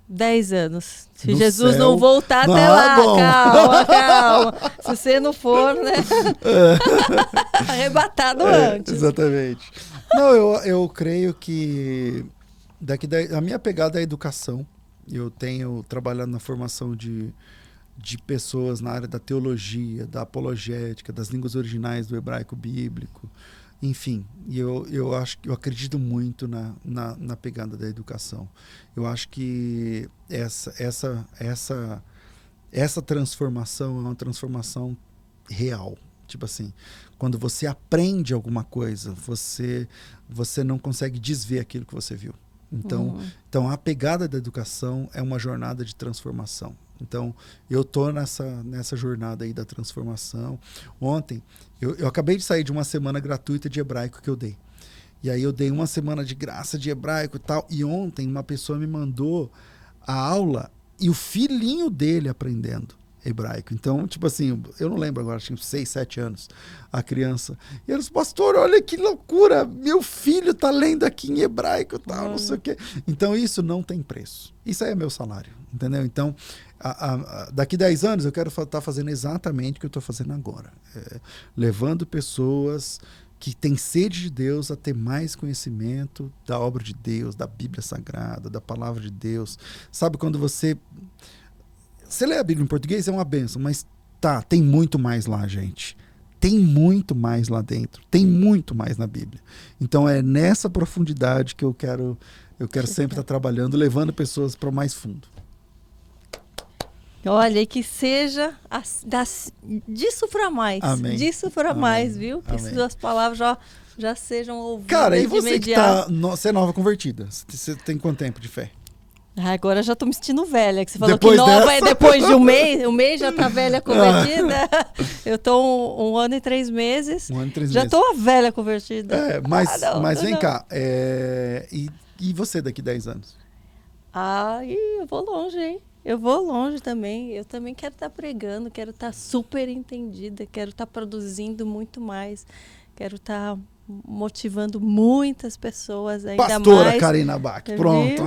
10 anos? Se No Jesus céu. não voltar Não, até lá, bom. calma. Se você não for, né? Arrebatado antes. Exatamente. Não, eu creio que a minha pegada é a educação. Eu tenho trabalhado na formação de pessoas na área da teologia, da apologética, das línguas originais do hebraico bíblico, enfim. E eu acredito muito na pegada da educação. Eu acho que essa transformação é uma transformação real. Tipo assim, quando você aprende alguma coisa, você não consegue desver aquilo que você viu. Então a pegada da educação é uma jornada de transformação. Então, eu estou nessa jornada aí da transformação. Ontem, eu acabei de sair de uma semana gratuita de hebraico que eu dei. E aí eu dei uma semana de graça de hebraico e tal. E ontem uma pessoa me mandou a aula e o filhinho dele aprendendo hebraico. Então, tipo assim, eu não lembro agora, tinha 6, 7 anos, a criança. E eles, pastor, olha que loucura, meu filho tá lendo aqui em hebraico e tal, não sei o quê. Então, isso não tem preço. Isso aí é meu salário, entendeu? Então, daqui 10 anos eu quero estar fazendo exatamente o que eu estou fazendo agora. Levando pessoas que têm sede de Deus a ter mais conhecimento da obra de Deus, da Bíblia Sagrada, da palavra de Deus. Sabe, quando você lê a Bíblia em português, é uma bênção, mas tem muito mais lá, gente. Tem muito mais lá dentro. Tem muito mais na Bíblia. Então é nessa profundidade que eu quero sempre estar trabalhando, levando pessoas para o mais fundo. Olha, e que seja disso para mais. Amém. Disso para mais, viu? Que Amém. suas palavras já sejam ouvidas. Cara, e de você imediato. que você é nova convertida? Você tem quanto tempo de fé? Agora já tô me sentindo velha, que você falou Depois que nova dessa? é depois de um mês já tá velha convertida. Eu tô 1 ano e 3 meses. 1 ano e 3 já meses. tô a velha convertida. Mas vem cá, e você daqui 10 anos? Eu vou longe, hein? Eu vou longe também. Eu também quero estar pregando, quero estar super entendida, quero estar produzindo muito mais, quero estar motivando muitas pessoas ainda Pastora mais. Karina Bach, pronto.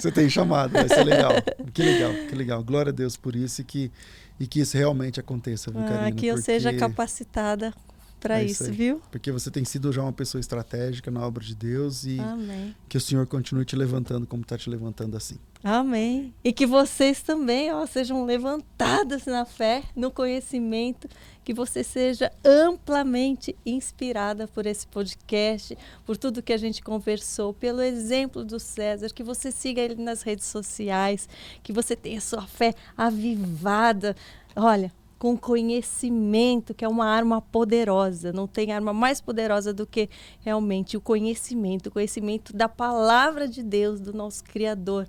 Você tem chamado, vai ser legal. Que legal. Glória a Deus por isso e que isso realmente aconteça, viu, Karina? Que eu seja capacitada para isso, viu? Porque você tem sido já uma pessoa estratégica na obra de Deus e Amém. Que o Senhor continue te levantando como está te levantando assim. Amém. E que vocês também sejam levantadas na fé, no conhecimento, que você seja amplamente inspirada por esse podcast, por tudo que a gente conversou, pelo exemplo do César, que você siga ele nas redes sociais, que você tenha sua fé avivada. Olha, com conhecimento, que é uma arma poderosa. Não tem arma mais poderosa do que realmente o conhecimento da palavra de Deus, do nosso Criador.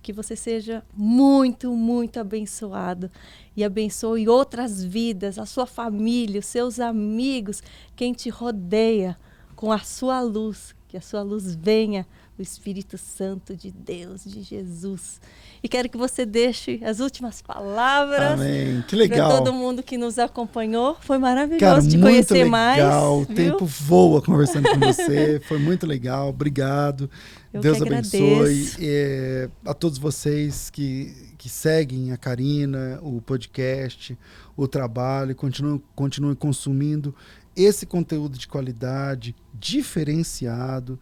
Que você seja muito, muito abençoado e abençoe outras vidas, a sua família, os seus amigos, quem te rodeia com a sua luz, que a sua luz venha do Espírito Santo de Deus, de Jesus. E quero que você deixe as últimas palavras. Amém. Que legal. Para todo mundo que nos acompanhou. Foi maravilhoso te conhecer mais. O tempo voa conversando com você. Foi muito legal. Obrigado. Deus abençoe. A todos vocês que seguem a Karina, o podcast, o trabalho, continuem consumindo esse conteúdo de qualidade, diferenciado,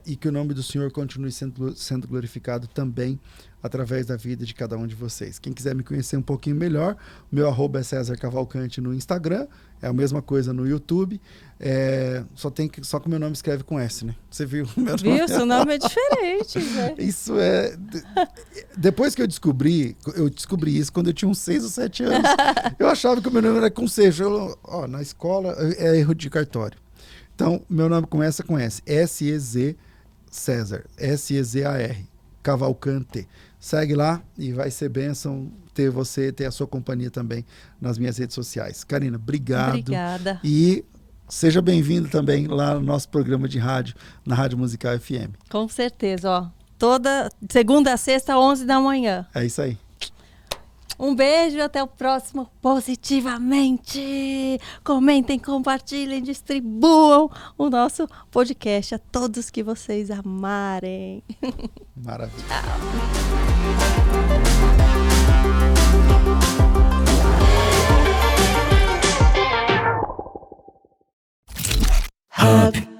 e que o nome do Senhor continue sendo glorificado também através da vida de cada um de vocês. Quem quiser me conhecer um pouquinho melhor, meu @ é César Cavalcante no Instagram, é a mesma coisa no YouTube, só que o meu nome escreve com S, né? Você viu? Meu nome? Viu? Seu nome é diferente, né? Isso é... Depois que eu descobri isso quando eu tinha uns 6 ou 7 anos. Eu achava que o meu nome era com C. Na escola é erro de cartório. Então, meu nome começa com S. S-E-Z César. S-E-Z-A-R. Cavalcante. Segue lá e vai ser bênção ter a sua companhia também nas minhas redes sociais. Karina, obrigado. Obrigada. E seja bem-vindo também lá no nosso programa de rádio, na Rádio Musical FM. Com certeza, toda segunda a sexta, 11 da manhã. É isso aí. Um beijo e até o próximo Positivamente. Comentem, compartilhem, distribuam o nosso podcast a todos que vocês amarem. Maravilha. Hub.